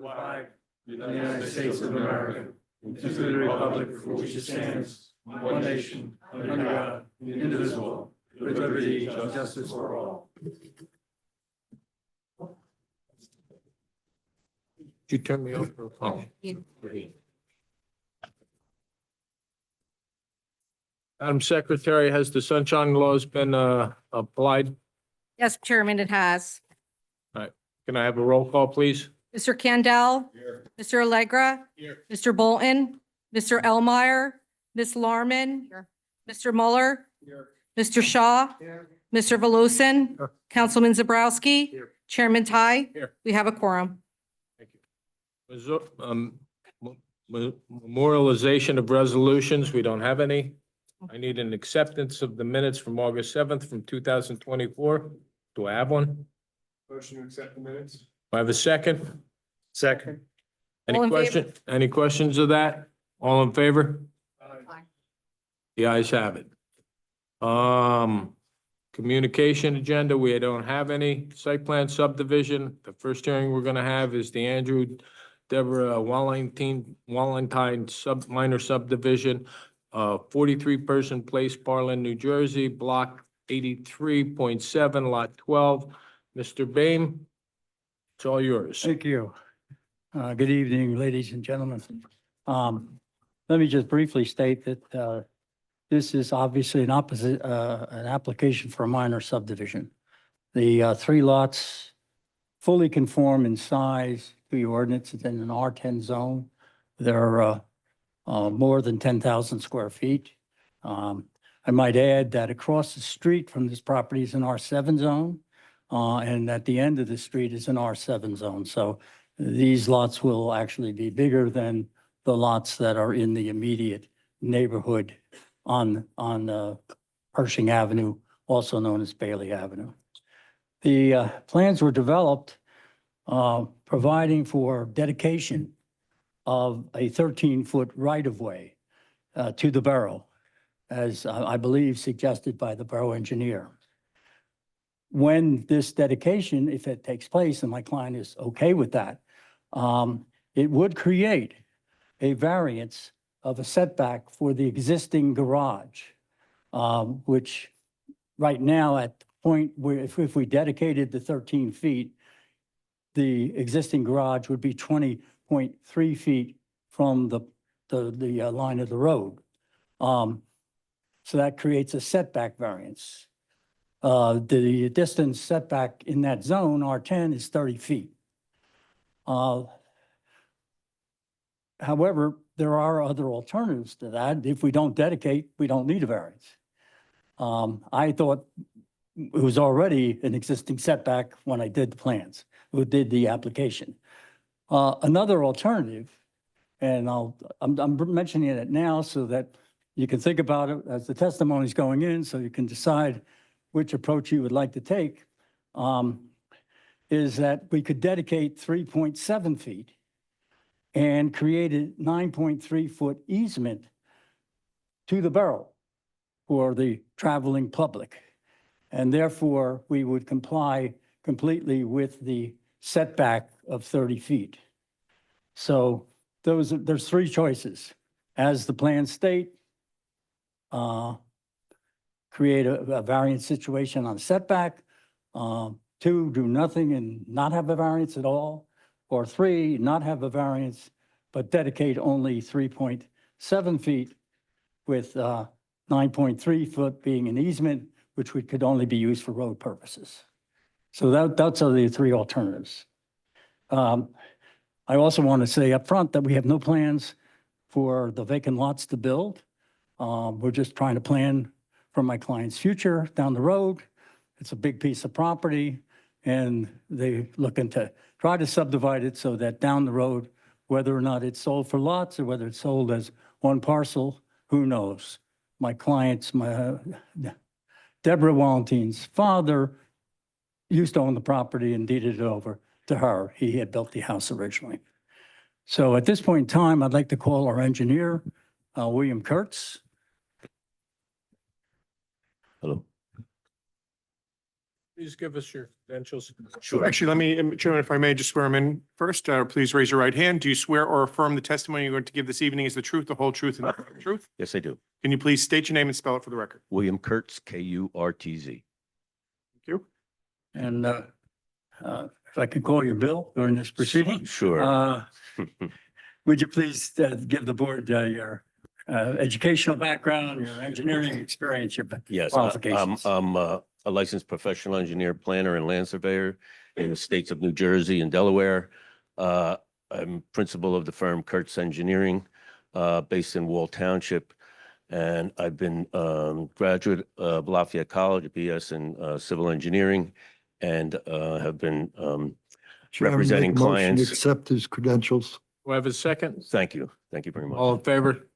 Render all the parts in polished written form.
Flag, United States of America, and to the republic for which it stands, one nation, under God, indivisible, with liberty and justice for all. You turn me over. Oh. Madam Secretary, has the sunshine laws been applied? Yes, Chairman, it has. Can I have a roll call, please? Mr. Candell, Mr. Allegra, Mr. Bolton, Mr. Elmeyer, Ms. Larman, Mr. Mueller, Mr. Shaw, Mr. Voloshin, Here. Councilman Zabrowski, Here. Chairman Ty. Here. We have a quorum. Thank you. Memorialization of resolutions, we don't have any. I need an acceptance of the minutes from August 7th from 2024. Do I have one? Motion to accept the minutes. Do I have a second? Second. All in Any questions of that? All in favor? The ayes have it. Communication agenda, we don't have any. Site plan subdivision, the first hearing we're gonna have is the Andrew Deborah Wallentine minor subdivision, 43 Person Place, Parlin, New Jersey, block 83.7, lot 12. Mr. Boehm, it's all yours. Thank you. Good evening, ladies and gentlemen. Let me just briefly state that this is obviously an application for a minor subdivision. The three lots fully conform in size to the ordinance. It's in an R10 zone. They're more than 10,000 square feet. I might add that across the street from this property is an R7 zone. And at the end of the street is an R7 zone. So these lots will actually be bigger than the lots that are in the immediate neighborhood on Pershing Avenue, also known as Bailey Avenue. The plans were developed providing for dedication of a 13-foot right-of-way to the borough, as I believe suggested by the borough engineer. When this dedication, if it takes place, and my client is okay with that, it would create a variance of a setback for the existing garage, which right now at the point where if we dedicated the 13 feet, the existing garage would be 20.3 feet from the line of the road. So that creates a setback variance. The distance setback in that zone, R10, is 30 feet. However, there are other alternatives to that. If we don't dedicate, we don't need a variance. I thought it was already an existing setback when I did the plans, who did the application. Another alternative, and I'm mentioning it now so that you can think about it as the testimony is going in, so you can decide which approach you would like to take, is that we could dedicate 3.7 feet and create a 9.3-foot easement to the borough for the traveling public. And therefore, we would comply completely with the setback of 30 feet. So there's three choices. As the plans state, create a variance situation on setback. 2, do nothing and not have a variance at all. Or 3, not have a variance, but dedicate only 3.7 feet with 9.3 foot being an easement, which could only be used for road purposes. So that's the three alternatives. I also want to say up front that we have no plans for the vacant lots to build. We're just trying to plan for my client's future down the road. It's a big piece of property, and they're looking to try to subdivide it so that down the road, whether or not it's sold for lots or whether it's sold as one parcel, who knows? My client's, Deborah Wallentine's father used to own the property and deeded it over to her. He had built the house originally. So at this point in time, I'd like to call our engineer, William Kurtz. Hello. Please give us your credentials. Sure. Actually, let me, Chairman, if I may, just swear him in first. Please raise your right hand. Do you swear or affirm the testimony you're going to give this evening is the truth, the whole truth, and nothing but the truth? Yes, I do. Can you please state your name and spell it for the record? William Kurtz, Kurtz. Thank you. And if I can call you Bill during this proceeding, Sure. would you please give the board your educational background, your engineering experience, your Yes, qualifications? I'm a licensed professional engineer, planner, and land surveyor in the states of New Jersey and Delaware. I'm principal of the firm Kurtz Engineering, based in Wall Township. And I've been graduate of Lafayette College, a BS in civil engineering, and have been Chairman, representing make a motion to clients. Accept his credentials. Do I have a second? Thank you. Thank you very much. All in favor?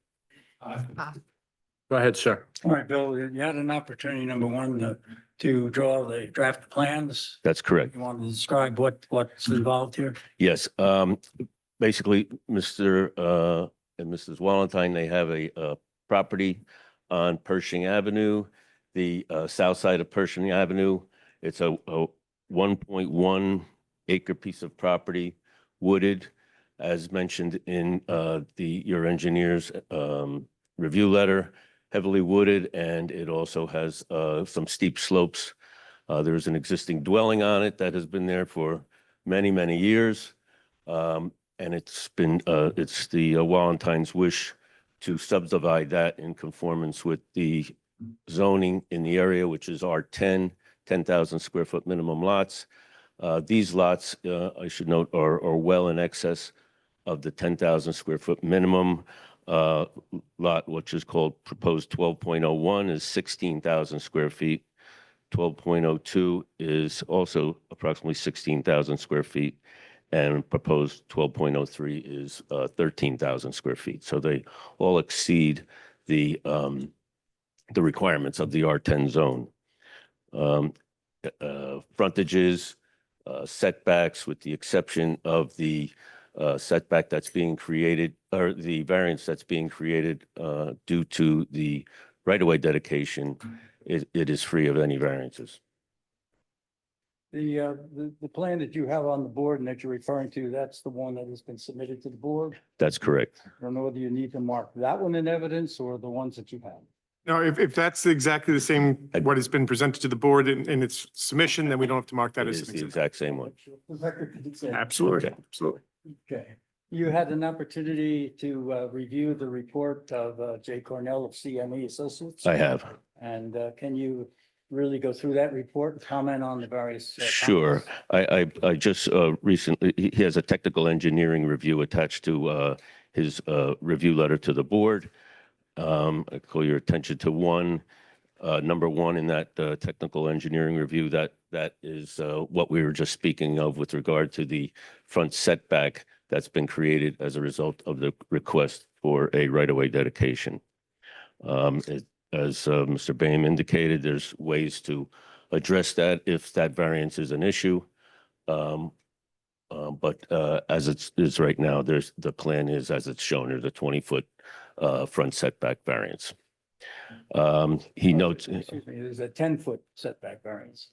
Go ahead, sir. All right, Bill, you had an opportunity, number one, to draw the draft plans. That's correct. You want to describe what's involved here? Yes, basically, Mr. And Mrs. Wallenstein, they have a property on Pershing Avenue, the south side of Pershing Avenue. It's a 1.1 acre piece of property, wooded, as mentioned in your engineer's review letter, heavily wooded, and it also has some steep slopes. There's an existing dwelling on it that has been there for many, many years. And it's the Wallenstein's wish to subdivide that in conformance with the zoning in the area, which is R10, 10,000 square foot minimum lots. These lots, I should note, are well in excess of the 10,000 square foot minimum. Lot, which is called proposed 12.01, is 16,000 square feet. 12.02 is also approximately 16,000 square feet. And proposed 12.03 is 13,000 square feet. So they all exceed the requirements of the R10 zone. Frontages, setbacks, with the exception of the setback that's being created, or the variance that's being created due to the right-of-way dedication, it is free of any variances. The plan that you have on the board and that you're referring to, that's the one that has been submitted to the board? That's correct. I don't know whether you need to mark that one in evidence or the ones that you have. No, if that's exactly the same, what has been presented to the board in its submission, then we don't have to mark that It as is an the exhibit. exact same one. The record could say. Absolutely, Okay. absolutely. Okay. You had an opportunity to review the report of Jay Cornell of CME Associates? I have. And can you really go through that report and comment on the various? Sure. comments? I just recently, he has a technical engineering review attached to his review letter to the board. I call your attention to number one in that technical engineering review, that is what we were just speaking of with regard to the front setback that's been created as a result of the request for a right-of-way dedication. As Mr. Boehm indicated, there's ways to address that if that variance is an issue. But as it is right now, the plan is, as it's shown, there's a 20-foot front setback variance. He notes. Excuse me, there's a 10-foot setback variance.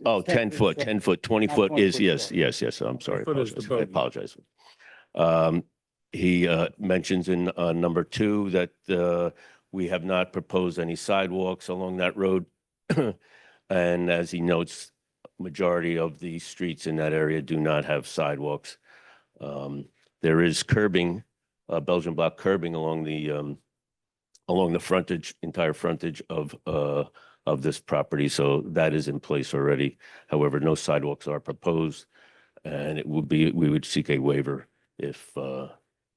Oh, 10 foot, 20 Not foot 20 is, foot, yes, sorry. yes, I'm sorry. 20 foot is the I boat. apologize. He mentions in number two that we have not proposed any sidewalks along that road. And as he notes, majority of the streets in that area do not have sidewalks. There is curbing, Belgian block curbing along the frontage, entire frontage of this property. So that is in place already. However, no sidewalks are proposed, and we would seek a waiver if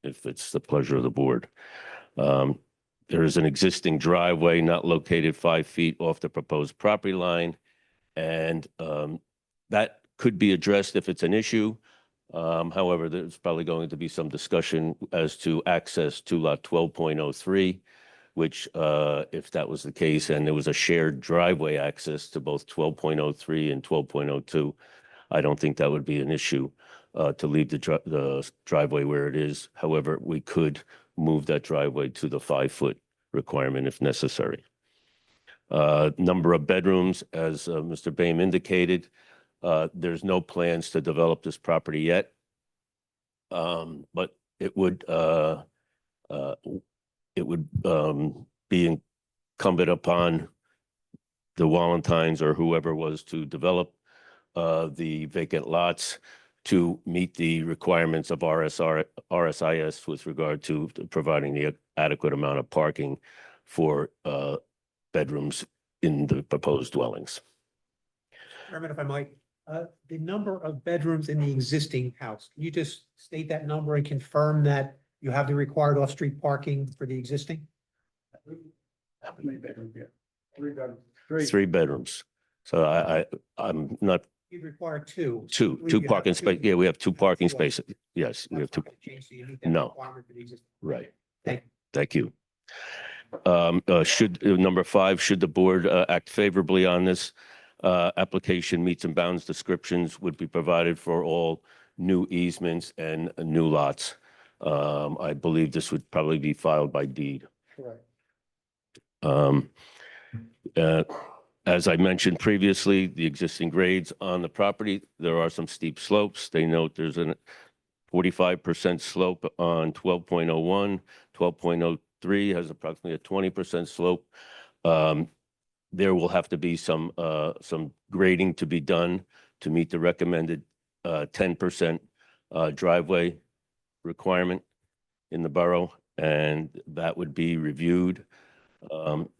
it's the pleasure of the board. There is an existing driveway not located 5 feet off the proposed property line, and that could be addressed if it's an issue. However, there's probably going to be some discussion as to access to lot 12.03, which if that was the case and there was a shared driveway access to both 12.03 and 12.02, I don't think that would be an issue to leave the driveway where it is. However, we could move that driveway to the 5 foot requirement if necessary. Number of bedrooms, as Mr. Boehm indicated, there's no plans to develop this property yet. But it would be incumbent upon the Wallentines or whoever was to develop the vacant lots to meet the requirements of RSIS with regard to providing the adequate amount of parking for bedrooms in the proposed dwellings. Chairman, if I might, the number of bedrooms in the existing house, can you just state that number and confirm that you have the required off-street parking for the existing? How many bedrooms? Yeah. 3 bedrooms. Three bedrooms. So I'm not, You require two. two You have parking space. Yeah, we have two parking Two. spaces. Yes, we have That's two. not gonna change, so you meet that No. requirement for the existing. Right. Thank Thank you. Number 5, should the board act favorably on this application, meets and bounds descriptions would be provided for all new easements and new lots. I believe this would probably be filed by deed. Correct. As I mentioned previously, the existing grades on the property, there are some steep slopes. They note there's a 45% slope on 12.01, 12.03 has approximately a 20% slope. There will have to be some grading to be done to meet the recommended 10% driveway requirement in the borough, and that would be reviewed.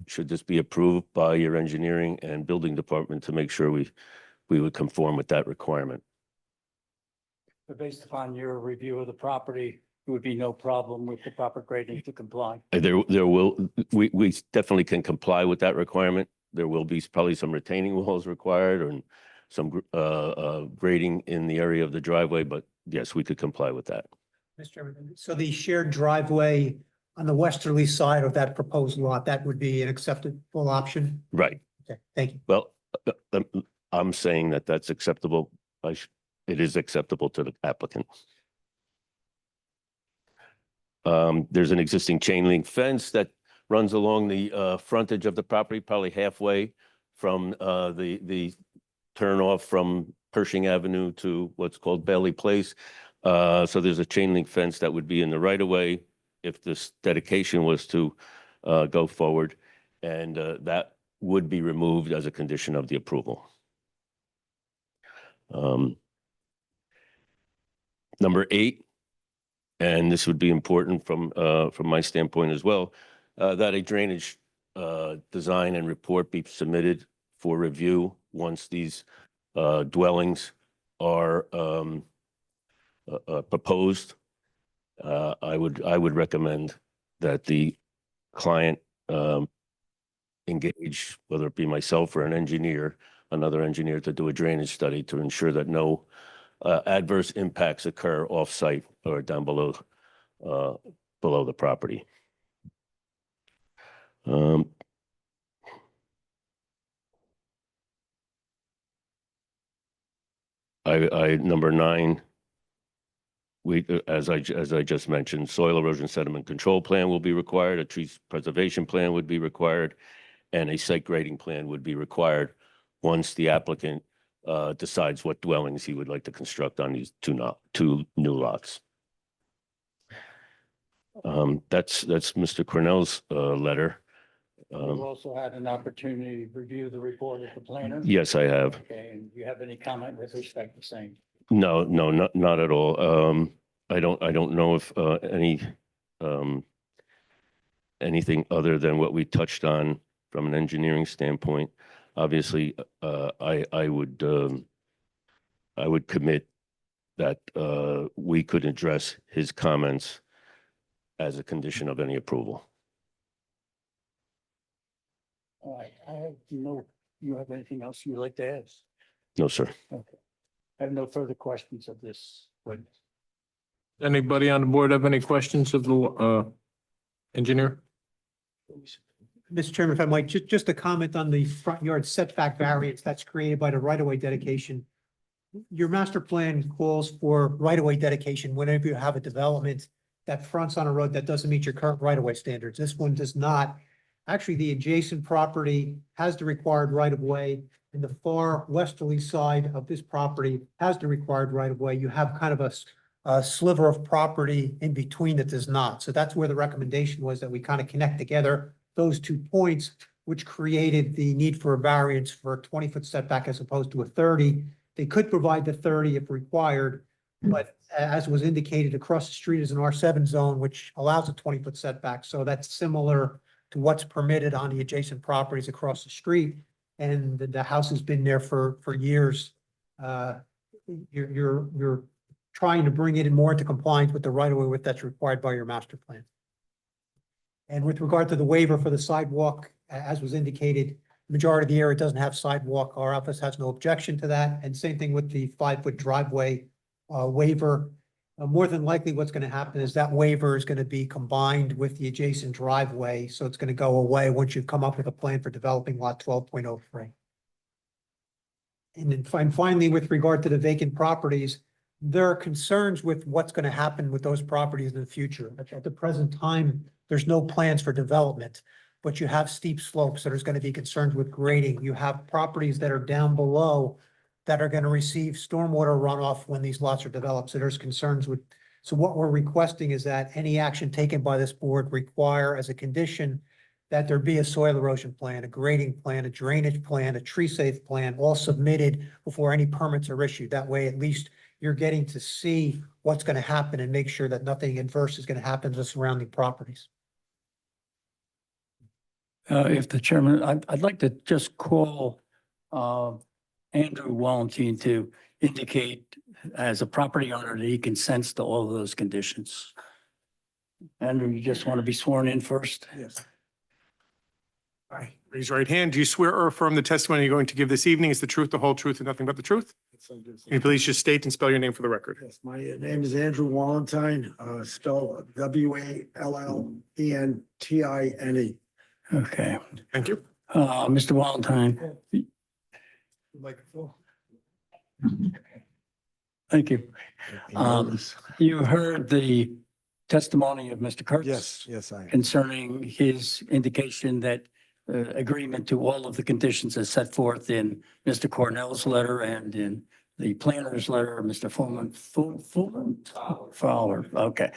Should this be approved by your engineering and building department to make sure we would conform with that requirement. But based upon your review of the property, there would be no problem with the proper grading to comply. We definitely can comply with that requirement. There will be probably some retaining walls required and some grading in the area of the driveway, but yes, we could comply with that. Mr. Chairman, so the shared driveway on the westerly side of that proposed lot, that would be an acceptable option? Right. Okay, thank you. Well, I'm saying that that's acceptable. It is acceptable to the applicant. There's an existing chain link fence that runs along the frontage of the property, probably halfway from the turnoff from Pershing Avenue to what's called Bailey Place. So there's a chain link fence that would be in the right of way if this dedication was to go forward, and that would be removed as a condition of the approval. Number 8, and this would be important from my standpoint as well, that a drainage design and report be submitted for review once these dwellings are proposed. I would recommend that the client engage, whether it be myself or an engineer, another engineer, to do a drainage study to ensure that no adverse impacts occur off-site or down below the property. Number 9, as I just mentioned, soil erosion sediment control plan will be required, a tree preservation plan would be required, and a site grading plan would be required once the applicant decides what dwellings he would like to construct on these two new lots. That's Mr. Cornell's letter. You've also had an opportunity to review the report of the planner? Yes, I have. Okay, and do you have any comment with respect to same? No, not at all. I don't know if anything other than what we touched on from an engineering standpoint. Obviously, I would commit that we could address his comments as a condition of any approval. All right, you have anything else you'd like to ask? No, sir. Okay. I have no further questions of this witness. Anybody on the board have any questions of the engineer? Mr. Chairman, if I might, just a comment on the front yard setback variance that's created by the right-of-way dedication. Your master plan calls for right-of-way dedication whenever you have a development that fronts on a road that doesn't meet your current right-of-way standards. This one does not. Actually, the adjacent property has the required right of way. And the far westerly side of this property has the required right of way. You have kind of a sliver of property in between that does not. So that's where the recommendation was, that we kind of connect together those 2 points, which created the need for a variance for a 20-foot setback as opposed to a 30. They could provide the 30 if required, but as was indicated, across the street is an R7 zone, which allows a 20-foot setback. So that's similar to what's permitted on the adjacent properties across the street. And the house has been there for years. You're trying to bring it in more into compliance with the right of way with that's required by your master plan. And with regard to the waiver for the sidewalk, as was indicated, majority of the area doesn't have sidewalk. Our office has no objection to that. And same thing with the 5-foot driveway waiver. More than likely, what's going to happen is that waiver is going to be combined with the adjacent driveway. So it's going to go away once you come up with a plan for developing lot 12.03. And then finally, with regard to the vacant properties, there are concerns with what's going to happen with those properties in the future. At the present time, there's no plans for development, but you have steep slopes that there's going to be concerns with grading. You have properties that are down below that are going to receive stormwater runoff when these lots are developed. So there's concerns with, so what we're requesting is that any action taken by this board require as a condition that there be a soil erosion plan, a grading plan, a drainage plan, a tree safe plan, all submitted before any permits are issued. That way, at least you're getting to see what's going to happen and make sure that nothing adverse is going to happen to the surrounding properties. If the chairman, I'd like to just call Andrew Wallentine to indicate as a property owner that he consents to all of those conditions. Andrew, you just want to be sworn in first? Yes. All right, raise your right hand. Do you swear or affirm the testimony you're going to give this evening is the truth, the whole truth, and nothing but the truth? Can you please just state and spell your name for the record? Yes, my name is Andrew Wallentine, spelled Wallentine. Okay. Thank you. Mr. Wallentine, Microphone. thank you. You heard the testimony of Mr. Kurtz? Yes, I am. Concerning his indication that agreement to all of the conditions as set forth in Mr. Cornell's letter and in the planner's letter, Mr. Fowler, okay.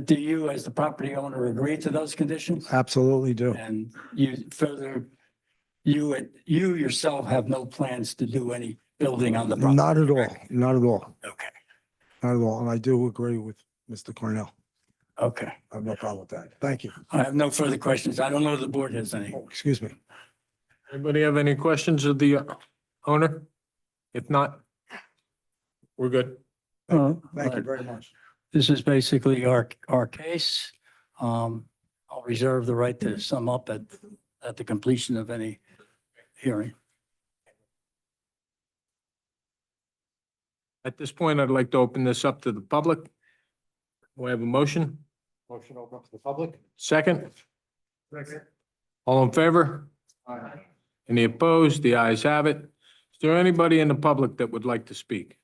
Do you, as the property owner, agree to those conditions? Absolutely do. And you further, you yourself have no plans to do any building on the property? Not at all, not at all, Okay, not at all. And I do agree with Mr. Cornell. okay. I have no problem with that. Thank you. I have no further questions. I don't know if the board has any. Oh, excuse me. Anybody have any questions of the owner? If not, we're good. Thank you very much. This is basically our case. I'll reserve the right to sum up at the completion of any hearing. At this point, I'd like to open this up to the public. We have a motion. Motion open up to the public. Second. All in favor? Any opposed? The ayes have it. Is there anybody in the public that would like to speak?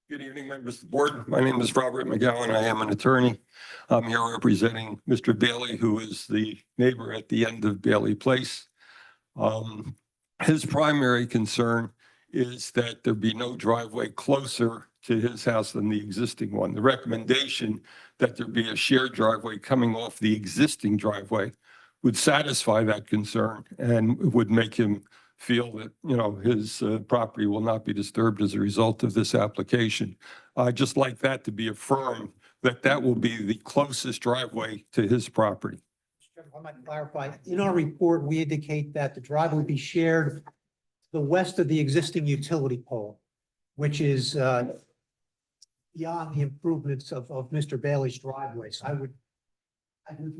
Good evening, members of the board. My name is Robert McGowan. I am an attorney. I'm here representing Mr. Bailey, who is the neighbor at the end of Bailey Place. His primary concern is that there be no driveway closer to his house than the existing one. The recommendation that there be a shared driveway coming off the existing driveway would satisfy that concern and would make him feel that, you know, his property will not be disturbed as a result of this application. I'd just like that to be affirmed, that that will be the closest driveway to his property. Mr. Chairman, if I might clarify, in our report, we indicate that the driveway would be shared to the west of the existing utility pole, which is beyond the improvements of Mr. Bailey's driveway. So I would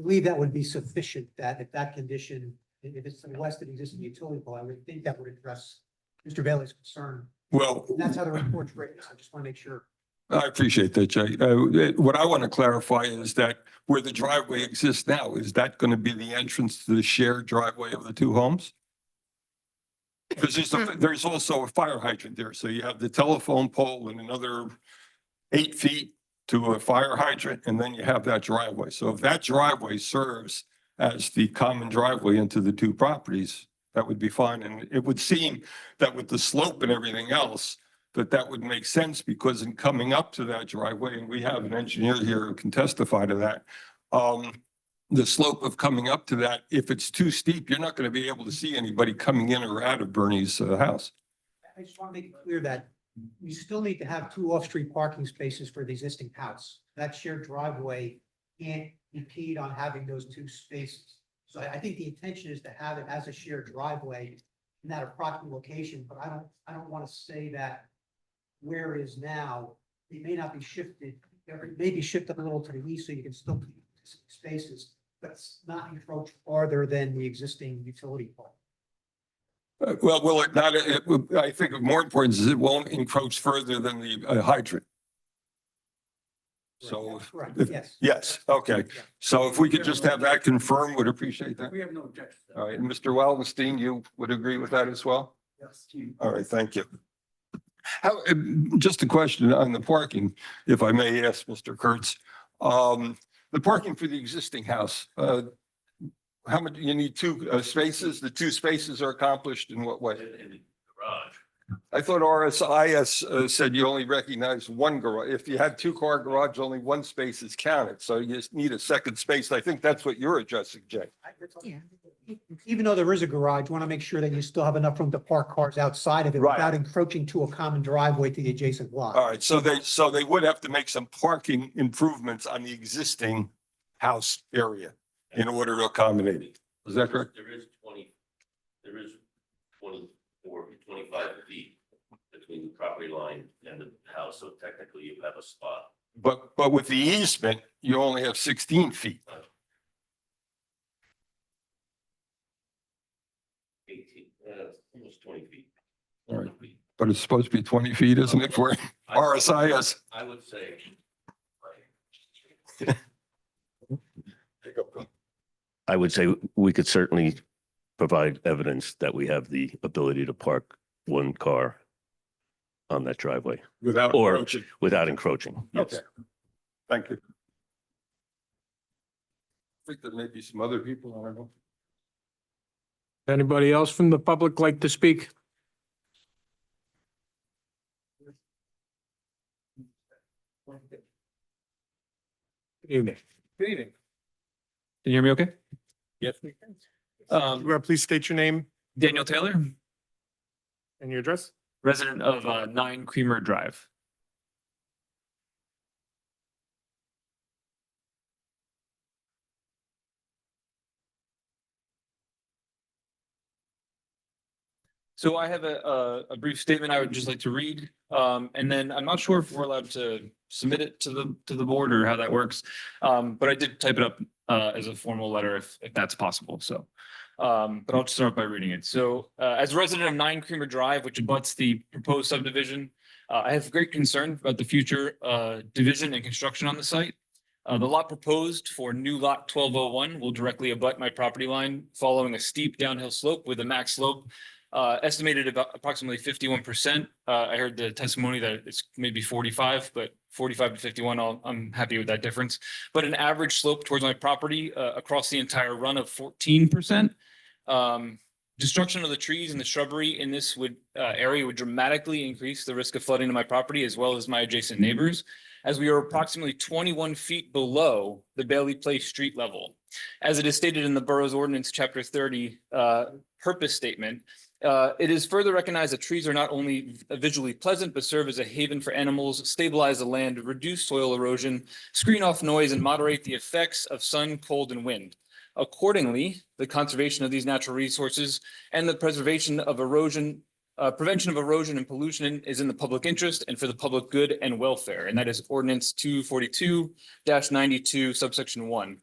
believe that would be sufficient, that if that condition, if it's to the west of the existing utility pole, I would think that would address Mr. Bailey's concern. Well, And that's how the report's written. So I just want to make sure. I appreciate that, Jay. What I want to clarify is that where the driveway exists now, is that going to be the entrance to the shared driveway of the two homes? Because there's also a fire hydrant there. So you have the telephone pole and another 8 feet to a fire hydrant, and then you have that driveway. So if that driveway serves as the common driveway into the two properties, that would be fine. And it would seem that with the slope and everything else, that would make sense, because in coming up to that driveway, and we have an engineer here who can testify to that, the slope of coming up to that, if it's too steep, you're not going to be able to see anybody coming in or out of Bernie's house. I just want to make it clear that you still need to have two off-street parking spaces for the existing house. That shared driveway can't impede on having those two spaces. So I think the intention is to have it as a shared driveway in that approximate location, but I don't want to say that where it is now, it may not be shifted, or it may be shifted a little to the east, so you can still keep spaces, but it's not encroach farther than the existing utility pole. Well, will it not, I think of more importance is it won't encroach further than the hydrant. So, Correct, if- yes. yes, okay. So if we could just have that confirmed, would appreciate that. We have no objection. All right, and Mr. Wallenstein, you would agree with that as well? Yes. All right, thank you. How, just a question on the parking, if I may ask Mr. Kurtz. The parking for the existing house, how much, you need two spaces? The two spaces are accomplished in what way? In the garage. I thought RSIS said you only recognize one garage. If you had two-car garage, only one space is counted. So you just need a second space. I think that's what you're addressing, Jay. Yeah. Even though there is a garage, you want to make sure that you still have enough room to park cars outside of it Right. without encroaching to a common driveway to the adjacent lot. All right, so they would have to make some parking improvements on the existing house area in order to accommodate it. Is that correct? There is 24, 25 feet between the property line and the house, so technically you have a spot. But with the easement, you only have 16 feet. 18, almost 20 feet. All right. But it's supposed to be 20 feet, isn't it, for RSIS? I would say. I would say we could certainly provide evidence that we have the ability to park one car on that driveway Without Or- approaching. without encroaching. Yes. Okay. Thank you. I think there may be some other people, I don't know. Anybody else from the public like to speak? Good evening. Good evening. Can you hear me okay? Yes, we can. Please state your name Daniel Taylor, and your address. resident of 9 Creamer Drive. So I have a brief statement I would just like to read. And then I'm not sure if we're allowed to submit it to the board or how that works. But I did type it up as a formal letter if that's possible. So but I'll just start by reading it. So as a resident of 9 Creamer Drive, which abuts the proposed subdivision, I have great concern about the future division and construction on the site. The lot proposed for new lot 1201 will directly abut my property line following a steep downhill slope with a max slope estimated about approximately 51%. I heard the testimony that it's maybe 45, but 45 to 51, I'm happy with that difference. But an average slope towards my property across the entire run of 14%. Destruction of the trees and the shrubbery in this area would dramatically increase the risk of flooding to my property as well as my adjacent neighbors, as we are approximately 21 feet below the Bailey Place street level. As it is stated in the Borough's Ordinance, Chapter 30, purpose statement, it is further recognized that trees are not only visually pleasant, but serve as a haven for animals, stabilize the land, reduce soil erosion, screen off noise, and moderate the effects of sun, cold, and wind. Accordingly, the conservation of these natural resources and the preservation of erosion, prevention of erosion and pollution is in the public interest and for the public good and welfare, and that is Ordinance 242-92, subsection 1.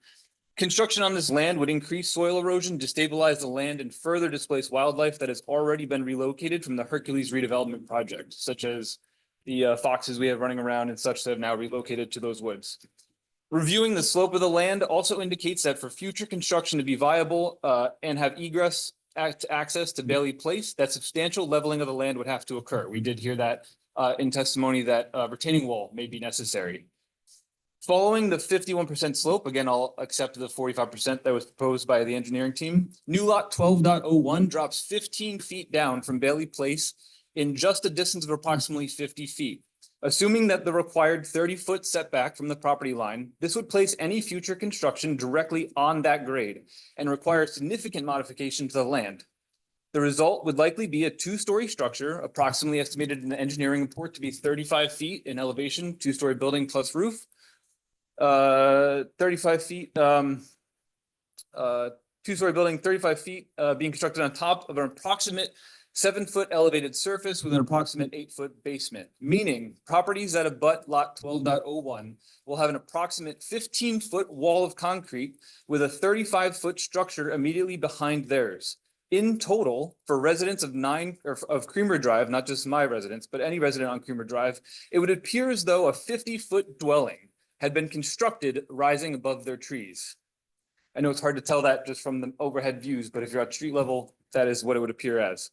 Construction on this land would increase soil erosion, destabilize the land, and further displace wildlife that has already been relocated from the Hercules redevelopment project, such as the foxes we have running around and such that have now relocated to those woods. Reviewing the slope of the land also indicates that for future construction to be viable and have egress access to Bailey Place, that substantial leveling of the land would have to occur. We did hear that in testimony that retaining wall may be necessary. Following the 51% slope, again, I'll accept the 45% that was proposed by the engineering team. New lot 12.01 drops 15 feet down from Bailey Place in just a distance of approximately 50 feet. Assuming that the required 30-foot setback from the property line, this would place any future construction directly on that grade and require significant modification to the land. The result would likely be a two-story structure, approximately estimated in the engineering report to be 35 feet in elevation, two-story building plus roof. 35 feet, two-story building, 35 feet, being constructed on top of an approximate 7-foot elevated surface with an approximate 8-foot basement, meaning properties that abut lot 12.01 will have an approximate 15-foot wall of concrete with a 35-foot structure immediately behind theirs. In total, for residents of Creamer Drive, not just my residents, but any resident on Creamer Drive, it would appear as though a 50-foot dwelling had been constructed rising above their trees. I know it's hard to tell that just from the overhead views, but if you're at street level, that is what it would appear as.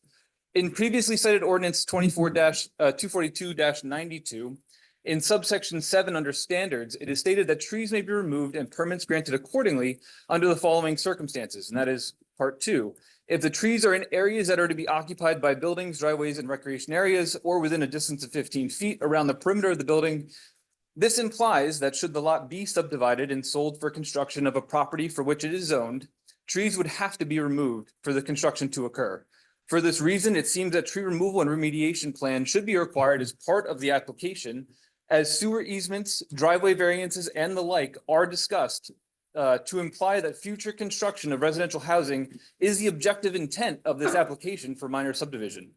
In previously cited ordinance 242-92, in subsection 7 under standards, it is stated that trees may be removed and permits granted accordingly under the following circumstances, and that is part 2. If the trees are in areas that are to be occupied by buildings, driveways, and recreation areas, or within a distance of 15 feet around the perimeter of the building, this implies that should the lot be subdivided and sold for construction of a property for which it is zoned, trees would have to be removed for the construction to occur. For this reason, it seems that tree removal and remediation plan should be required as part of the application, as sewer easements, driveway variances, and the like are discussed to imply that future construction of residential housing is the objective intent of this application for minor subdivision.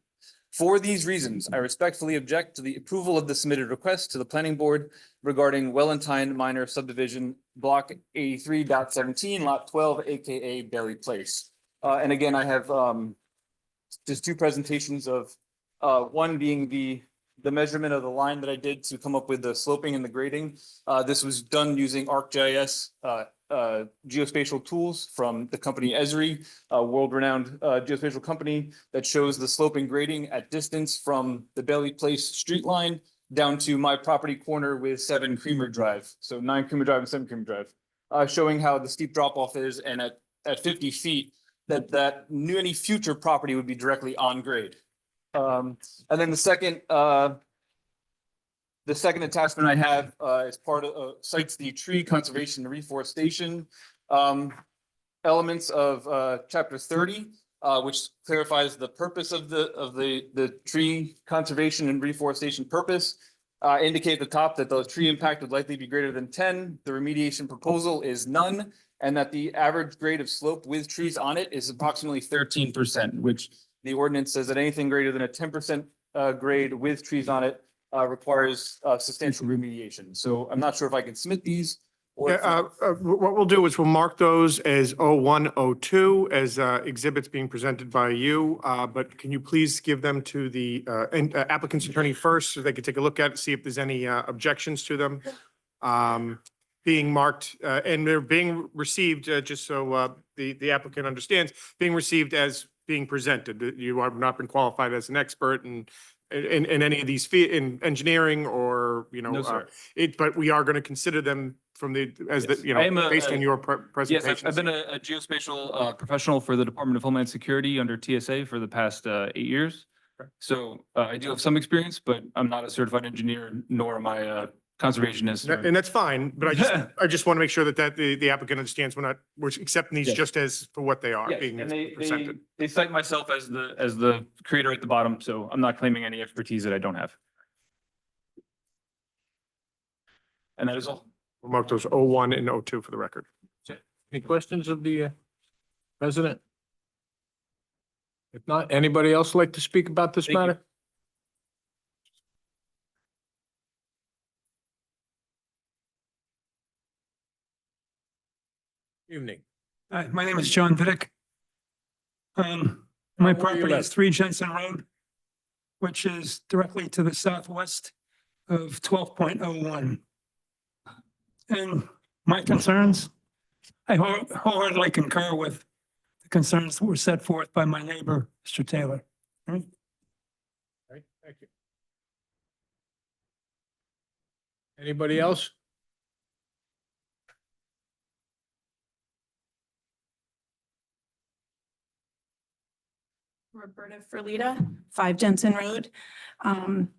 For these reasons, I respectfully object to the approval of the submitted request to the planning board regarding Wellentine minor subdivision block 83.17 lot 12, aka Bailey Place. And again, I have just two presentations of one being the measurement of the line that I did to come up with the sloping and the grading. This was done using ArcGIS geospatial tools from the company Esri, a world-renowned geospatial company that shows the sloping grading at distance from the Bailey Place street line down to my property corner with 7 Creamer Drive. So 9 Creamer Drive and 7 Creamer Drive, showing how the steep drop off is, and at 50 feet that any future property would be directly on grade. And then the second attachment I have is part of cites the tree conservation and reforestation elements of chapter 30, which clarifies the purpose of the tree conservation and reforestation purpose. Indicate at the top that the tree impact would likely be greater than 10. The remediation proposal is none, and that the average grade of slope with trees on it is approximately 13%, which the ordinance says that anything greater than a 10% grade with trees on it requires substantial remediation. So I'm not sure if I can submit these. Or What we'll do is we'll mark those as 01, 02 as exhibits being presented by you. But can you please give them to the applicant's attorney first so they can take a look at it, see if there's any objections to them. Being marked and they're being received, just so the applicant understands, being received as being presented. You have not been qualified as an expert in any of these in engineering or, No, sir. but we are going to consider them from Yes. based on your Yes, presentation. I've been a geospatial professional for the Department of Homeland Security under TSA for the past 8 years. So I do have some experience, but I'm not a certified engineer, nor am I a conservationist. And that's fine, but I just want to make sure that the applicant understands we're accepting these Yes. just as for what they are Yes, being and presented. they cite myself as the creator at the bottom, so I'm not claiming any expertise that I don't have. And that is all. We'll mark those 01 and 02 for the record. Any questions of the resident? If not, anybody else like to speak about this Thank you. matter? Evening. Hi, my name is John Vidic. My Where do you property live? is 3 Jensen Road, which is directly to the southwest of 12.01. And my concerns, I wholeheartedly concur with the concerns that were set forth by my neighbor, Mr. Taylor. Right, thank you. Anybody else? Roberta Ferlita, 5 Jensen Road. I'm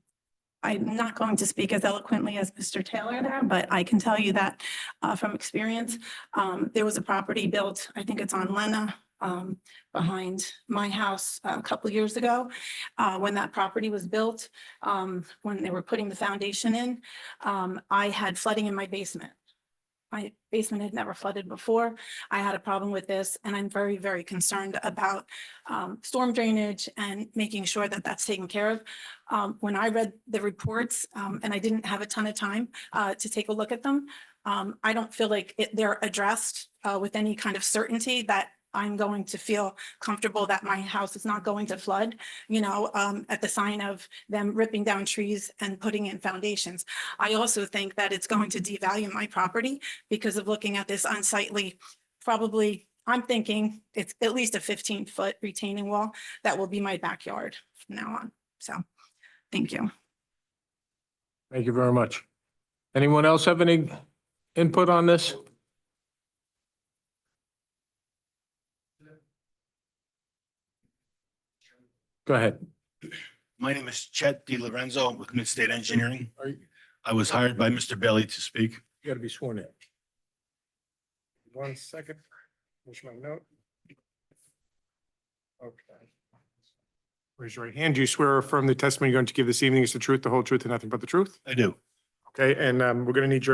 not going to speak as eloquently as Mr. Taylor there, but I can tell you that from experience, there was a property built, I think it's on Lena, behind my house a couple years ago. When that property was built, when they were putting the foundation in, I had flooding in my basement. My basement had never flooded before. I had a problem with this, and I'm very, very concerned about storm drainage and making sure that that's taken care of. When I read the reports, and I didn't have a ton of time to take a look at them, I don't feel like they're addressed with any kind of certainty that I'm going to feel comfortable that my house is not going to flood, at the sign of them ripping down trees and putting in foundations. I also think that it's going to devalue my property because of looking at this unsightly, probably, I'm thinking it's at least a 15-foot retaining wall that will be my backyard from now on. So, thank you. Thank you very much. Anyone else have any input on this? Go ahead. My name is Chet DiLorenzo with Midstate Engineering. I was hired by Mr. Bailey to speak. You gotta be sworn in. 1 second. Where's my note? Okay. Raise your right hand. Do you swear or affirm the testimony you're going to give this evening is the truth, the whole truth, and nothing but the truth? I do. Okay, and we're going to need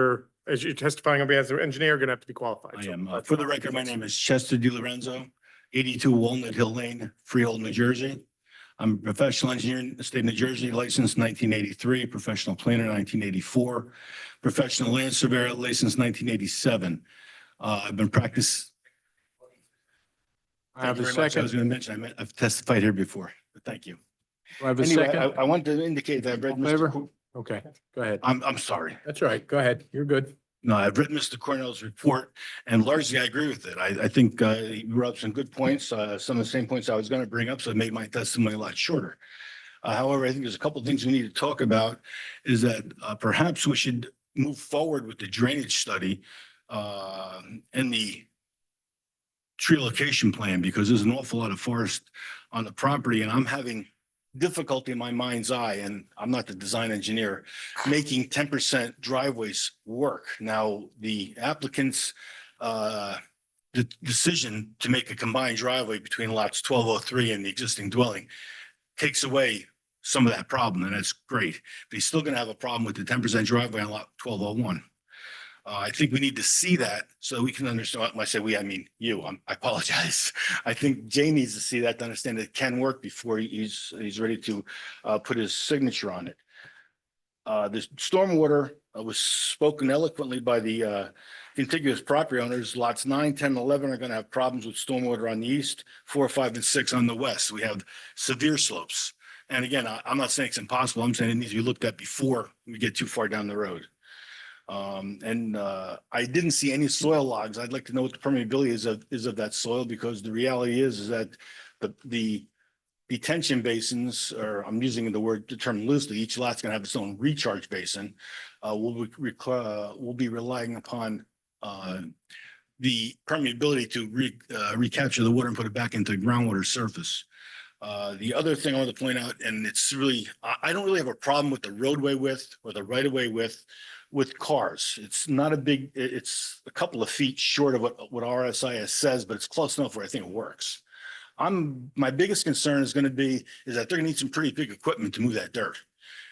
as you're testifying on behalf of the engineer, you're going to have to be qualified. I So, am. For the record, my name is Chester DiLorenzo, 82 Walnut Hill Lane, Freehold, New Jersey. I'm a professional engineer in the state of New Jersey, licensed 1983, professional planner 1984, professional land surveyor, licensed 1987. I've been practicing. I have a I was second. going to mention, I've testified here before, but thank you. Do I have a Anyway, second? I wanted to indicate that I've read Favor? Mr. Okay, go ahead. I'm sorry. That's all right. Go ahead. You're good. No, I've read Mr. Cornell's report and largely I agree with it. I think he brought up some good points, some of the same points I was going to bring up, so it made my testimony a lot shorter. However, I think there's a couple of things we need to talk about is that perhaps we should move forward with the drainage study and the tree location plan because there's an awful lot of forest on the property and I'm having difficulty in my mind's eye, and I'm not the design engineer, making 10% driveways work. Now, the applicant's the decision to make a combined driveway between lots 1203 and the existing dwelling takes away some of that problem, and that's great. But he's still going to have a problem with the 10% driveway on lot 1201. I think we need to see that so we can understand. When I say we, I mean you. I apologize. I think Jay needs to see that to understand it can work before he's ready to put his signature on it. The stormwater was spoken eloquently by the contiguous property owners. Lots 9, 10, 11 are going to have problems with stormwater on the east, 4, 5, and 6 on the west. We have severe slopes. And again, I'm not saying it's impossible. I'm saying it needs to be looked at before we get too far down the road. I didn't see any soil logs. I'd like to know what the permeability is of that soil because the reality is that the detention basins, or I'm using the term loosely, each lot's going to have its own recharge basin. We'll be relying upon the permeability to recapture the water and put it back into the groundwater surface. The other thing I want to point out, and it's really, I don't really have a problem with the roadway width or the right-of-way width with cars. It's not a big, it's a couple of feet short of what RSIS says, but it's close enough where I think it works. My biggest concern is that they're going to need some pretty big equipment to move that dirt.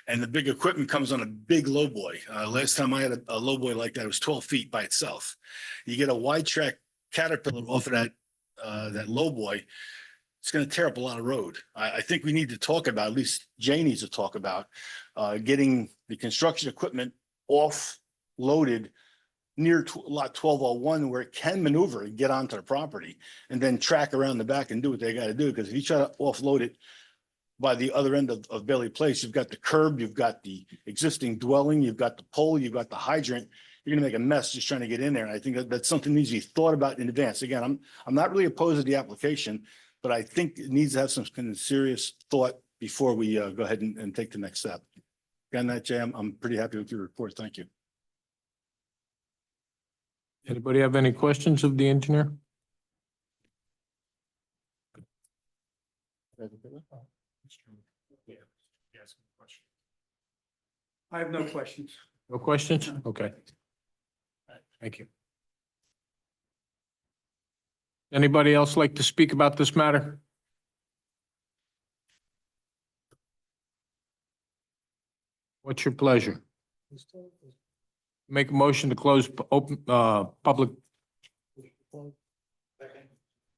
And the big equipment comes on a big lowboy. Last time I had a lowboy like that, it was 12 feet by itself. You get a wide track Caterpillar off of that lowboy, it's going to tear up a lot of road. I think we need to talk about, at least Jay needs to talk about, getting the construction equipment offloaded near lot 1201 where it can maneuver and get onto the property and then track around the back and do what they got to do. Because if you try to offload it by the other end of Bailey Place, you've got the curb, you've got the existing dwelling, you've got the pole, you've got the hydrant. You're going to make a mess just trying to get in there. And I think that's something that needs to be thought about in advance. Again, I'm not really opposed to the application, but I think it needs to have some kind of serious thought before we go ahead and take the next step. Again, that Jay, I'm pretty happy with your report. Thank you. Anybody have any questions of the engineer? I have no questions. No questions? Okay. Thank you. Anybody else like to speak about this matter? What's your pleasure? Make a motion to close public.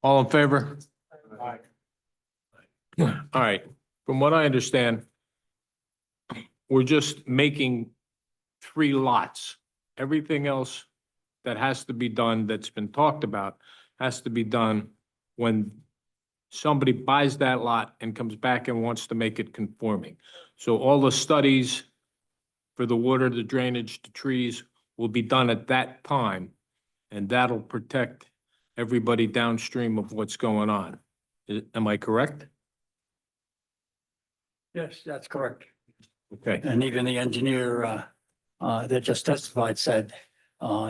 All in favor? All right, from what I understand, we're just making 3 lots. Everything else that has to be done, that's been talked about, has to be done when somebody buys that lot and comes back and wants to make it conforming. So all the studies for the water, the drainage, the trees will be done at that time, and that'll protect everybody downstream of what's going on. Am I correct? Yes, that's correct. Okay. And even the engineer that just testified said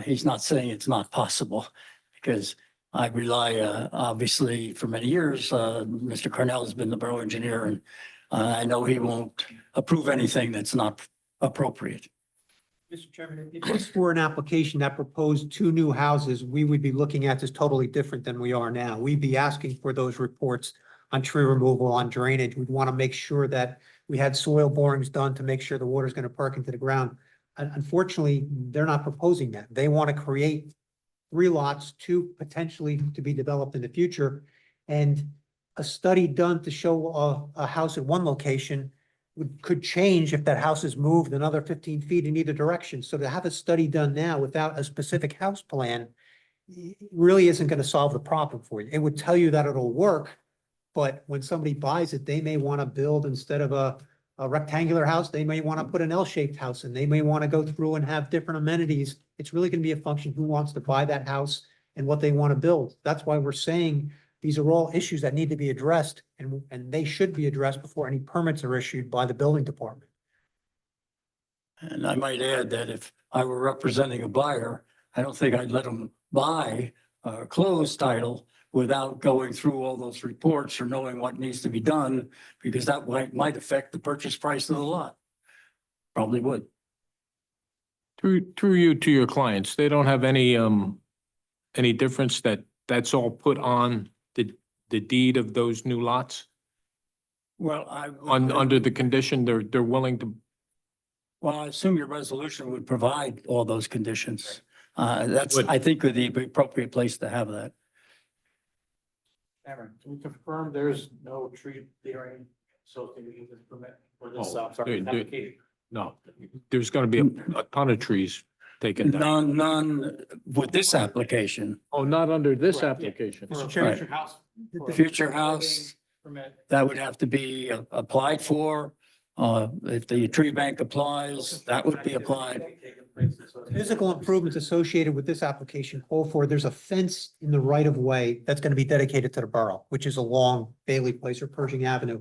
he's not saying it's not possible, because I rely obviously for many years, Mr. Cornell has been the borough engineer, and I know he won't approve anything that's not appropriate. Mr. Chairman, if this were an application that proposed 2 new houses, we would be looking at this totally different than we are now. We'd be asking for those reports on tree removal, on drainage. We'd want to make sure that we had soil borings done to make sure the water is going to perk into the ground. Unfortunately, they're not proposing that. They want to create 3 lots, 2 potentially to be developed in the future. And a study done to show a house at one location could change if that house is moved another 15 feet in either direction. So to have a study done now without a specific house plan really isn't going to solve the problem for you. It would tell you that it'll work, but when somebody buys it, they may want to build, instead of a rectangular house, they may want to put an L-shaped house, and they may want to go through and have different amenities. It's really going to be a function who wants to buy that house and what they want to build. That's why we're saying these are all issues that need to be addressed, and they should be addressed before any permits are issued by the building department. And I might add that if I were representing a buyer, I don't think I'd let them buy a closed title without going through all those reports or knowing what needs to be done, because that might affect the purchase price of the lot. Probably would. Through you to your clients, they don't have any difference that's all put on the deed of those new lots? Well, Under the condition they're willing to. Well, I assume your resolution would provide all those conditions. That's, Would. I think, the appropriate place to have that. Cameron, can we confirm there's no tree clearing associated with this permit for this, application? No, there's gonna be a ton of trees taken down. None with this application. Oh, not under this Correct, yeah. application. Mr. Right. Chairman, your house. The future house, Permit. that would have to be applied for. If the tree bank applies, that would be applied. Physical improvements associated with this application call for, there's a fence in the right of way that's going to be dedicated to the borough, which is along Bailey Place or Pershing Avenue.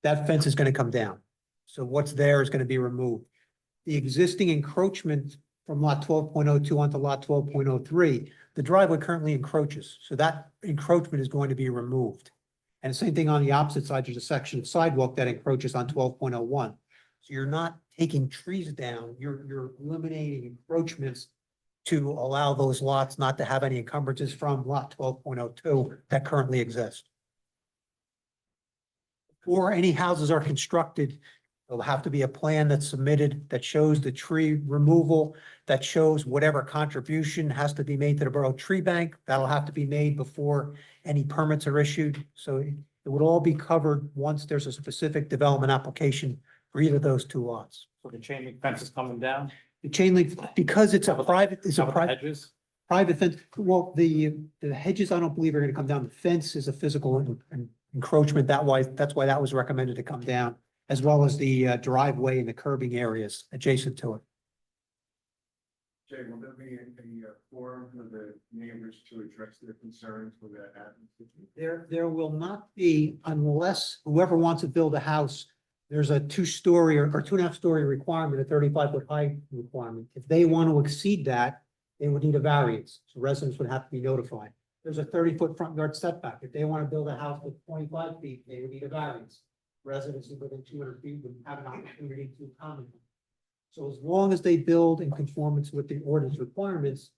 That fence is going to come down. So what's there is going to be removed. The existing encroachment from lot 12.02 onto lot 12.03, the driveway currently encroaches. So that encroachment is going to be removed. And same thing on the opposite side, there's a section of sidewalk that encroaches on 12.01. So you're not taking trees down, you're eliminating encroachments to allow those lots not to have any encumbrances from lot 12.02 that currently exist. Before any houses are constructed, there'll have to be a plan that's submitted that shows the tree removal, that shows whatever contribution has to be made to the borough tree bank. That'll have to be made before any permits are issued. So it would all be covered once there's a specific development application for either of those 2 lots. So the chain link fence is coming down? The chain link, because it's a private, How about the hedges? private fence. Well, the hedges, I don't believe are gonna come down. The fence is a physical encroachment. That's why that was recommended to come down, as well as the driveway and the curbing areas adjacent to it. Jay, will there be a forum for the neighbors to address their concerns when that happens? There will not be, unless whoever wants to build a house, there's a 2-story or 2.5-story requirement, a 35-foot height requirement. If they want to exceed that, they would need a variance. So residents would have to be notified. There's a 30-foot front yard setback. If they want to build a house with 25 feet, they would need a variance. Residents within 200 feet would have an opportunity to comment. So as long as they build in conformance with the ordinance requirements,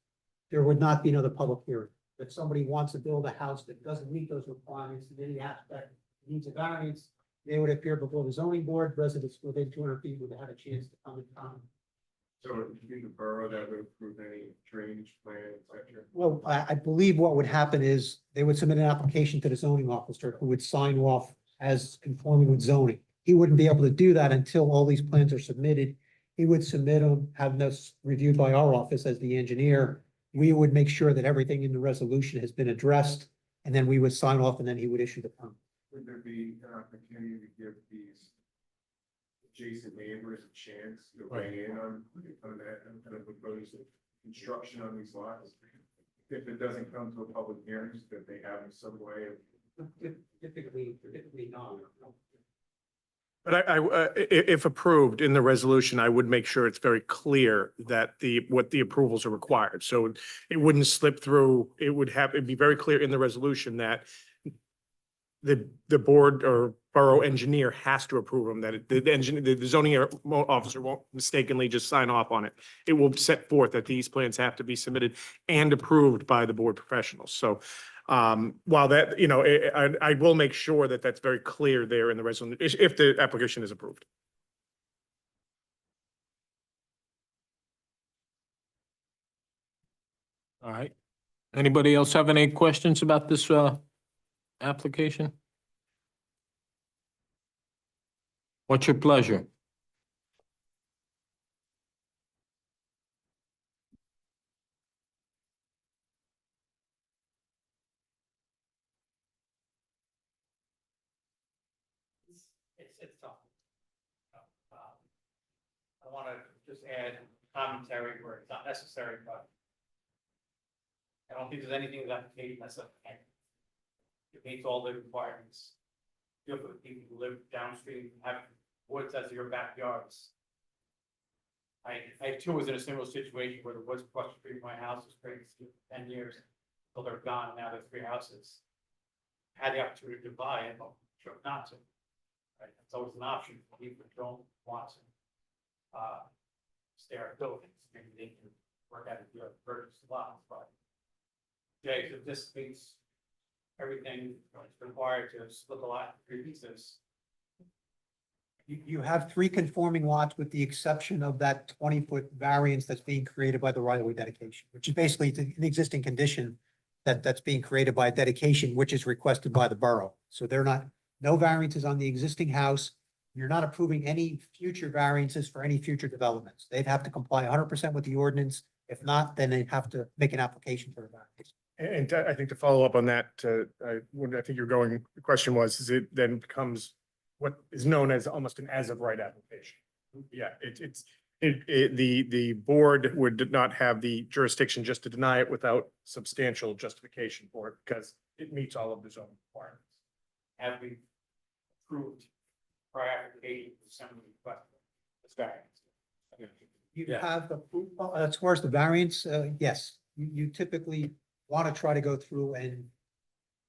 there would not be another public hearing. If somebody wants to build a house that doesn't meet those requirements in any aspect, needs a variance, they would appear before the zoning board, residents within 200 feet would have a chance to come and comment. So it would be the borough that would approve any drainage plan, et cetera. Well, I believe what would happen is they would submit an application to the zoning officer who would sign off as conforming with zoning. He wouldn't be able to do that until all these plans are submitted. He would submit them, have those reviewed by our office as the engineer. We would make sure that everything in the resolution has been addressed, and then we would sign off, and then he would issue the permit. Would there be an opportunity to give these adjacent neighbors a chance to weigh in on that and kind of propose construction on these lots? If it doesn't come to a public hearing, that they have some way of. Typically not. But if approved in the resolution, I would make sure it's very clear that what the approvals are required. So it wouldn't slip through. It'd be very clear in the resolution that the board or borough engineer has to approve them, that the zoning officer won't mistakenly just sign off on it. It will set forth that these plans have to be submitted and approved by the board professionals. So while that, I will make sure that that's very clear there in the resolution, if the application is approved. All right. Anybody else have any questions about this application? What's your pleasure? It's tough. I want to just add commentary where it's not necessary, but I don't think there's anything in the application that's a, it meets all the requirements. Good for the people who live downstream, have woods as your backyards. I too was in a similar situation where the woods across the street from my house was crazy for 10 years. Until they're gone, now there's 3 houses. Had the opportunity to buy it, but chose not to. Right, it's always an option for people who don't want to stare at buildings. Maybe they can work out the purchase lots, but Jay, if this meets everything that's required to split the lot in 3 pieces. You have 3 conforming lots with the exception of that 20-foot variance that's being created by the right-of-way dedication, which is basically an existing condition that's being created by a dedication, which is requested by the borough. So they're not, no variances on the existing house. You're not approving any future variances for any future developments. They'd have to comply 100% with the ordinance. If not, then they'd have to make an application for a variance. And I think to follow up on that, I think you're going, the question was, is it then becomes what is known as almost an as of right application? Yeah, the board would not have the jurisdiction just to deny it without substantial justification for it because it meets all of the zoning requirements. Have we approved prior application for some request? That's variance. You have the, as far as the variance, yes, you typically want to try to go through and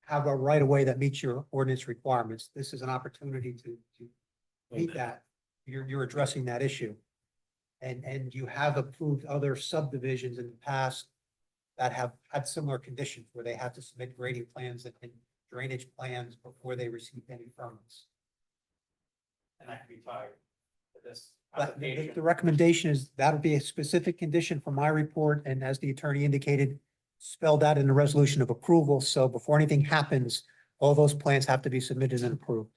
have a right of way that meets your ordinance requirements. This is an opportunity to meet that. You're addressing that issue. And you have approved other subdivisions in the past that have had similar conditions where they have to submit grading plans and drainage plans before they receive any permits. And that can be tied to this. But the recommendation is that'll be a specific condition from my report, and as the attorney indicated, spelled out in the resolution of approval. So before anything happens, all those plans have to be submitted and approved.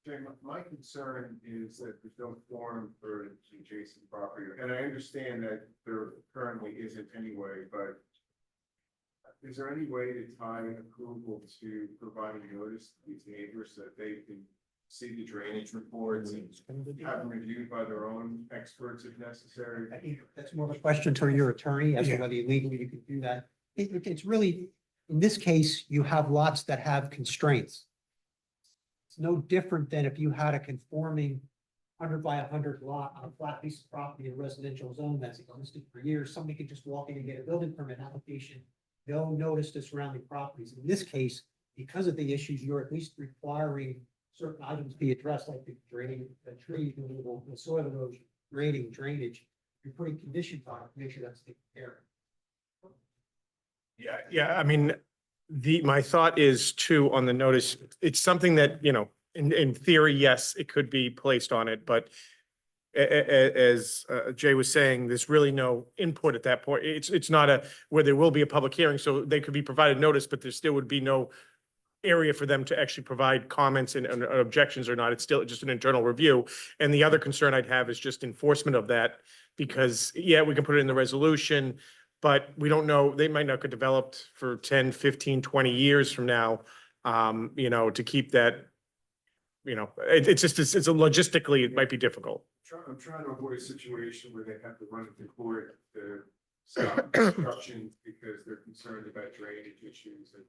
Jay, my concern is that there's no forum for the adjacent property, and I understand that there currently isn't anyway, but is there any way to tie approval to providing notice to these neighbors so that they can see the drainage reports and have them reviewed by their own experts if necessary? I think that's more of a question to your attorney as to whether legally you can do that. It's really, in this case, you have lots that have constraints. It's no different than if you had a conforming 100 by 100 lot on a flat piece of property in a residential zone that's existed for years. Somebody could just walk in and get a building permit application. No notice to surrounding properties. In this case, because of the issues, you're at least requiring certain items be addressed, like the draining, the tree removal, the soil erosion, grading, drainage. You're putting conditions on it, to make sure that's taken care of. Yeah, I mean, my thought is too, on the notice, it's something that, you know, in theory, yes, it could be placed on it, but as Jay was saying, there's really no input at that point. It's not where there will be a public hearing, so they could be provided notice, but there still would be no area for them to actually provide comments and objections or not. It's still just an internal review. And the other concern I'd have is just enforcement of that, because, yeah, we can put it in the resolution, but we don't know, they might not get developed for 10, 15, 20 years from now, you know, to keep that, you know, it's just, it's a logistically, it might be difficult. I'm trying to avoid a situation where they have to run into court to stop construction because they're concerned about drainage issues. And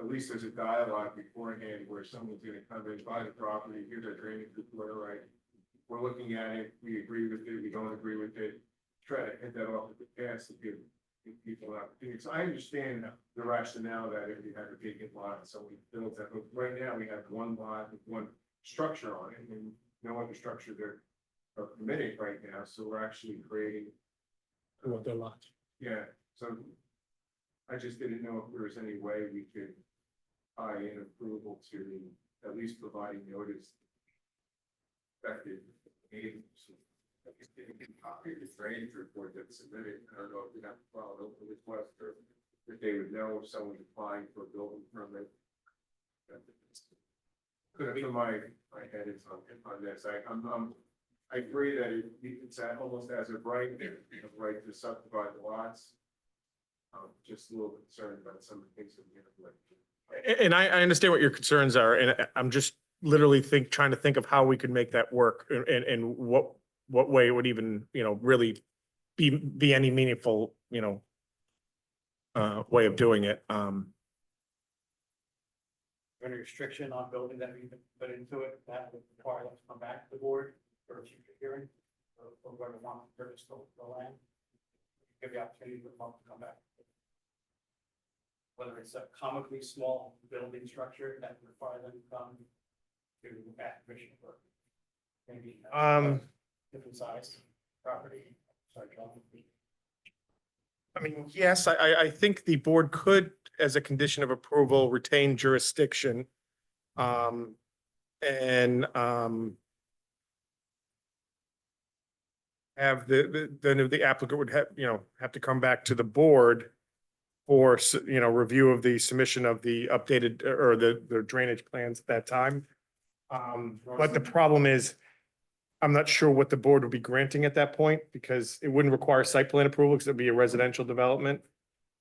at least there's a dialogue beforehand where someone's gonna come in, buy the property, here's our drainage report, all right. We're looking at it, we agree with it, we don't agree with it. Try to hit that off at the pass to give people an opportunity. So I understand the rationale that if you have a vacant lot and someone builds that, but right now we have one lot with one structure on it and no other structure there are permitted right now, so we're actually creating. Other lots. Yeah, so I just didn't know if there was any way we could tie in approval to at least providing notice. Effective neighbors. Like if they can copy the drainage report that's submitted, I don't know if we have to file an open request or if they would know if someone's applying for a building permit. Could have my head is on this. I agree that it's almost as of right, right to subdivide the lots. Just a little concerned about some of the things that we have. And I understand what your concerns are, and I'm just literally trying to think of how we could make that work and what way it would even, you know, really be any meaningful, you know, way of doing it. Any restriction on building that we can put into it, that would require them to come back to the board for a future hearing, or whoever wants to purchase the land. Give the opportunity for them to come back. Whether it's a comically small building structure that would require them to come to back permission for maybe different size property. Sorry, John. I mean, yes, I think the board could, as a condition of approval, retain jurisdiction. And have the applicant would have to come back to the board for, you know, review of the submission of the updated or the drainage plans at that time. But the problem is, I'm not sure what the board would be granting at that point, because it wouldn't require site plan approval because it'd be a residential development.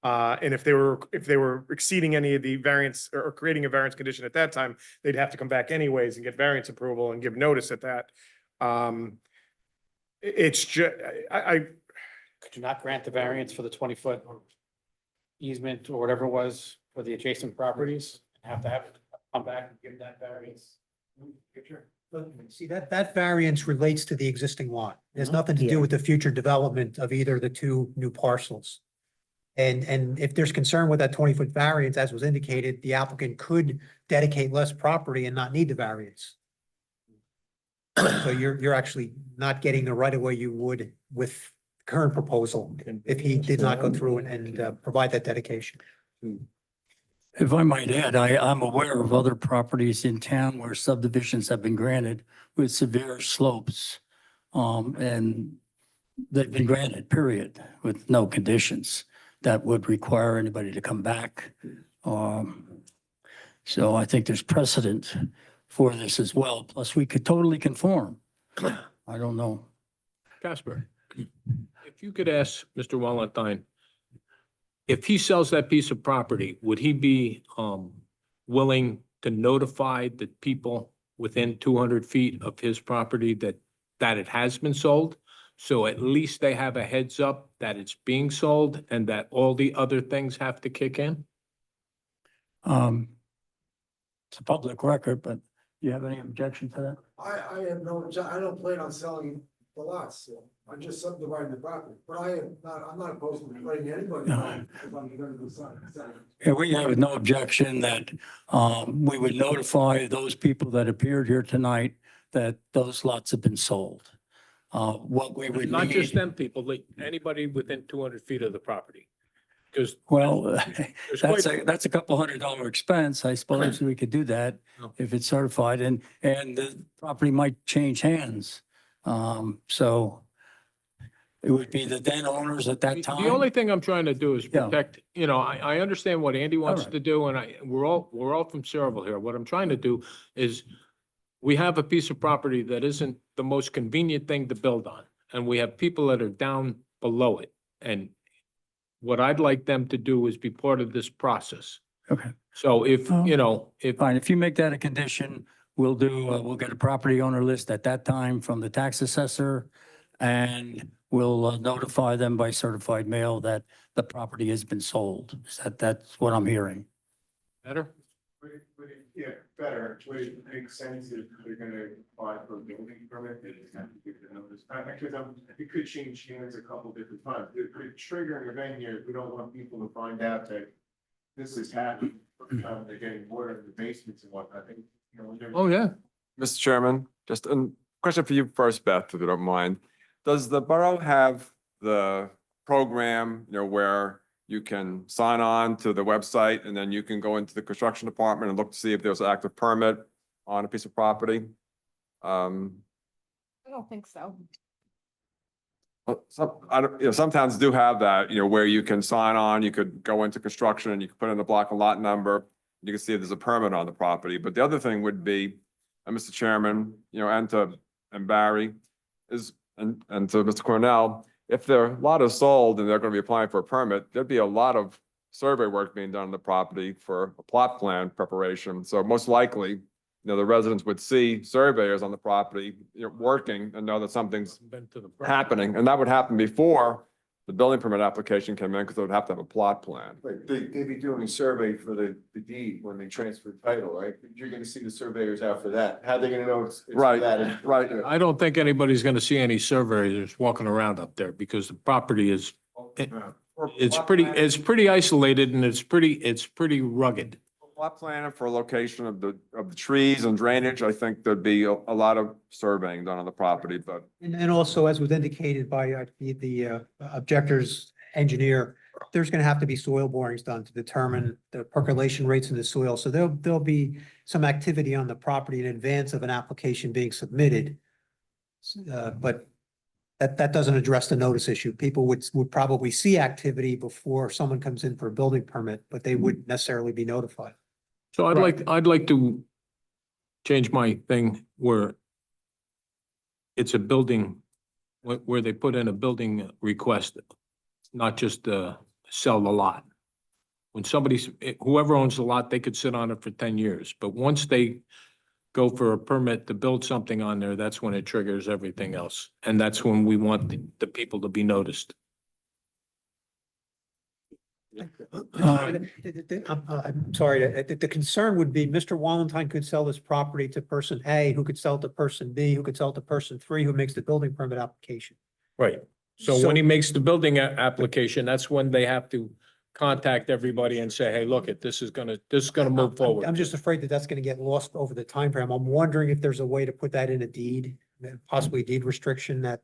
And if they were exceeding any of the variance or creating a variance condition at that time, they'd have to come back anyways and get variance approval and give notice at that. It's just, Could you not grant the variance for the 20-foot easement or whatever it was for the adjacent properties? Have it come back and give that variance in the future? See, that variance relates to the existing lot. There's nothing to do with the future development of either of the two new parcels. And if there's concern with that 20-foot variance, as was indicated, the applicant could dedicate less property and not need the variance. So you're actually not getting the right of way you would with current proposal if he did not go through and provide that dedication. If I might add, I'm aware of other properties in town where subdivisions have been granted with severe slopes. And they've been granted, period, with no conditions that would require anybody to come back. So I think there's precedent for this as well. Plus, we could totally conform. I don't know. Casper, if you could ask Mr. Wallenstein, if he sells that piece of property, would he be willing to notify the people within 200 feet of his property that it has been sold? So at least they have a heads up that it's being sold and that all the other things have to kick in? It's a public record, but do you have any objection to that? I have no, I don't plan on selling the lots. I'm just subdividing the property, but I'm not opposed to letting anybody. No. If I'm gonna decide. Yeah, we have no objection that we would notify those people that appeared here tonight that those lots have been sold. What we would Not just need, them people, like anybody within 200 feet of the property. Because well, there's that's a couple $100 expense. I suppose we could do that Oh. if it's certified and the property might change hands. So it would be the then owners at that time. The only thing I'm trying to do is Yeah. protect, I understand what Andy wants right. to do, and we're all from Saraville here. What I'm trying to do is we have a piece of property that isn't the most convenient thing to build on, and we have people that are down below it. And what I'd like them to do is be part of this process. Okay. So if, Oh. if, Fine, if you make that a condition, we'll get a property owner list at that time from the tax assessor. And we'll notify them by certified mail that the property has been sold. That's what I'm hearing. better? Yeah, better. Would it make sense if they're gonna apply for a building permit, they just have to give the notice? Actually, it could change hands a couple different times. It could trigger an event here. We don't want people to find out that this is happening. They're getting water in the basements and whatnot. I think, when they're. Oh, yeah. Mr. Chairman, just a question for you first, Beth, if you don't mind. Does the borough have the program, where you can sign on to the website and then you can go into the construction department and look to see if there's an active permit on a piece of property? I don't think so. Some towns do have that, where you can sign on, you could go into construction and you can put in the block and lot number. You can see if there's a permit on the property. But the other thing would be, Mr. Chairman, and Barry and to Mr. Cornell, if their lot is sold and they're going to be applying for a permit, there'd be a lot of survey work being done on the property for a plot plan preparation. So most likely, the residents would see surveyors on the property, working and know that something's Been to the. happening. And that would happen before the building permit application came in because they would have to have a plot plan. Right, they'd be doing a survey for the deed when they transfer title, right? You're gonna see the surveyors out for that. How are they gonna know it's Right, that? right. I don't think anybody's gonna see any surveyors walking around up there because the property is, it's pretty isolated and it's pretty rugged. Plot plan for location of the trees and drainage, I think there'd be a lot of surveying done on the property, but And also, as was indicated by the objector's engineer, there's gonna have to be soil borings done to determine the percolation rates in the soil. So there'll be some activity on the property in advance of an application being submitted. But that doesn't address the notice issue. People would probably see activity before someone comes in for a building permit, but they wouldn't necessarily be notified. So I'd like to change my thing where it's a building, where they put in a building request, not just sell the lot. When whoever owns the lot, they could sit on it for 10 years, but once they go for a permit to build something on there, that's when it triggers everything else. And that's when we want the people to be noticed. I'm sorry, the concern would be Mr. Wallenstein could sell this property to person A, who could sell it to person B, who could sell it to person 3, who makes the building permit application. Right. So when he makes the building application, that's when they have to contact everybody and say, hey, look, this is gonna move forward. I'm just afraid that that's gonna get lost over the time frame. I'm wondering if there's a way to put that in a deed, possibly a deed restriction that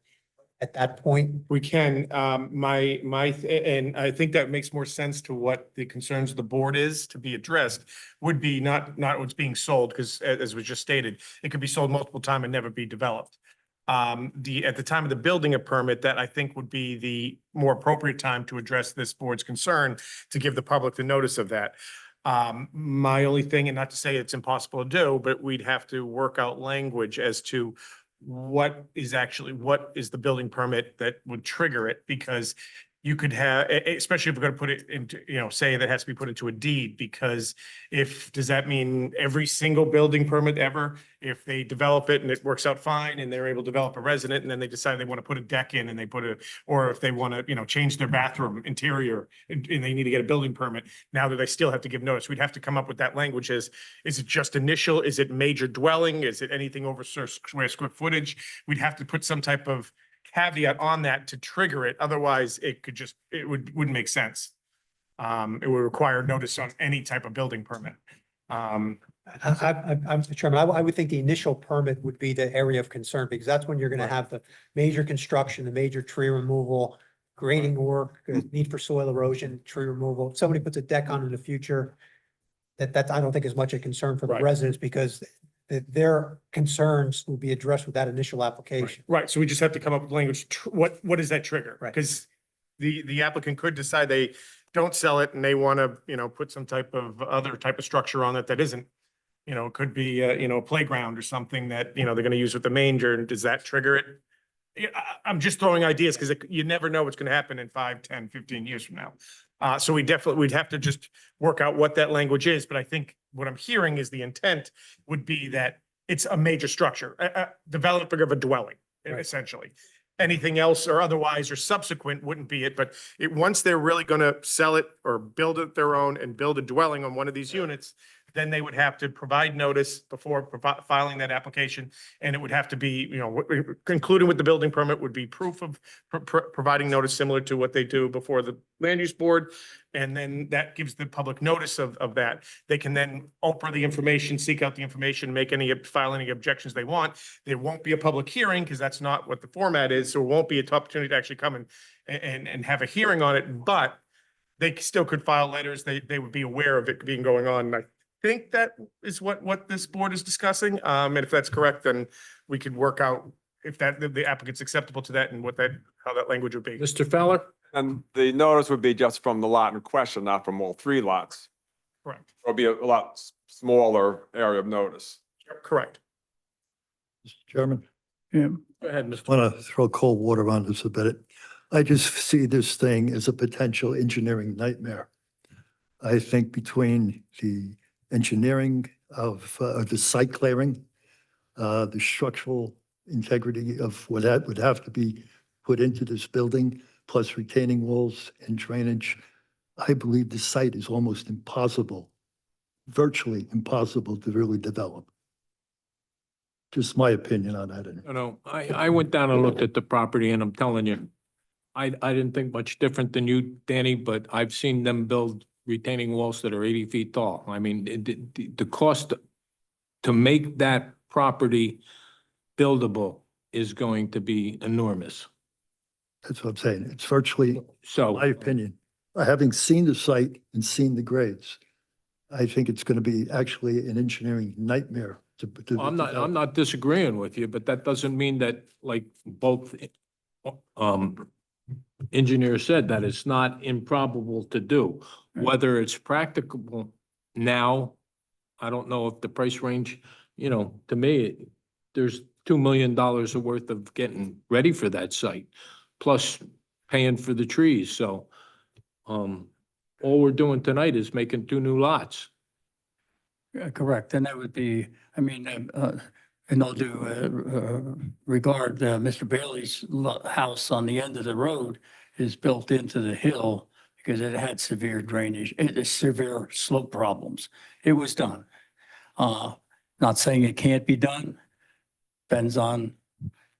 at that point. We can, and I think that makes more sense to what the concerns of the board is to be addressed, would be not what's being sold, because as was just stated, it could be sold multiple times and never be developed. At the time of the building a permit, that I think would be the more appropriate time to address this board's concern, to give the public the notice of that. My only thing, and not to say it's impossible to do, but we'd have to work out language as to what is the building permit that would trigger it, because you could have, especially if we're gonna put it into, say that has to be put into a deed, because does that mean every single building permit ever? If they develop it and it works out fine and they're able to develop a resident and then they decide they want to put a deck in and they or if they want to, change their bathroom interior and they need to get a building permit, now that they still have to give notice, we'd have to come up with that language is it just initial? Is it major dwelling? Is it anything over square footage? We'd have to put some type of caveat on that to trigger it. Otherwise, wouldn't make sense. It would require notice on any type of building permit. I'm Chairman, I would think the initial permit would be the area of concern, because that's when you're gonna have the major construction, the major tree removal, grading work, need for soil erosion, tree removal. If somebody puts a deck on in the future, that I don't think is much a concern for the Right. residents, because their concerns will be addressed with that initial application. Right, so we just have to come up with language, what does that trigger? Right. Because the applicant could decide they don't sell it and they want to, put some type of other type of structure on it that isn't, it could be, a playground or something that, they're going to use with the manger, and does that trigger it? Yeah, I'm just throwing ideas because you never know what's going to happen in 5, 10, 15 years from now. So we'd have to just work out what that language is, but I think what I'm hearing is the intent would be that it's a major structure, a developing of a dwelling, essentially. Anything else or otherwise or subsequent wouldn't be it, but once they're really gonna sell it or build it their own and build a dwelling on one of these units, then they would have to provide notice before filing that application. And it would have to be, concluding with the building permit would be proof of providing notice similar to what they do before the land use board. And then that gives the public notice of that. They can then open the information, seek out the information, file any objections they want. There won't be a public hearing because that's not what the format is. So it won't be an opportunity to actually come and have a hearing on it, but they still could file letters. They would be aware of it being going on. And I think that is what this board is discussing. And if that's correct, then we could work out if the applicant's acceptable to that and how that language would be. Mr. Feller? And the notice would be just from the lot in question, not from all 3 lots. Correct. It'll be a lot smaller area of notice. Yep, correct. Mr. Chairman, Yeah. Go ahead, Mr. want to throw cold water on this a bit. I just see this thing as a potential engineering nightmare. I think between the engineering of the site clearing, the structural integrity of what that would have to be put into this building, plus retaining walls and drainage, I believe the site is almost impossible, virtually impossible to really develop. Just my opinion on that. I went down and looked at the property and I'm telling you, I didn't think much different than you, Danny, but I've seen them build retaining walls that are 80 feet tall. I mean, the cost to make that property buildable is going to be enormous. That's what I'm saying. It's virtually, So, my opinion, having seen the site and seen the grades, I think it's going to be actually an engineering nightmare to I'm not disagreeing with you, but that doesn't mean that, like both engineers said, that it's not improbable to do. Whether it's practicable now, I don't know if the price range, to me, there's $2 million worth of getting ready for that site, plus paying for the trees. So all we're doing tonight is making 2 new lots. Correct, and that would be, in all due regard, Mr. Bailey's house on the end of the road is built into the hill because it had severe drainage, severe slope problems. It was done. Not saying it can't be done, depends on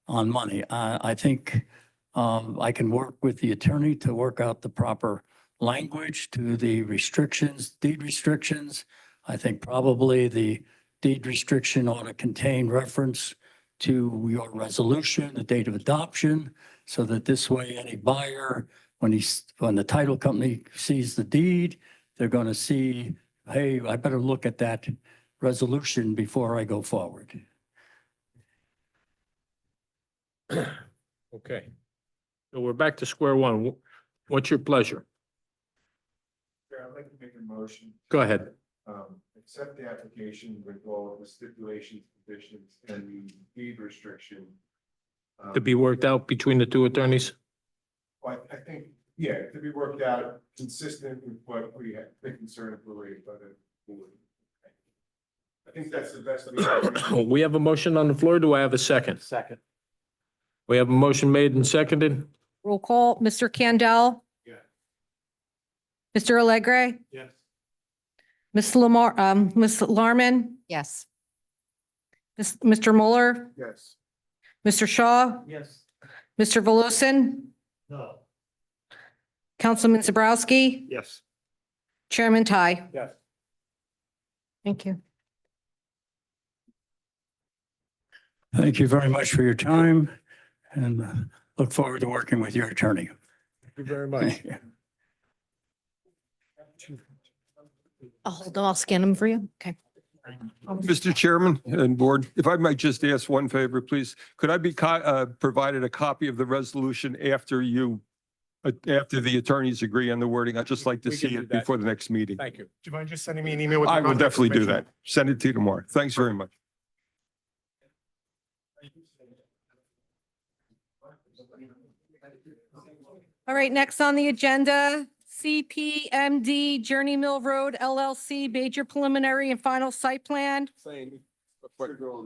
money. I think I can work with the attorney to work out the proper language to the restrictions, deed restrictions. I think probably the deed restriction ought to contain reference to your resolution, the date of adoption, so that this way any buyer, when the title company sees the deed, they're going to see, hey, I better look at that resolution before I go forward. Okay. So we're back to square one. What's your pleasure? I'd like to make a motion. Go ahead. Accept the application with all the stipulations, conditions, and the deed restriction. To be worked out between the 2 attorneys? Well, I think Yeah, to be worked out consistent with what we had, the concern related by the board. I think that's the best. We have a motion on the floor. Do I have a second? Second. We have a motion made and seconded. Roll call, Mr. Candell, Yeah. Mr. Allegre, Yes. Ms. Lamar, Ms. Larman, Yes. Mr. Mueller, Yes. Mr. Shaw, Yes. Mr. Voloshin, No. Councilman Zabrowski, Yes. Chairman Ty. Yes. Thank you. Thank you very much for your time and look forward to working with your attorney. Thank you very much. I'll hold them, I'll scan them for you. Okay. Mr. Chairman and Board, if I might just ask one favor, please. Could I be provided a copy of the resolution after after the attorneys agree on the wording? I'd just like to We can see do it that. before the next meeting. Thank you. Do you mind just sending me an email with? I your will contact definitely do information? that. Send it to you tomorrow. Thanks very much. All right, next on the agenda, CPMD Journey Mill Road LLC, major preliminary and final site plan.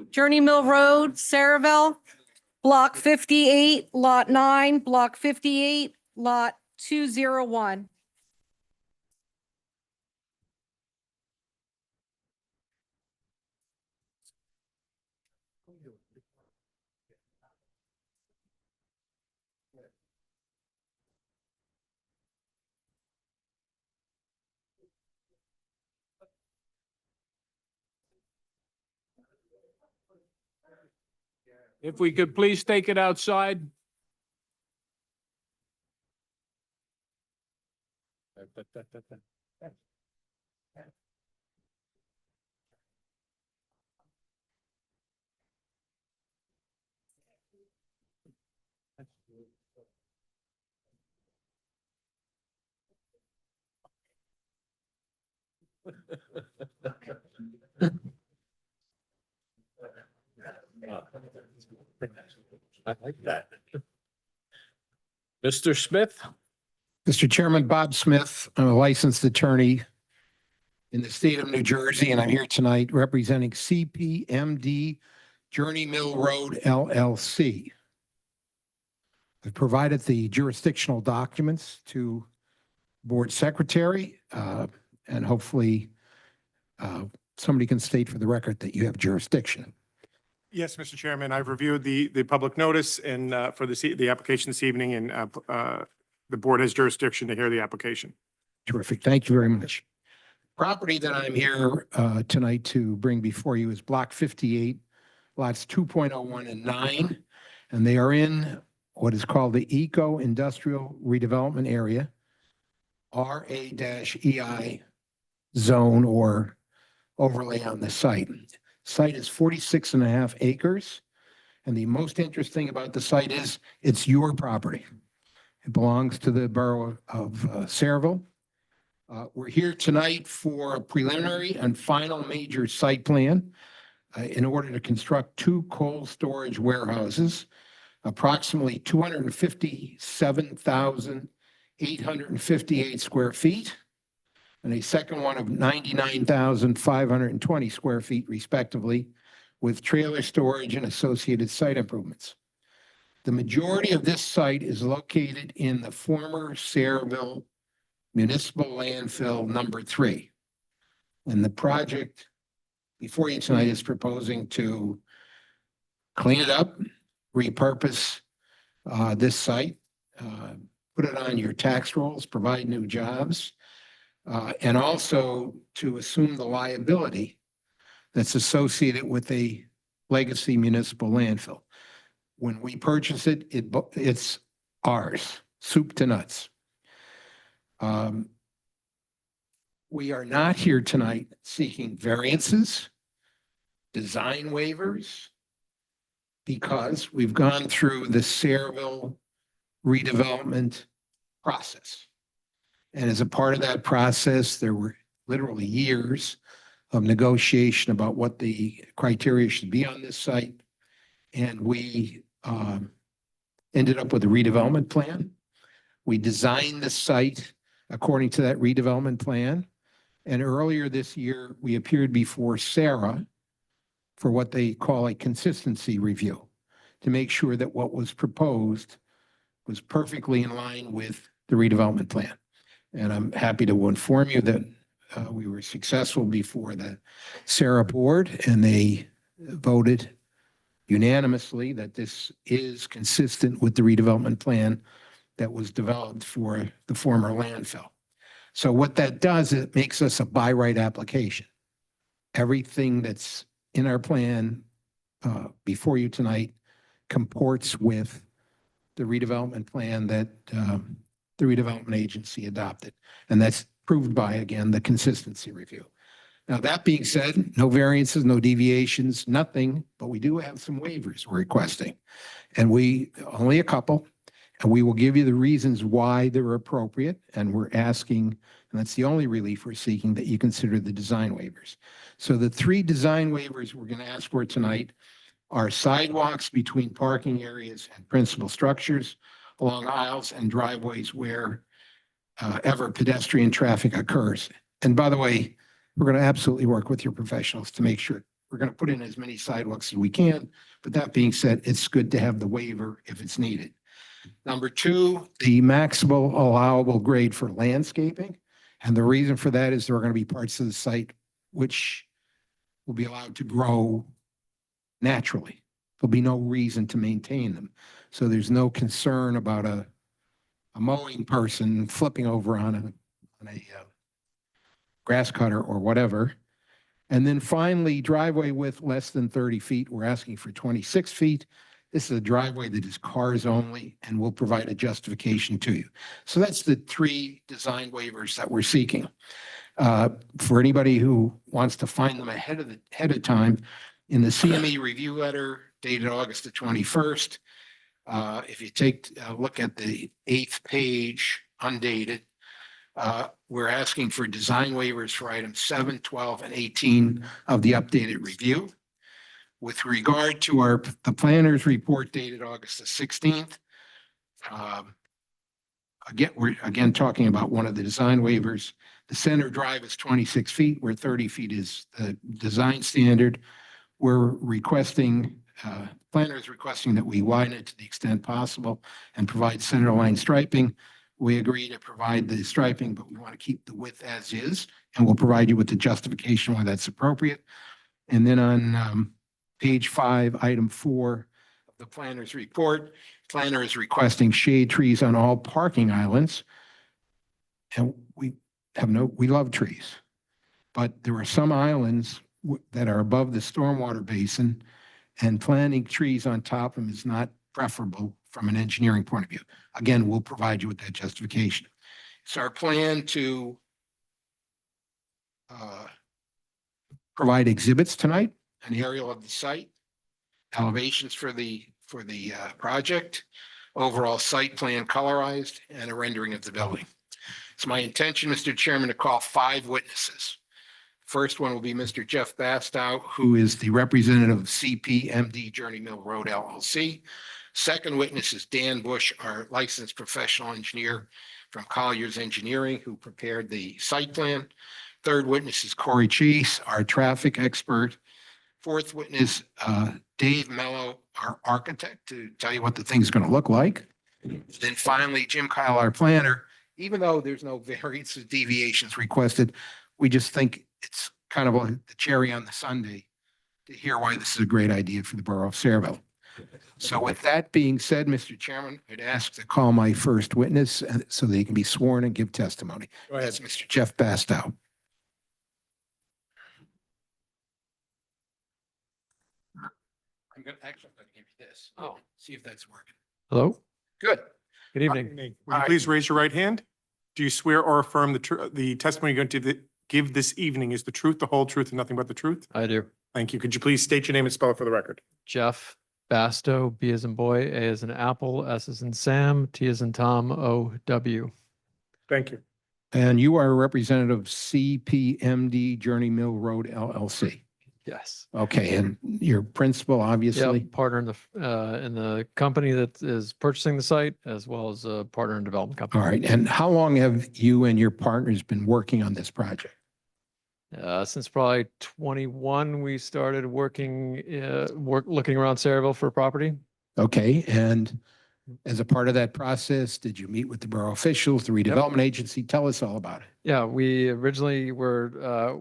Journey Mill Road, Saraville, Block 58, Lot 9, Block 58, Lot 201. If we could please take it outside. I like that. Mr. Smith? Mr. Chairman, Bob Smith, I'm a licensed attorney in the state of New Jersey, and I'm here tonight representing CPMD Journey Mill Road LLC. I've provided the jurisdictional documents to Board Secretary, and hopefully somebody can state for the record that you have jurisdiction. Yes, Mr. Chairman, I've reviewed the public notice and for the application this evening, and the board has jurisdiction to hear the application. Terrific. Thank you very much. Property that I'm here tonight to bring before you is Block 58, lots 2.01 and 9, and they are in what is called the Eco-Industrial Redevelopment Area, RA-EI zone or overlay on the site. Site is 46.5 acres. And the most interesting about the site is it's your property. It belongs to the borough of Saraville. We're here tonight for a preliminary and final major site plan in order to construct 2 cold storage warehouses, approximately 257,858 square feet, and a second one of 99,520 square feet respectively, with trailer storage and associated site improvements. The majority of this site is located in the former Saraville Municipal Landfill number 3. And the project before you tonight is proposing to clean it up, repurpose this site, put it on your tax rolls, provide new jobs, and also to assume the liability that's associated with a legacy municipal landfill. When we purchase it, it's ours, soup to nuts. We are not here tonight seeking variances, design waivers, because we've gone through the Saraville redevelopment process. And as a part of that process, there were literally years of negotiation about what the criteria should be on this site. And we ended up with a redevelopment plan. We designed the site according to that redevelopment plan. And earlier this year, we appeared before Sarah for what they call a consistency review to make sure that what was proposed was perfectly in line with the redevelopment plan. And I'm happy to inform you that we were successful before the Sarah board, and they voted unanimously that this is consistent with the redevelopment plan that was developed for the former landfill. So what that does, it makes us a by right application. Everything that's in our plan before you tonight comports with the redevelopment plan that the redevelopment agency adopted. And that's proved by, again, the consistency review. Now, that being said, no variances, no deviations, nothing, but we do have some waivers we're requesting. And only a couple, and we will give you the reasons why they're appropriate. And we're asking, and that's the only relief we're seeking, that you consider the design waivers. So the 3 design waivers we're going to ask for tonight are sidewalks between parking areas and principal structures, along aisles and driveways where ever pedestrian traffic occurs. And by the way, we're going to absolutely work with your professionals to make sure we're going to put in as many sidewalks as we can. But that being said, it's good to have the waiver if it's needed. Number 2, the maximal allowable grade for landscaping. And the reason for that is there are going to be parts of the site which will be allowed to grow naturally. There'll be no reason to maintain them. So there's no concern about a mowing person flipping over on a grass cutter or whatever. And then finally, driveway width less than 30 feet. We're asking for 26 feet. This is a driveway that is cars only, and we'll provide a justification to you. So that's the 3 design waivers that we're seeking. For anybody who wants to find them ahead of time, in the CME review letter dated August the 21st, if you take a look at the 8th page, undated, we're asking for design waivers for items 7, 12, and 18 of the updated review. With regard to the planner's report dated August the 16th, we're again talking about one of the design waivers. The center drive is 26 feet, where 30 feet is the design standard. We're requesting, planner is requesting that we widen it to the extent possible and provide center line striping. We agree to provide the striping, but we want to keep the width as is, and we'll provide you with the justification why that's appropriate. And then on page 5, item 4 of the planner's report, planner is requesting shade trees on all parking islands. And we love trees, but there are some islands that are above the stormwater basin, and planting trees on top of them is not preferable from an engineering point of view. Again, we'll provide you with that justification. It's our plan to provide exhibits tonight, an aerial of the site, elevations for the project, overall site plan colorized, and a rendering of the building. It's my intention, Mr. Chairman, to call 5 witnesses. First one will be Mr. Jeff Bastow, who is the representative of CPMD Journey Mill Road LLC. Second witness is Dan Bush, our licensed professional engineer from Colliers Engineering, who prepared the site plan. Third witness is Corey Chase, our traffic expert. Fourth witness, Dave Mello, our architect, to tell you what the thing's going to look like. Then finally, Jim Kyle, our planner. Even though there's no variances, deviations requested, we just think it's kind of like the cherry on the sundae to hear why this is a great idea for the borough of Sayreville. So with that being said, Mr. Chairman, I'd ask to call my first witness so they can be sworn and give testimony. Go ahead. That's Mr. Jeff Bastow. I'm going to give you this. Oh, see if that's working. Hello? Good. Good evening. Would you please raise your right hand? Do you swear or affirm the testimony you're going to give this evening is the truth, the whole truth, and nothing but the truth? I do. Thank you. Could you please state your name and spell it for the record? Jeff Bastow, B as in boy, A as in apple, S as in Sam, T as in Tom, O W. Thank you. And you are a representative of CPMD Journey Mill Road LLC. Yes. Okay, and your principal, Yeah, obviously? partner in the company that is purchasing the site as well as a partner in development company. All right, and how long have you and your partners been working on this project? Since probably 21, we started working, looking around Sayreville for property. Okay, and as a part of that process, did you meet with the borough officials, the redevelopment agency? Tell us all about it. Yeah, we originally were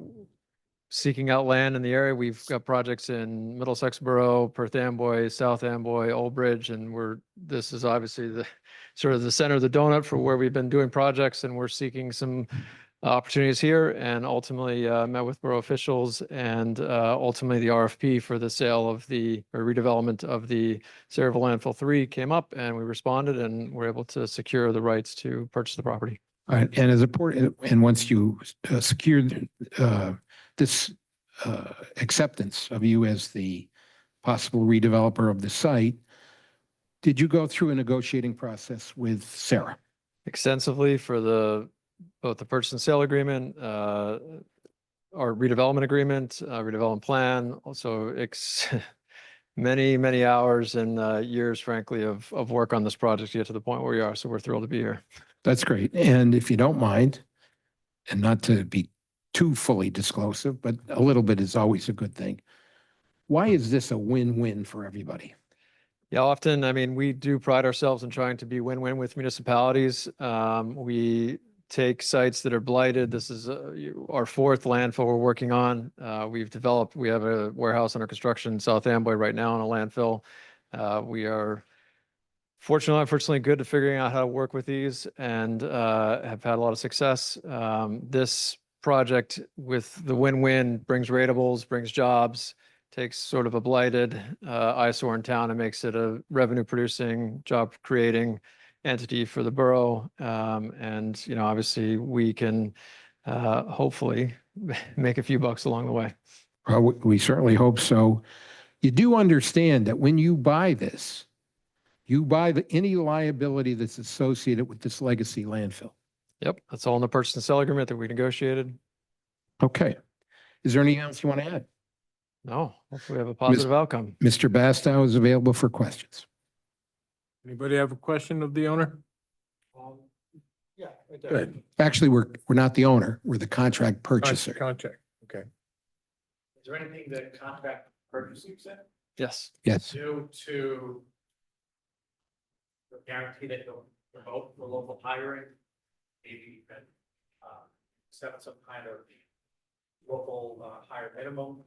seeking out land in the area. We've got projects in Middlesex Borough, Perth Amboy, South Amboy, Old Bridge, and this is obviously the sort of the center of the donut for where we've been doing projects, and we're seeking some opportunities here, and ultimately met with borough officials, and ultimately the RFP for the sale of or redevelopment of the Sayreville Landfill 3 came up, and we responded and were able to secure the rights to purchase the property. All right, and and once you secured this acceptance of you as the possible redeveloper of the site, did you go through a negotiating process with Sarah? Extensively for both the purchase and sale agreement, our redevelopment agreement, redevelopment plan, also many, many hours and years, frankly, of work on this project to get to the point where we are. So we're thrilled to be here. That's great. And if you don't mind, and not to be too fully disclosive, but a little bit is always a good thing. Why is this a win-win for everybody? Yeah, often, I mean, we do pride ourselves in trying to be win-win with municipalities. We take sites that are blighted. This is our fourth landfill we're working on. We have a warehouse under construction in South Amboy right now on a landfill. We are unfortunately good at figuring out how to work with these and have had a lot of success. This project with the win-win brings ratables, brings jobs, takes sort of a blighted eyesore in town and makes it a revenue producing, job creating entity for the borough. And, obviously we can hopefully make a few bucks along the way. Well, we certainly hope so. You do understand that when you buy this, you buy any liability that's associated with this legacy landfill. Yep, that's all in the purchase and sale agreement that we negotiated. Okay. Is there anything else you want to add? No, hopefully we have a positive outcome. Mr. Bastow is available for questions. Anybody have a question of the owner? Yeah. Good. Actually, we're not the owner. We're the contract purchaser. Contract, okay. Is there anything that contract purchasing said? Yes. Yes. Do to guarantee that you'll promote for local hiring? Maybe you can set some kind of local hire minimum.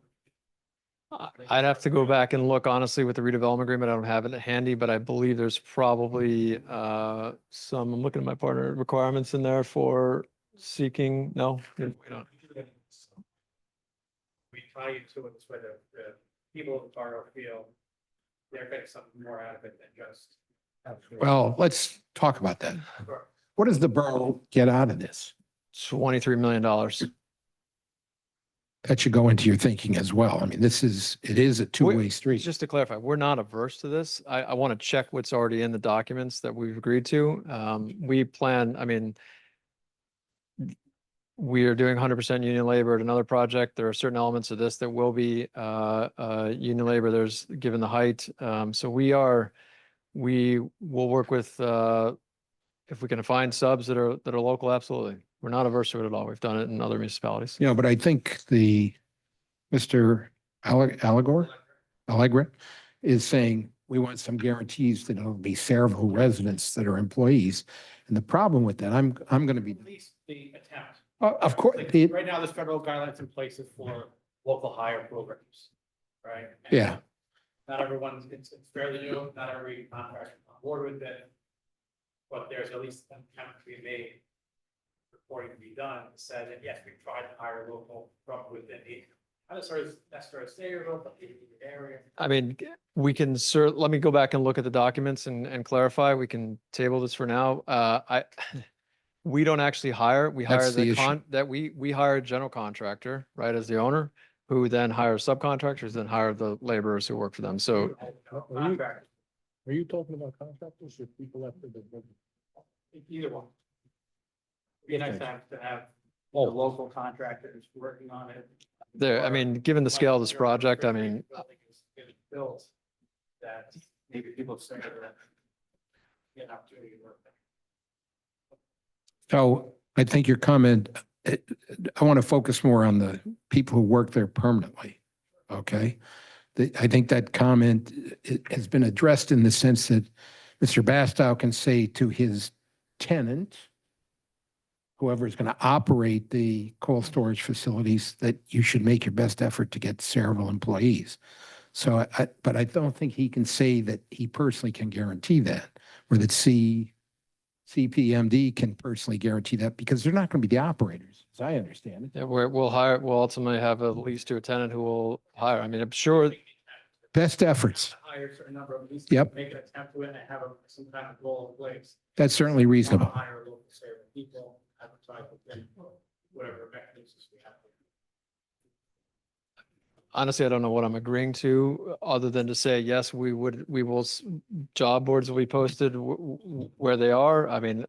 I'd have to go back and look honestly with the redevelopment agreement. I don't have it handy, but I believe there's probably I'm looking at my partner requirements in there for seeking, no, we don't. We try to it so the people in the borough feel they're getting something more out of it than just. Well, let's talk about that. What does the borough get out of this? $23 million. That should go into your thinking as well. I mean, it is a two-way street. Just to clarify, we're not averse to this. I want to check what's already in the documents that we've agreed to. We plan, I mean, we are doing 100% union labor at another project. There are certain elements of this that will be union labor. There's given the height. So we will work with, if we can find subs that are local, absolutely. We're not averse to it at all. We've done it in other municipalities. You know, but I think Mr. Allegra is saying we want some guarantees that it'll be Sayreville residents that are employees. And the problem with that, I'm going to be. At least the attempt. Of course. Right now, there's federal guidelines in places for local hire programs, right? And Yeah. Not everyone's, it's fairly new, not every contractor is on board with it. But there's at least an attempt to be made, reporting to be done, said that yes, we tried to hire local from within the, not necessarily Sayreville, but the area. I mean, we can let me go back and look at the documents and clarify. We can table this for now. We don't actually hire, we hire That's the issue. we hire a general contractor, right, as the owner, who then hires subcontractors, then hire the laborers who work for them. So Contractor, Are you talking about contractors or people after the? either one. Be a nice time to have the local contractor is working on it. There, I mean, given the scale of this project, I mean, Get it built, that maybe people say that. Get an opportunity to work. So I think your comment, I want to focus more on the people who work there permanently. Okay? I think that comment has been addressed in the sense that Mr. Bastow can say to his tenant, whoever is going to operate the cold storage facilities, that you should make your best effort to get Saraville employees. So, but I don't think he can say that he personally can guarantee that, or that CPMD can personally guarantee that, because they're not going to be the operators, as I understand it. yeah, we'll ultimately have a lease to a tenant who will hire. I mean, I'm sure. Best efforts. Hire a certain number of leases. Yep. Make an attempt to it and have some kind of goal in place. That's certainly reasonable. Hire local Saraville people, advertise with them, whatever mechanisms we have. Honestly, I don't know what I'm agreeing to, other than to say, yes, job boards will be posted where they are. I mean,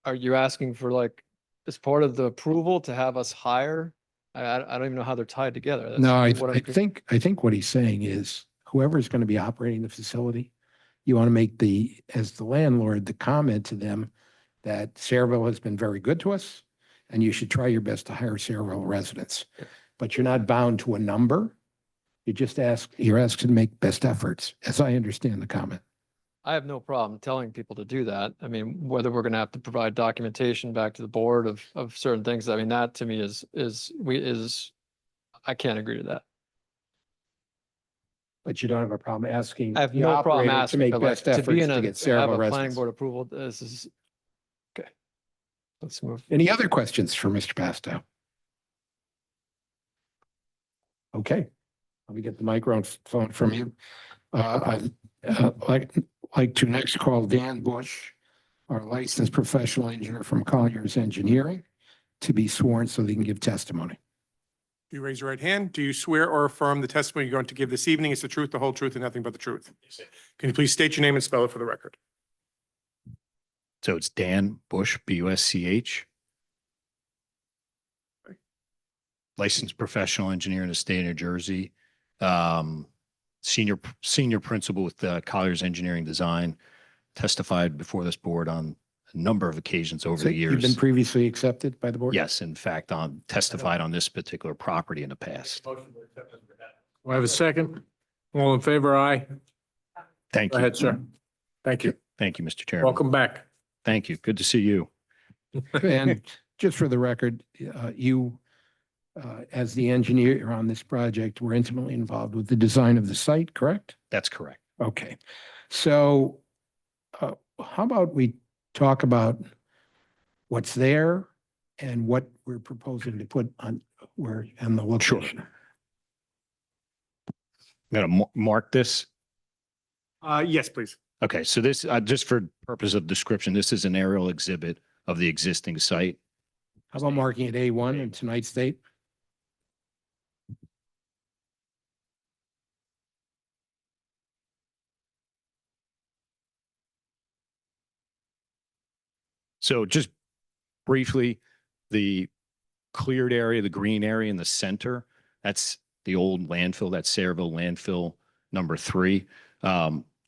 are you asking for like, as part of the approval to have us hire? I don't even know how they're tied together. That's No, I what I'm- think what he's saying is whoever's going to be operating the facility, you want to make as the landlord, the comment to them that Saraville has been very good to us, and you should try your best to hire Saraville residents. But you're not bound to a number. You're asked to make best efforts, as I understand the comment. I have no problem telling people to do that. I mean, whether we're gonna have to provide documentation back to the board of certain things, I mean, that to me I can't agree to that. But you don't have a problem asking I have the no problem operator to asking, make but like, best to efforts be in to a, get to have Saraville a planning residents. board approval, this is, okay. Let's move. Any other questions for Mr. Bastow? Okay, let me get the microphone from you. I'd like to next call Dan Bush, our licensed professional engineer from Colliers Engineering, to be sworn so they can give testimony. You raise your right hand. Do you swear or affirm the testimony you're going to give this evening is the truth, the whole truth, and nothing but the truth? Can you please state your name and spell it for the record? So it's Dan Bush, B-U-S-C-H. Licensed professional engineer in the state of New Jersey. Senior principal with Colliers Engineering Design. Testified before this board on a number of occasions over So the you've been years. previously accepted by the board? Yes, in fact, testified on this particular property in the past. Do I have a second? All in favor, aye. Thank Go you. ahead, sir. Thank you. Thank you, Mr. Chairman. Welcome back. Thank you. Good to see you. And just for the record, you, as the engineer on this project, were intimately involved with the design of the site, correct? That's correct. Okay. So how about we talk about what's there and what we're proposing to put on the location? I'm going to mark this. Yes, please. Okay, so this, just for purpose of description, this is an aerial exhibit of the existing site. How about marking it A1 in tonight's date? So just briefly, the cleared area, the green area in the center, that's the old landfill, that's Saraville landfill number 3.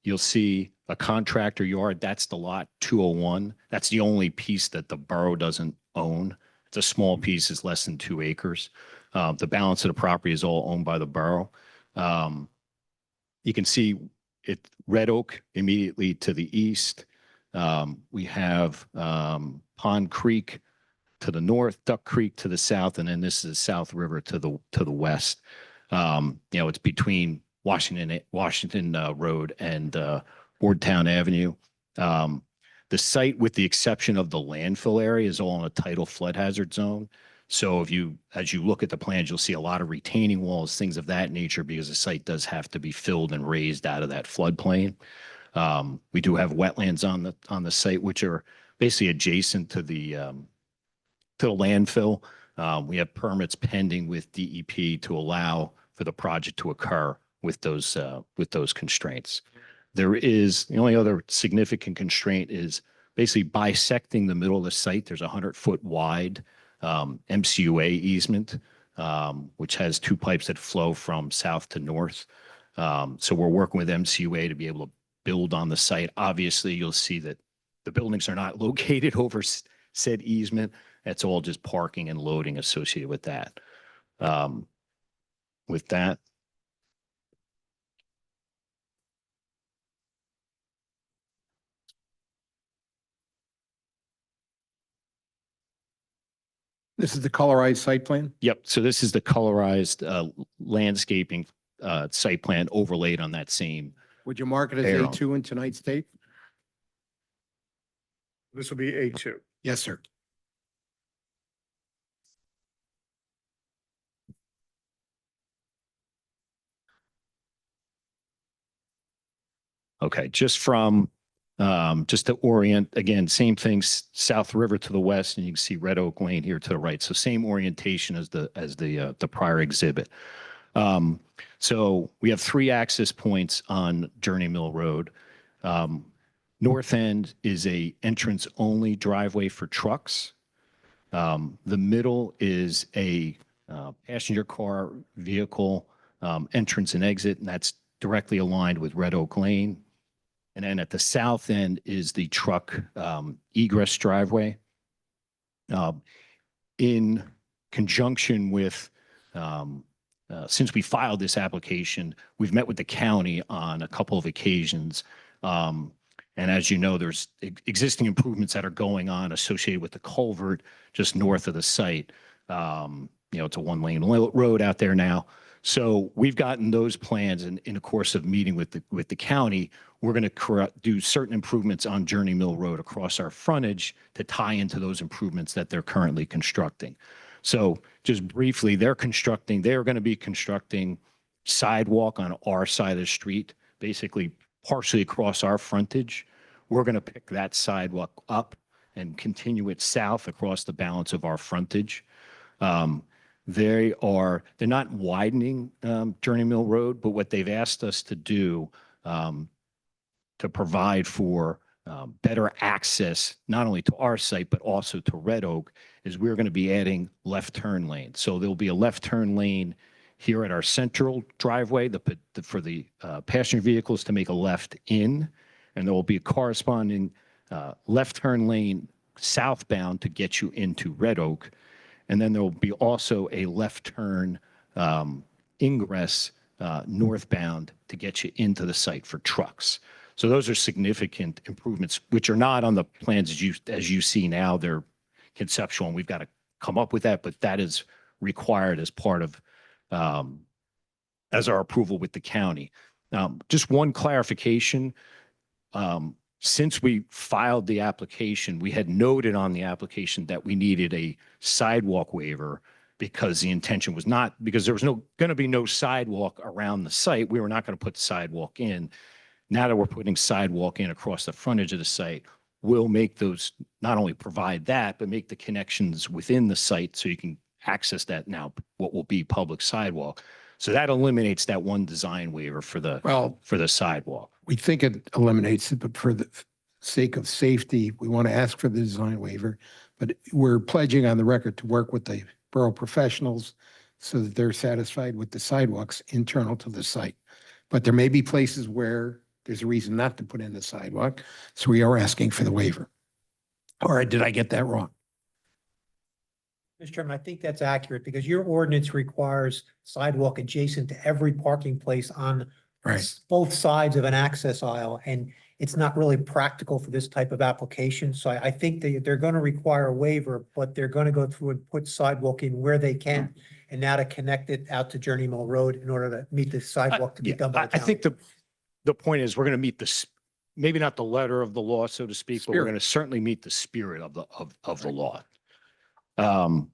You'll see a contractor yard, that's the lot 201. That's the only piece that the borough doesn't own. It's a small piece, it's less than 2 acres. The balance of the property is all owned by the borough. You can see Red Oak immediately to the east. We have Pond Creek to the north, Duck Creek to the south, and then this is South River to the west. It's between Washington Road and Wardtown Avenue. The site, with the exception of the landfill area, is all in a tidal flood hazard zone. So as you look at the plans, you'll see a lot of retaining walls, things of that nature, because the site does have to be filled and raised out of that floodplain. We do have wetlands on the site, which are basically adjacent to the landfill. We have permits pending with DEP to allow for the project to occur with those constraints. The only other significant constraint is basically bisecting the middle of the site. There's a 100-foot wide MCUA easement, which has two pipes that flow from south to north. So we're working with MCUA to be able to build on the site. Obviously, you'll see that the buildings are not located over said easement. That's all just parking and loading associated with that. With that, This is the colorized site plan? yep. So this is the colorized landscaping site plan overlaid on that same. Would you mark it as Arrow. A2 in tonight's tape? This will be A2. Yes, sir. Okay, just from, just to orient, again, same thing, South River to the west, and you can see Red Oak Lane here to the right. So same orientation as the prior exhibit. So we have 3 access points on Journey Mill Road. North end is a entrance only driveway for trucks. The middle is a passenger car vehicle entrance and exit, and that's directly aligned with Red Oak Lane. And then at the south end is the truck egress driveway. In conjunction with, since we filed this application, we've met with the county on a couple of occasions. And as you know, there's existing improvements that are going on associated with the culvert just north of the site. It's a 1-lane road out there now. So we've gotten those plans, and in the course of meeting with the county, we're going to do certain improvements on Journey Mill Road across our frontage to tie into those improvements that they're currently constructing. So just briefly, they're going to be constructing sidewalk on our side of the street, basically partially across our frontage. We're going to pick that sidewalk up and continue it south across the balance of our frontage. They're not widening Journey Mill Road, but what they've asked us to do to provide for better access, not only to our site, but also to Red Oak, is we're going to be adding left turn lane. So there'll be a left turn lane here at our central driveway for the passenger vehicles to make a left in, and there will be a corresponding left turn lane southbound to get you into Red Oak. And then there will be also a left turn ingress northbound to get you into the site for trucks. So those are significant improvements, which are not on the plans as you see now. They're conceptual, and we've got to come up with that, but that is required as part of as our approval with the county. Just one clarification. Since we filed the application, we had noted on the application that we needed a sidewalk waiver because the intention was not, because there was going to be no sidewalk around the site. We were not going to put the sidewalk in. Now that we're putting sidewalk in across the frontage of the site, we'll make those, not only provide that, but make the connections within the site so you can access that now, what will be public sidewalk. So that eliminates that one design waiver for the sidewalk. We think it eliminates it, but for the sake of safety, we want to ask for the design waiver. But we're pledging on the record to work with the borough professionals so that they're satisfied with the sidewalks internal to the site. But there may be places where there's a reason not to put in the sidewalk. So we are asking for the waiver. Or did I get that wrong? Mr. Chairman, I think that's accurate because your ordinance requires sidewalk adjacent to every parking place on both sides of an access aisle, and it's not really practical for this type of application. So I think they're going to require a waiver, but they're going to go through and put sidewalk in where they can, and now to connect it out to Journey Mill Road in order to meet the sidewalk to be done by the I county. think the point is we're going to meet this, maybe not the letter of the law, so to speak, but we're going to certainly meet the spirit of the law. And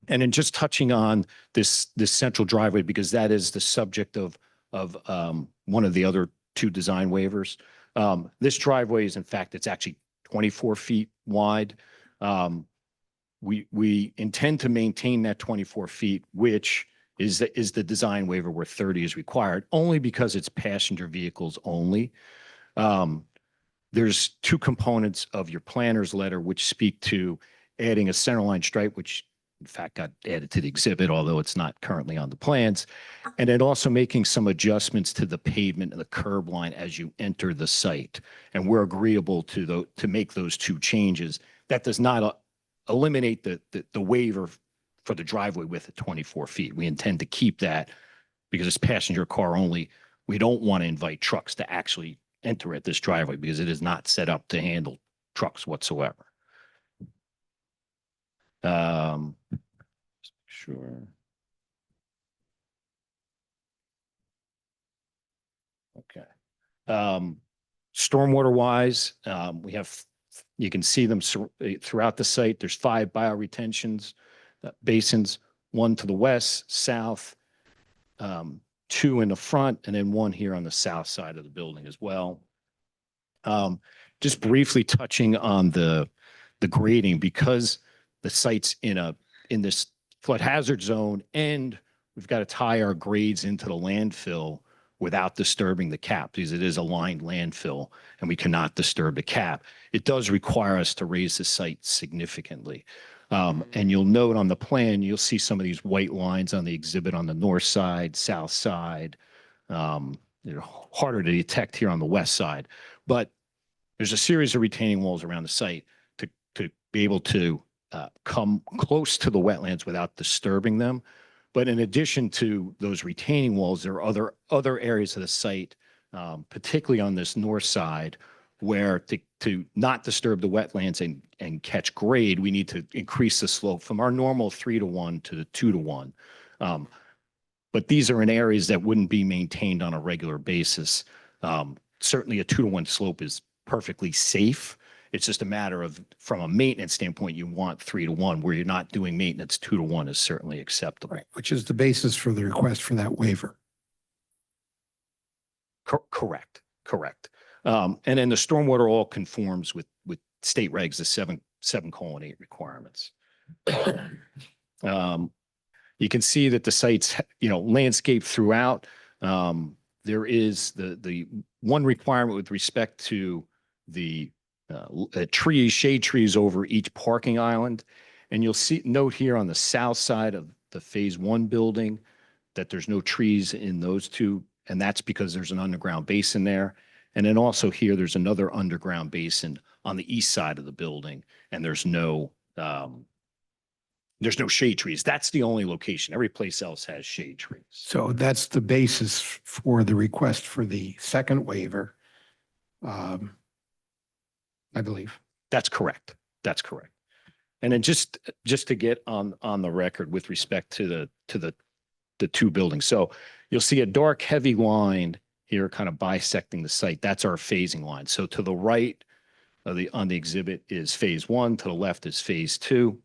then just touching on this central driveway, because that is the subject of one of the other 2 design waivers. This driveway is, in fact, it's actually 24 feet wide. We intend to maintain that 24 feet, which is the design waiver where 30 is required, only because it's passenger vehicles only. There's 2 components of your planner's letter which speak to adding a center line stripe, which in fact got added to the exhibit, although it's not currently on the plans. And then also making some adjustments to the pavement and the curb line as you enter the site. And we're agreeable to make those two changes. That does not eliminate the waiver for the driveway width at 24 feet. We intend to keep that because it's passenger car only. We don't want to invite trucks to actually enter at this driveway because it is not set up to handle trucks whatsoever. Sure. Okay. Stormwater wise, we have, you can see them throughout the site. There's 5 bioretentions basins, 1 to the west, south, 2 in the front, and then 1 here on the south side of the building as well. Just briefly touching on the grading, because the site's in this flood hazard zone, and we've got to tie our grades into the landfill without disturbing the cap, because it is a lined landfill and we cannot disturb the cap. It does require us to raise the site significantly. And you'll note on the plan, you'll see some of these white lines on the exhibit on the north side, south side. They're harder to detect here on the west side, but there's a series of retaining walls around the site to be able to come close to the wetlands without disturbing them. But in addition to those retaining walls, there are other areas of the site, particularly on this north side, where to not disturb the wetlands and catch grade, we need to increase the slope from our normal 3-to-1 to the 2-to-1. But these are in areas that wouldn't be maintained on a regular basis. Certainly a 2-to-1 slope is perfectly safe. It's just a matter of, from a maintenance standpoint, you want 3-to-1. Where you're not doing maintenance, 2-to-1 is certainly acceptable. Right, which is the basis for the request for that waiver. Correct. And then the stormwater all conforms with state regs, the 7:8 requirements. You can see that the site's, landscape throughout. There is the one requirement with respect to the trees, shade trees over each parking island. And you'll note here on the south side of the phase 1 building that there's no trees in those two. And that's because there's an underground basin there. And then also here, there's another underground basin on the east side of the building, and there's no shade trees. That's the only location. Every place else has shade trees. So that's the basis for the request for the second waiver. I believe. That's correct. And then just to get on the record with respect to the two buildings. So you'll see a dark heavy line here kind of bisecting the site. That's our phasing line. So to the right of on the exhibit is phase 1, to the left is phase 2.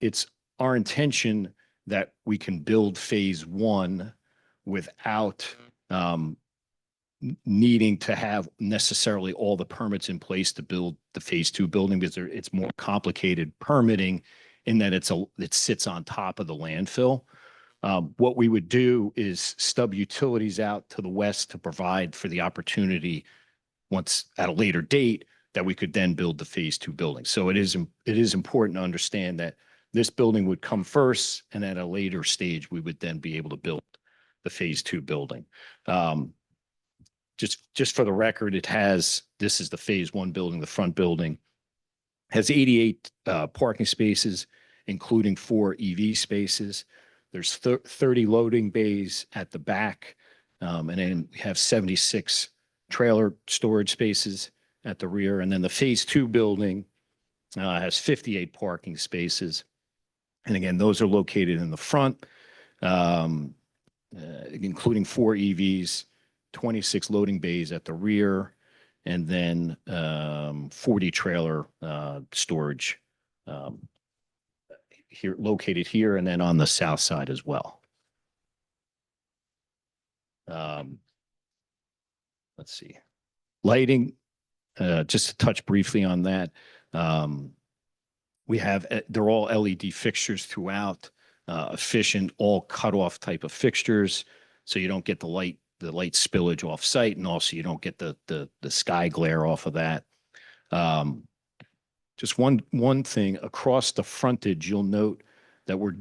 It's our intention that we can build phase 1 without needing to have necessarily all the permits in place to build the phase 2 building, because it's more complicated permitting in that it sits on top of the landfill. What we would do is stub utilities out to the west to provide for the opportunity, once at a later date, that we could then build the phase 2 building. So it is important to understand that this building would come first, and at a later stage, we would then be able to build the phase 2 building. Just for the record, this is the phase 1 building, the front building has 88 parking spaces, including 4 EV spaces. There's 30 loading bays at the back, and then we have 76 trailer storage spaces at the rear. And then the phase 2 building has 58 parking spaces. And again, those are located in the front, including 4 EVs, 26 loading bays at the rear, and then 40 trailer storage here, located here, and then on the south side as well. Let's see. Lighting, just to touch briefly on that. They're all LED fixtures throughout, efficient, all cutoff type of fixtures. So you don't get the light spillage off site, and also you don't get the sky glare off of that. just one thing, across the frontage, you'll note that we're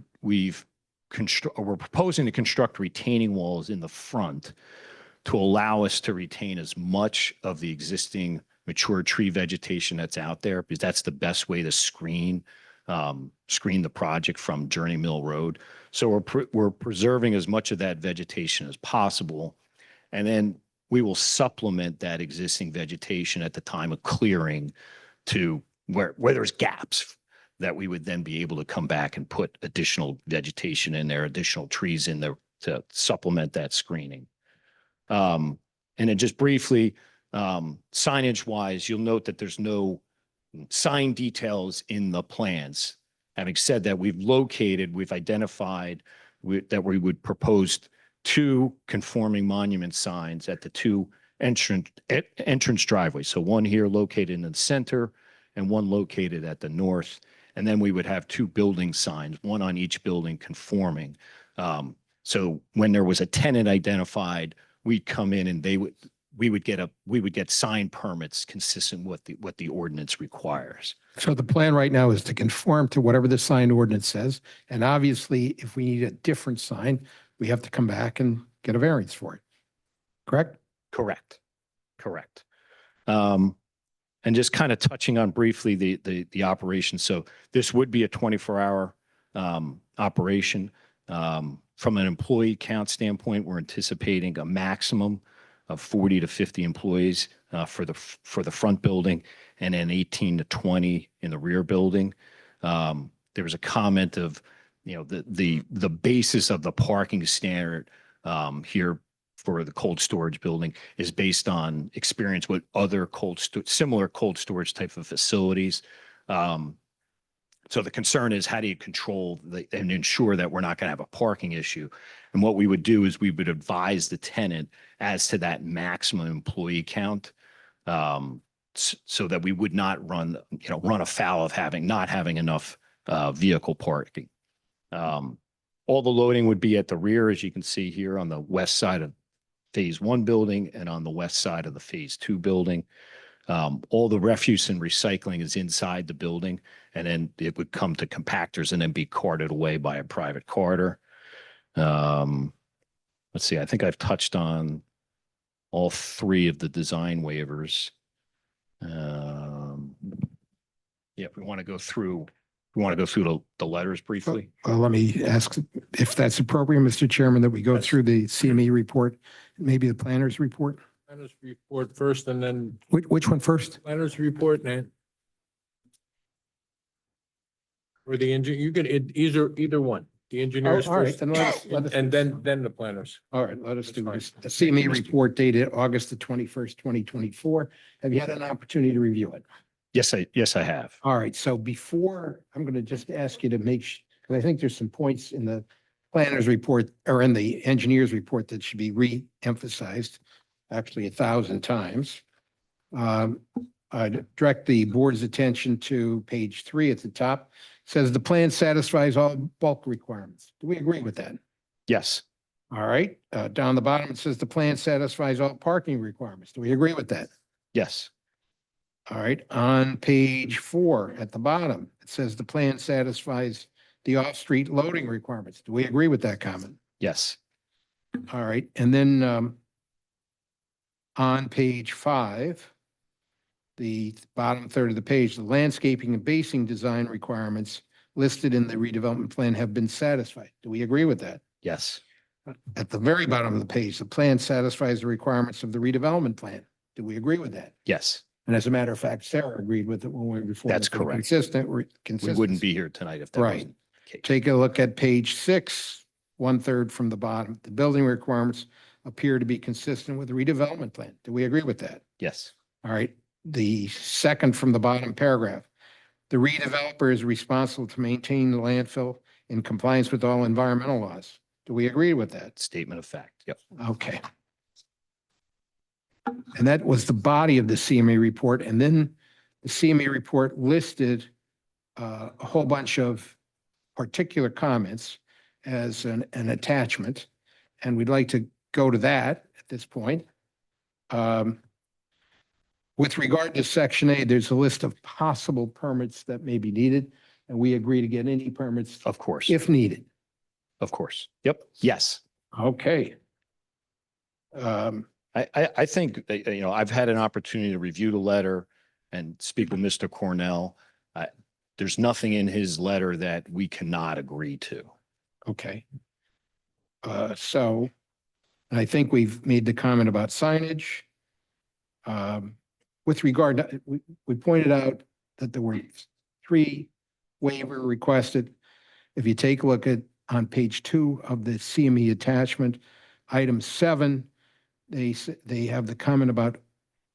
proposing to construct retaining walls in the front to allow us to retain as much of the existing mature tree vegetation that's out there, because that's the best way to screen the project from Journey Mill Road. So we're preserving as much of that vegetation as possible. And then we will supplement that existing vegetation at the time of clearing to where there's gaps that we would then be able to come back and put additional vegetation in there, additional trees in there to supplement that screening. And then just briefly, signage wise, you'll note that there's no sign details in the plans. Having said that, we've identified that we would propose 2 conforming monument signs at the 2 entrance driveways. So one here located in the center and one located at the north. And then we would have 2 building signs, one on each building conforming. So when there was a tenant identified, we'd come in and we would get sign permits consistent with what the ordinance requires. So the plan right now is to conform to whatever the sign ordinance says. And obviously, if we need a different sign, we have to come back and get a variance for it. Correct? Correct. And just kind of touching on briefly the operation. So this would be a 24-hour operation. From an employee count standpoint, we're anticipating a maximum of 40 to 50 employees for the front building, and then 18 to 20 in the rear building. There was a comment of, the basis of the parking standard here for the cold storage building is based on experience with other similar cold storage type of facilities. So the concern is, how do you control and ensure that we're not going to have a parking issue? And what we would do is we would advise the tenant as to that maximum employee count, so that we would not run afoul of not having enough vehicle parking. All the loading would be at the rear, as you can see here, on the west side of Phase 1 building and on the west side of the Phase 2 building. All the refuse and recycling is inside the building, and then it would come to compactors and then be carted away by a private carter. Let's see, I think I've touched on all 3 of the design waivers. If we want to go through the letters briefly. Well, let me ask if that's appropriate, Mr. Chairman, that we go through the CME report, maybe the planner's report. Planners report first, and then Which one first? planners report, and or the engineer, you could, either one, the engineers Oh, all right, first, then let us- and then the planners. All right, let us That's do fine. this. The CME report dated August the 21st, 2024. Have you had an opportunity to review it? Yes, I have. All right, so before, I'm going to just ask you to because I think there's some points in the planner's report or in the engineer's report that should be re-emphasized, actually 1,000 times. I'd direct the board's attention to page 3 at the top. It says the plan satisfies all bulk requirements. Do we agree with that? Yes. All right, down the bottom, it says the plan satisfies all parking requirements. Do we agree with that? Yes. All right, on page 4 at the bottom, it says the plan satisfies the off-street loading requirements. Do we agree with that comment? Yes. All right, and then on page 5, the bottom third of the page, the landscaping and basing design requirements listed in the redevelopment plan have been satisfied. Do we agree with that? Yes. At the very bottom of the page, the plan satisfies the requirements of the redevelopment plan. Do we agree with that? Yes. And as a matter of fact, Sarah agreed with it when we reported. That's correct. Consistent. We wouldn't be here tonight if that Right. wasn't the case. Take a look at page 6, 1/3 from the bottom. The building requirements appear to be consistent with the redevelopment plan. Do we agree with that? Yes. All right. The second from the bottom paragraph, the redeveloper is responsible to maintain the landfill in compliance with all environmental laws. Do we agree with that? Statement of fact. Yep. Okay. And that was the body of the CME report. And then the CME report listed a whole bunch of particular comments as an attachment. And we'd like to go to that at this point. One With regard to section A, there's a list of possible permits that may be needed, and we agree to get any permits Of course, if needed. of course. Yep, yes. Okay. I think, I've had an opportunity to review the letter and speak with Mr. Cornell. There's nothing in his letter that we cannot agree to. Okay. So I think we've made the comment about signage. With regard to, we pointed out that there were 3 waiver requested. If you take a look at on page 2 of the CME attachment, item 7, they have the comment about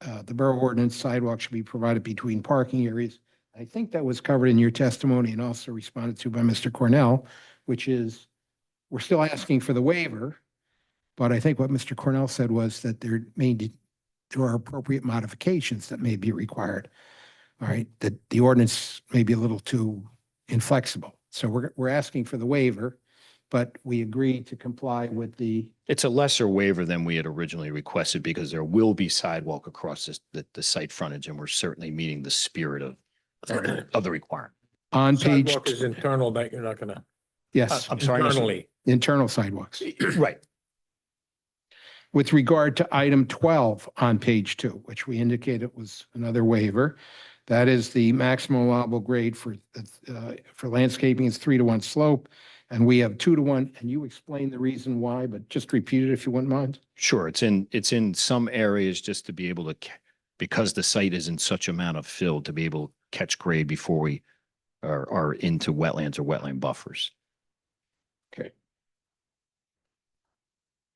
the borough ordinance sidewalk should be provided between parking areas. I think that was covered in your testimony and also responded to by Mr. Cornell, which is, we're still asking for the waiver, but I think what Mr. Cornell said was that there are appropriate modifications that may be required. All right, that the ordinance may be a little too inflexible. So we're asking for the waiver, but we agree to comply with the. It's a lesser waiver than we had originally requested because there will be sidewalk across the site frontage, and we're certainly meeting the spirit of the requirement. On page. Sidewalk is internal, that you're not gonna. Yes. I'm sorry. Internally. Internal sidewalks. Right. With regard to item 12 on page 2, which we indicated was another waiver, that is the maximum allowable grade for landscaping is 3-to-1 slope, and we have 2-to-1. And you explained the reason why, but just repeat it if you wouldn't mind. Sure. It's in some areas just to be able to, because the site is in such amount of fill, to be able to catch grade before we are into wetlands or wetland buffers. Okay.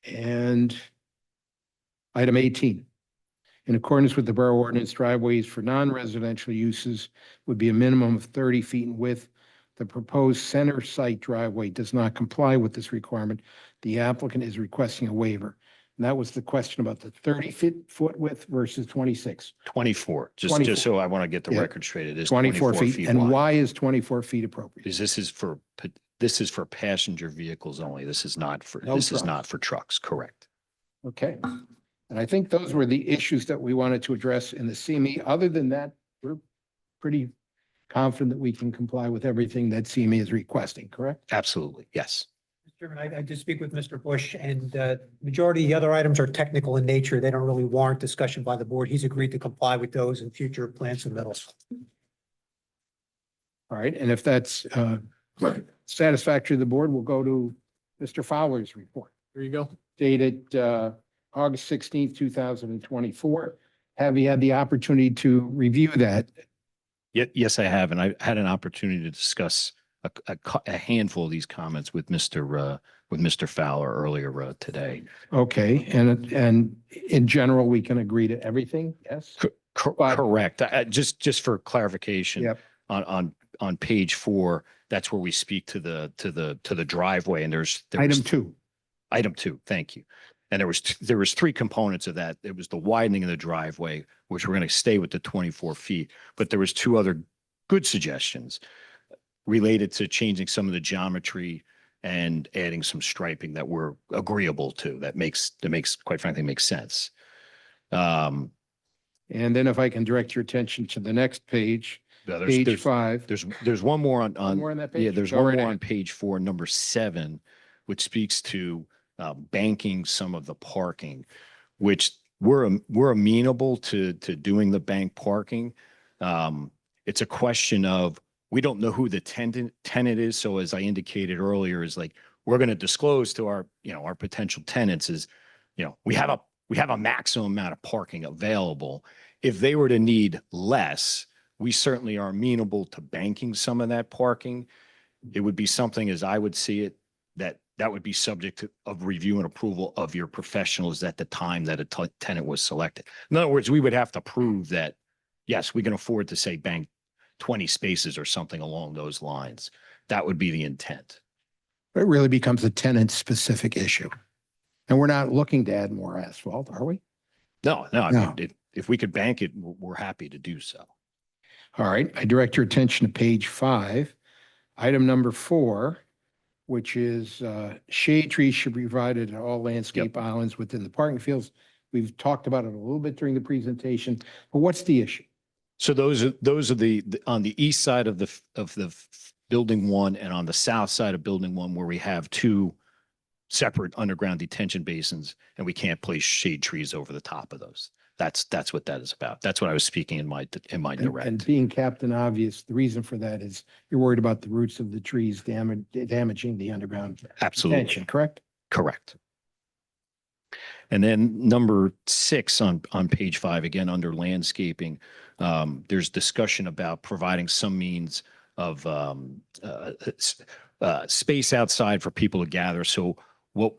And item 18, in accordance with the borough ordinance, driveways for non-residential uses would be a minimum of 30 feet in width. The proposed center site driveway does not comply with this requirement. The applicant is requesting a waiver. And that was the question about the 30-foot width versus 26. 24, 24. just so I want to get the Yeah. record straight. It is 24 feet. And wide. why is 24 feet appropriate? Because this is for passenger vehicles only. This is not for, No this is trucks. not for trucks, correct? Okay. And I think those were the issues that we wanted to address in the CME. Other than that, we're pretty confident that we can comply with everything that CME is requesting, correct? Absolutely, yes. Mr. Chairman, I did speak with Mr. Bush, and majority of the other items are technical in nature. They don't really warrant discussion by the board. He's agreed to comply with those in future plans and submittals. All right, and if that's satisfactory to the board, we'll go to Mr. Fowler's report. Here you go. Dated August 16th, 2024. Have you had the opportunity to review that? Yes, I have. And I had an opportunity to discuss a handful of these comments with Mr. Fowler earlier today. Okay, and in general, we can agree to everything, yes? Correct. Just for clarification. Yep. On page 4, that's where we speak to the driveway, and there's Item 2. Item 2, thank you. And there was 3 components of that. It was the widening of the driveway, which we're going to stay with the 24 feet, but there was 2 other good suggestions related to changing some of the geometry and adding some striping that we're agreeable to. That makes quite frankly makes sense. And then if I can direct your attention to the next page, page 5. There's one more on One more on that page? Yeah, there's Go one right more ahead. on page 4, number 7, which speaks to banking some of the parking, which we're amenable to doing the bank parking. It's a question of, we don't know who the tenant is. So as I indicated earlier, is like, we're going to disclose to our potential tenants is, we have a maximum amount of parking available. If they were to need less, we certainly are amenable to banking some of that parking. It would be something, as I would see it, that would be subject of review and approval of your professionals at the time that a tenant was selected. In other words, we would have to prove that, yes, we can afford to say bank 20 spaces or something along those lines. That would be the intent. It really becomes a tenant-specific issue. And we're not looking to add more asphalt, are we? No, I No. mean, if we could bank it, we're happy to do so. All right, I direct your attention to page 5, item number 4, which is shade trees should be provided at all landscape islands within the parking fields. We've talked about it a little bit during the presentation, but what's the issue? So those are on the east side of the building one and on the south side of building one where we have two separate underground detention basins and we can't place shade trees over the top of those. That's what that is about. That's what I was speaking in my And direct. being Captain Obvious, the reason for that is you're worried about the roots of the trees damaging the underground Absolutely. detention, correct? Correct. And then number 6 on page 5, again, under landscaping, there's discussion about providing some means of space outside for people to gather. So what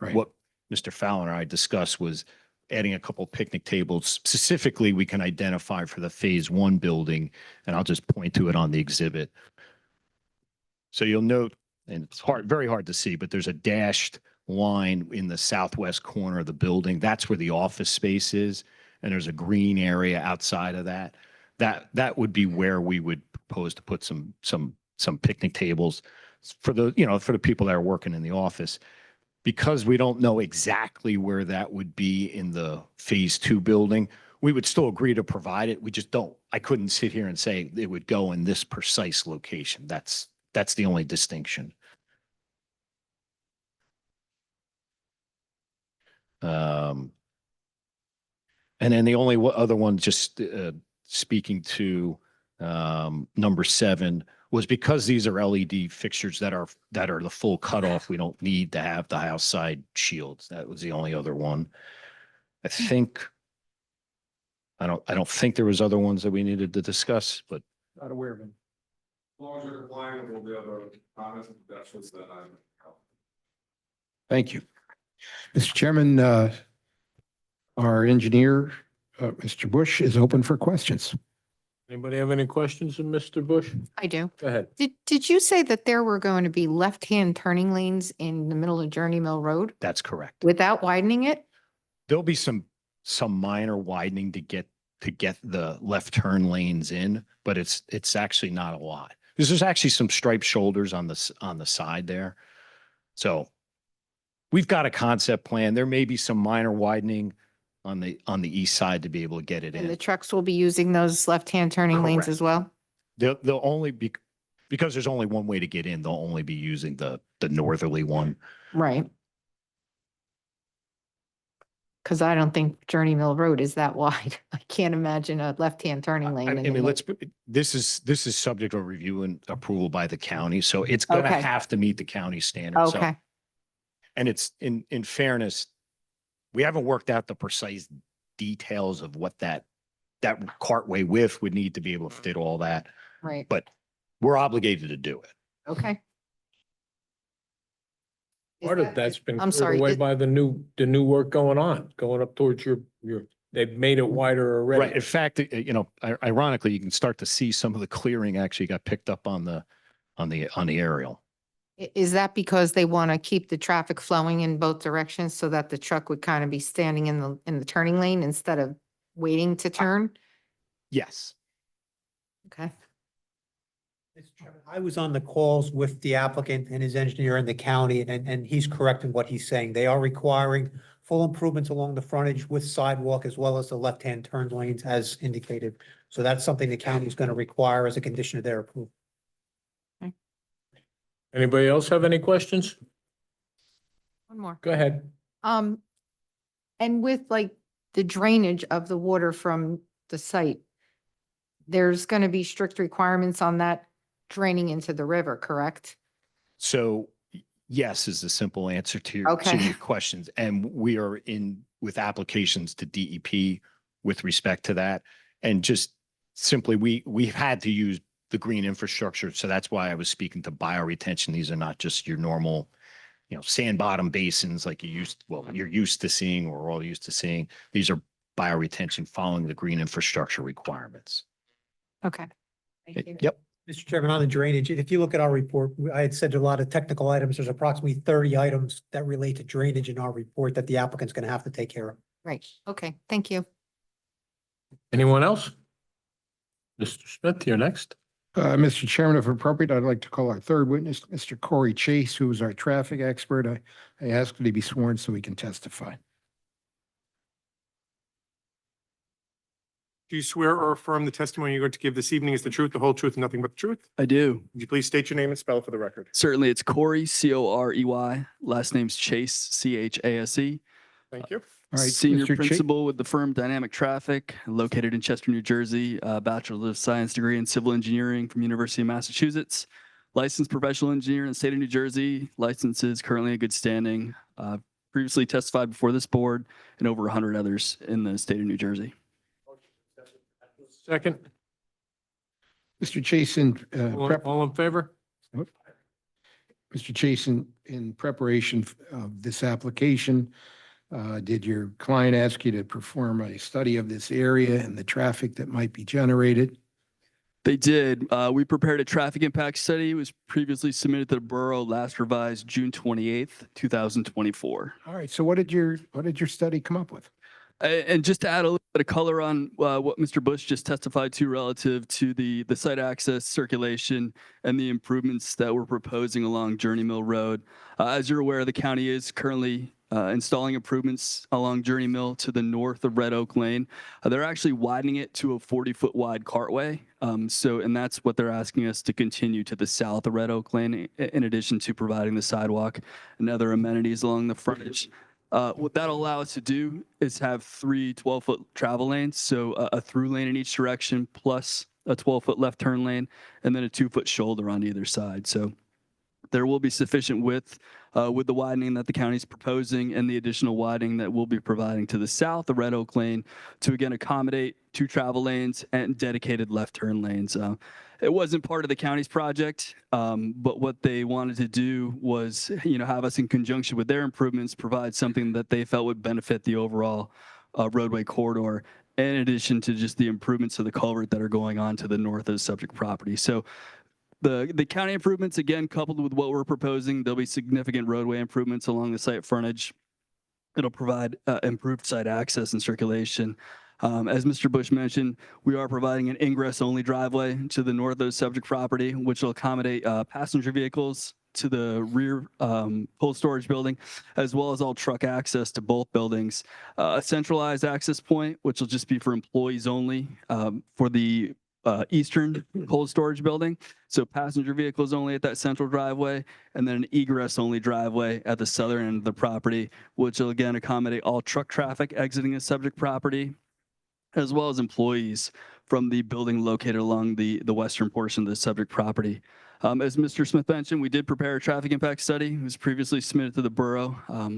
Mr. Fowler and I discussed was adding a couple picnic tables. Specifically, we can identify for the phase 1 building, and I'll just point to it on the exhibit. So you'll note, and it's very hard to see, but there's a dashed line in the southwest corner of the building. That's where the office space is. And there's a green area outside of that. That would be where we would propose to put some picnic tables for for the people that are working in the office. Because we don't know exactly where that would be in the phase 2 building, we would still agree to provide it. We just don't, I couldn't sit here and say it would go in this precise location. That's the only distinction. And then the only other one, just speaking to number 7, was because these are LED fixtures that are the full cutoff. We don't need to have the outside shields. That was the only other one. I don't think there was other ones that we needed to discuss, but Not aware of it. As long as you're complying with all the other comments, that's what's that I'm. Thank you. Mr. Chairman, our engineer, Mr. Bush, is open for questions. Anybody have any questions of Mr. Bush? I do. Go ahead. Did you say that there were going to be left-hand turning lanes in the middle of Journey Mill Road that's correct. without widening it? There'll be some minor widening to get the left turn lanes in, but it's actually not a lot. There's actually some striped shoulders on the side there. So we've got a concept plan. There may be some minor widening on the east side to be able to get it And the in. trucks will be using those left-hand turning lanes Correct. as well? They'll only be, because there's only one way to get in, they'll only be using the northerly one. Right. Because I don't think Journey Mill Road is that wide. I can't imagine a left-hand turning lane. I in the mean, middle. this is subject to review and approval by the county, so it's gonna Okay. have to meet the county standards. So- Okay, And it's in fairness, we haven't worked out the precise details of what that cartway width would need to be able to fit all that, right, but we're obligated to do it. okay. Is Part of that- that's been I'm cleared sorry, away did- by the new work going up towards your, they've made it wider already. Right. In fact, ironically, you can start to see some of the clearing actually got picked up on the aerial. Is that because they want to keep the traffic flowing in both directions so that the truck would kind of be standing in the turning lane instead of waiting to turn? Yes. Okay. Mr. Chairman, I was on the calls with the applicant and his engineer in the county, and he's correct in what he's saying. They are requiring full improvements along the frontage with sidewalk as well as the left-hand turn lanes as indicated. So that's something the county is going to require as a condition of their approval. Anybody else have any questions? One more. Go ahead. And with like the drainage of the water from the site, there's going to be strict requirements on that draining into the river, correct? So yes is the simple answer to your Okay. questions. And we are in with applications to DEP with respect to that. And just simply, we've had to use the green infrastructure. So that's why I was speaking to bioretention. These are not just your normal, sand bottom basins like you're used to seeing, or we're all used to seeing. These are bioretention following the green infrastructure requirements. Okay. Thank you. Yep. Mr. Chairman, on the drainage, if you look at our report, I had said a lot of technical items. There's approximately 30 items that relate to drainage in our report that the applicant's going to have to take care of. Right. Okay. Thank you. Anyone else? Mr. Smith, you're next. Mr. Chairman, if appropriate, I'd like to call our third witness, Mr. Corey Chase, who is our traffic expert. I asked him to be sworn so he can testify. Do you swear or affirm the testimony you're going to give this evening is the truth, the whole truth, and nothing but the truth? I do. Would you please state your name and spell it for the record? Certainly, it's Corey, Corey. Last name's Chase, Chase. Thank you. All right, Senior Mr. Cha- principal with the firm Dynamic Traffic, located in Chester, New Jersey. Bachelor of Science degree in Civil Engineering from University of Massachusetts. Licensed professional engineer in the state of New Jersey. License is currently in good standing. Previously testified before this board and over 100 others in the state of New Jersey. Second, Mr. Chasen, all in favor? Mr. Chasen, in preparation of this application, did your client ask you to perform a study of this area and the traffic that might be generated? They did. We prepared a traffic impact study. It was previously submitted to the borough, last revised June 28th, 2024. All right, so what did your study come up with? And just to add a little bit of color on what Mr. Bush just testified to relative to the site access, circulation, and the improvements that we're proposing along Journey Mill Road. As you're aware, the county is currently installing improvements along Journey Mill to the north of Red Oak Lane. They're actually widening it to a 40-foot wide cartway. And that's what they're asking us to continue to the south of Red Oak Lane, in addition to providing the sidewalk and other amenities along the frontage. What that'll allow us to do is have 3 12-foot travel lanes, so a through lane in each direction, plus a 12-foot left turn lane, and then a 2-foot shoulder on either side. So there will be sufficient width with the widening that the county's proposing and the additional widening that we'll be providing to the south of Red Oak Lane to again accommodate 2 travel lanes and dedicated left turn lanes. It wasn't part of the county's project, but what they wanted to do was, have us in conjunction with their improvements, provide something that they felt would benefit the overall roadway corridor, in addition to just the improvements to the culvert that are going on to the north of the subject property. So the county improvements, again, coupled with what we're proposing, there'll be significant roadway improvements along the site frontage. It'll provide improved site access and circulation. As Mr. Bush mentioned, we are providing an ingress-only driveway to the north of the subject property, which will accommodate passenger vehicles to the rear cold storage building, as well as all truck access to both buildings. A centralized access point, which will just be for employees only for the eastern cold storage building. So passenger vehicles only at that central driveway, and then an egress-only driveway at the southern end of the property, which will again accommodate all truck traffic exiting the subject property, as well as employees from the building located along the western portion of the subject property. As Mr. Smith mentioned, we did prepare a traffic impact study. It was previously submitted to the borough.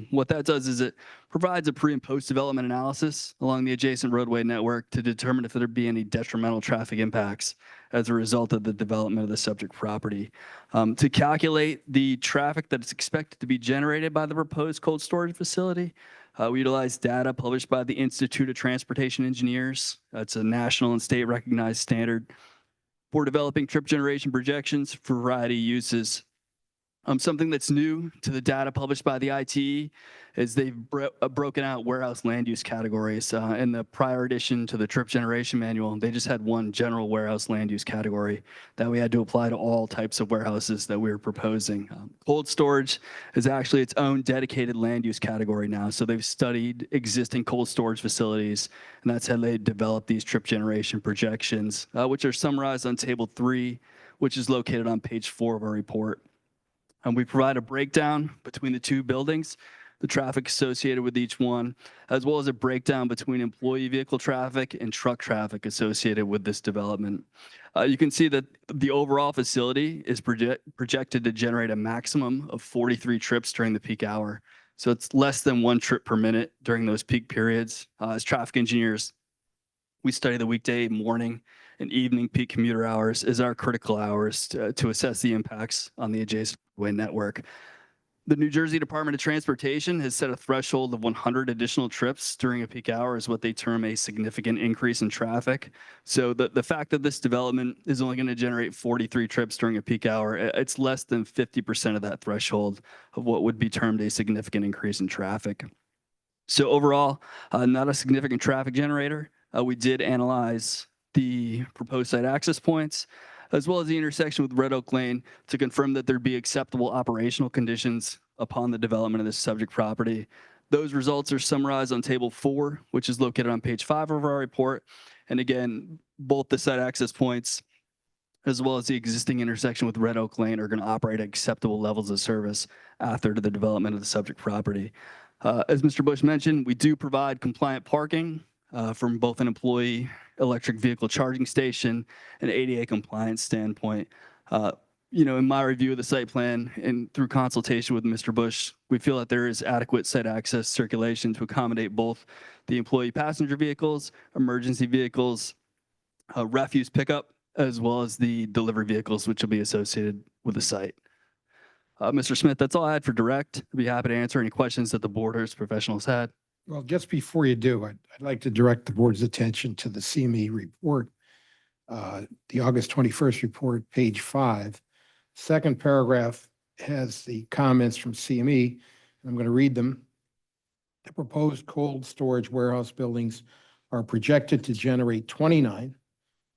What that does is it provides a pre and post development analysis along the adjacent roadway network to determine if there'd be any detrimental traffic impacts as a result of the development of the subject property. To calculate the traffic that is expected to be generated by the proposed cold storage facility, we utilize data published by the Institute of Transportation Engineers. That's a national and state recognized standard for developing trip generation projections for a variety of uses. Something that's new to the data published by the ITE is they've broken out warehouse land use categories. In the prior addition to the trip generation manual, they just had one general warehouse land use category that we had to apply to all types of warehouses that we were proposing. Cold storage is actually its own dedicated land use category now. So they've studied existing cold storage facilities, and that's how they developed these trip generation projections, which are summarized on table 3, which is located on page 4 of our report. We provide a breakdown between the 2 buildings, the traffic associated with each one, as well as a breakdown between employee vehicle traffic and truck traffic associated with this development. You can see that the overall facility is projected to generate a maximum of 43 trips during the peak hour. So it's less than 1 trip per minute during those peak periods. As traffic engineers, we study the weekday, morning, and evening peak commuter hours as our critical hours to assess the impacts on the adjacent way network. The New Jersey Department of Transportation has set a threshold of 100 additional trips during a peak hour is what they term a significant increase in traffic. So the fact that this development is only going to generate 43 trips during a peak hour, it's less than 50% of that threshold of what would be termed a significant increase in traffic. So overall, not a significant traffic generator. We did analyze the proposed site access points, as well as the intersection with Red Oak Lane to confirm that there'd be acceptable operational conditions upon the development of this subject property. Those results are summarized on table 4, which is located on page 5 of our report. And again, both the site access points as well as the existing intersection with Red Oak Lane are going to operate at acceptable levels of service after the development of the subject property. As Mr. Bush mentioned, we do provide compliant parking from both an employee electric vehicle charging station and ADA compliance standpoint. In my review of the site plan and through consultation with Mr. Bush, we feel that there is adequate site access circulation to accommodate both the employee passenger vehicles, emergency vehicles, refuse pickup, as well as the delivery vehicles, which will be associated with the site. Mr. Smith, that's all I had for direct. I'd be happy to answer any questions that the board or its professionals had. Well, just before you do, I'd like to direct the board's attention to the CME report, the August 21st report, page 5. Second paragraph has the comments from CME. I'm going to read them. The proposed cold storage warehouse buildings are projected to generate 29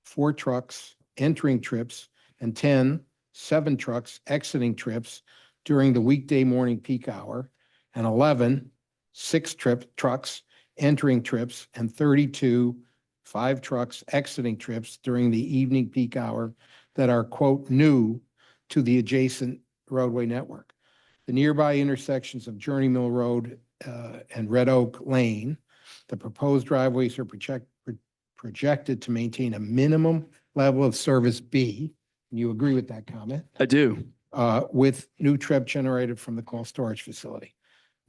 4 trucks entering trips and 7 trucks exiting trips during the weekday morning peak hour, and 6 trucks entering trips and 5 trucks exiting trips during the evening peak hour that are, quote, new to the adjacent roadway network. The nearby intersections of Journey Mill Road and Red Oak Lane, the proposed driveways are projected to maintain a minimum level of service B. You agree with that comment? I do. With new trip generated from the cold storage facility.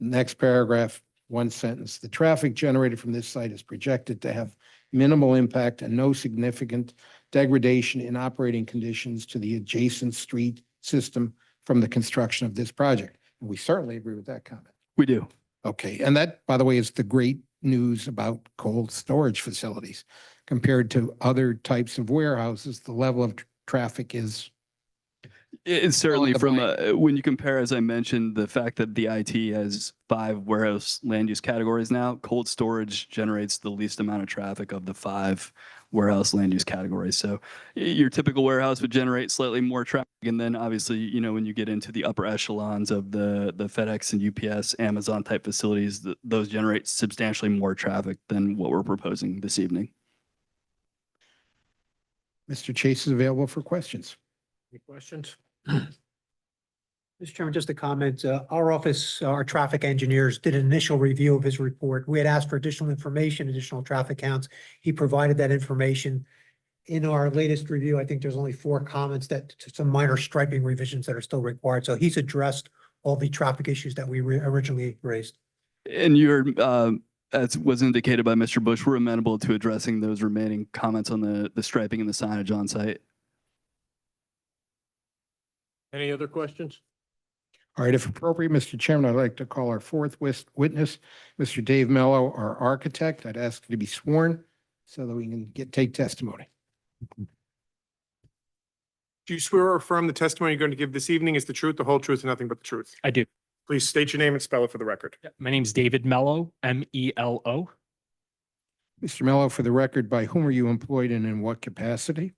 Next paragraph, one sentence. The traffic generated from this site is projected to have minimal impact and no significant degradation in operating conditions to the adjacent street system from the construction of this project. And we certainly agree with that comment. We do. Okay, and that, by the way, is the great news about cold storage facilities. Compared to other types of warehouses, the level of traffic is. It's certainly from when you compare, as I mentioned, the fact that the IT has 5 warehouse land use categories now, cold storage generates the least amount of traffic of the 5 warehouse land use categories. So your typical warehouse would generate slightly more traffic. And then obviously, when you get into the upper echelons of the FedEx and UPS, Amazon type facilities, those generate substantially more traffic than what we're proposing this evening. Mr. Chase is available for questions. Any questions? Mr. Chairman, just a comment. Our office, our traffic engineers did an initial review of his report. We had asked for additional information, additional traffic counts. He provided that information. In our latest review, I think there's only 4 comments some minor striping revisions that are still required. So he's addressed all the traffic issues that we originally raised. And you're, as was indicated by Mr. Bush, we're amenable to addressing those remaining comments on the striping and the signage on site. Any other questions? All right, if appropriate, Mr. Chairman, I'd like to call our 4th witness, Mr. Dave Mello, our architect. I'd ask him to be sworn so that we can take testimony. Do you swear or affirm the testimony you're going to give this evening is the truth, the whole truth, and nothing but the truth? I do. Please state your name and spell it for the record. My name's David Mello, M-E-L-O. Mr. Mello, for the record, by whom are you employed and in what capacity?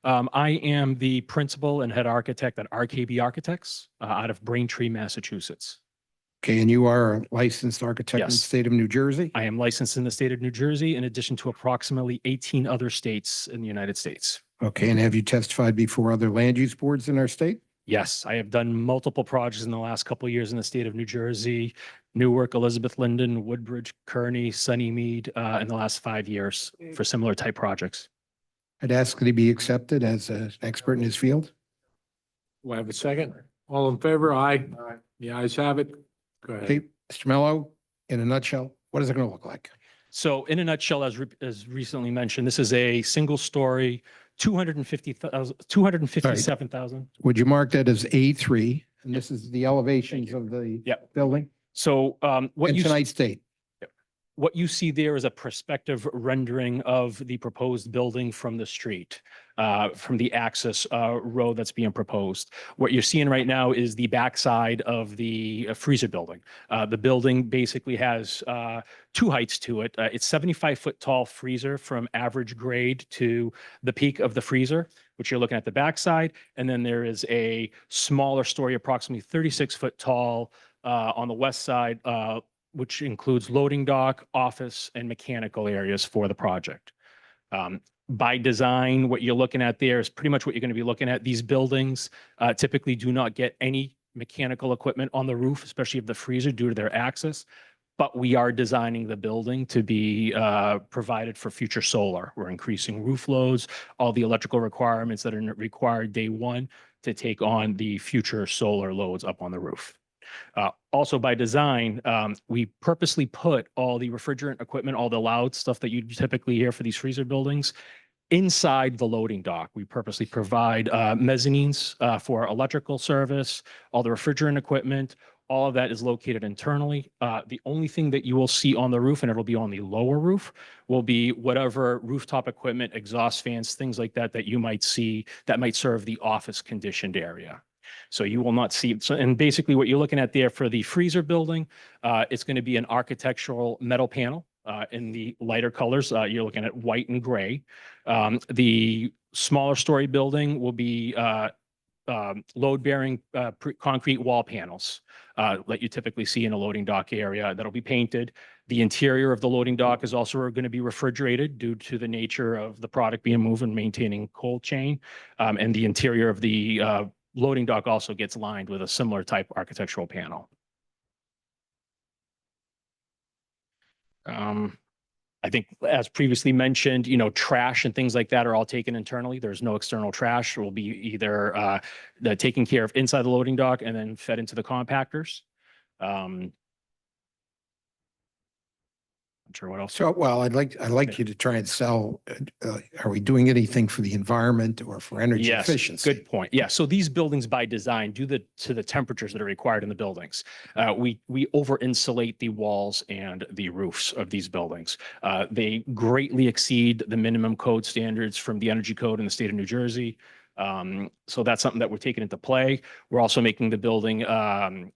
I am the principal and head architect at RKB Architects out of Braintree, Massachusetts. Okay, and you are a licensed architect in the Yes. state of New Jersey? I am licensed in the state of New Jersey, in addition to approximately 18 other states in the United States. Okay, and have you testified before other land use boards in our state? Yes, I have done multiple projects in the last couple of years in the state of New Jersey, Newark, Elizabeth Linden, Woodbridge, Kearney, Sunnymead, in the last 5 years for similar type projects. I'd ask that he be accepted as an expert in his field. Do I have a second? All in favor? Aye. The ayes have it. Go ahead. Okay, Mr. Mello, in a nutshell, what is it going to look like? So in a nutshell, as recently mentioned, this is a single story, 257,000. Would you mark that as A3? And this is the elevations of the building? So what And you tonight's date? what you see there is a perspective rendering of the proposed building from the street, from the access road that's being proposed. What you're seeing right now is the backside of the freezer building. The building basically has 2 heights to it. It's 75-foot tall freezer from average grade to the peak of the freezer, which you're looking at the backside. And then there is a smaller story, approximately 36-foot tall on the west side, which includes loading dock, office, and mechanical areas for the project. By design, what you're looking at there is pretty much what you're going to be looking at. These buildings typically do not get any mechanical equipment on the roof, especially of the freezer due to their access. But we are designing the building to be provided for future solar. We're increasing roof loads, all the electrical requirements that are required day one to take on the future solar loads up on the roof. Also by design, we purposely put all the refrigerant equipment, all the loud stuff that you typically hear for these freezer buildings inside the loading dock. We purposely provide mezzanines for electrical service, all the refrigerant equipment. All of that is located internally. The only thing that you will see on the roof, and it'll be on the lower roof, will be whatever rooftop equipment, exhaust fans, things like that, that you might see that might serve the office conditioned area. So you will not see, so, and basically what you're looking at there for the freezer building, it's going to be an architectural metal panel in the lighter colors. You're looking at white and gray. The smaller story building will be load-bearing concrete wall panels that you typically see in a loading dock area that'll be painted. The interior of the loading dock is also going to be refrigerated due to the nature of the product being moved and maintaining cold chain. And the interior of the loading dock also gets lined with a similar type architectural panel. I think as previously mentioned, you know, trash and things like that are all taken internally. There's no external trash. It will be either taken care of inside the loading dock and then fed into the compactors. Not sure what else. So, well, I'd like you to try and sell, are we doing anything for the environment or for energy Yes, efficiency? good point. Yeah, so these buildings by design, due to the temperatures that are required in the buildings, we over insulate the walls and the roofs of these buildings. They greatly exceed the minimum code standards from the energy code in the state of New Jersey. So that's something that we're taking into play. We're also making the building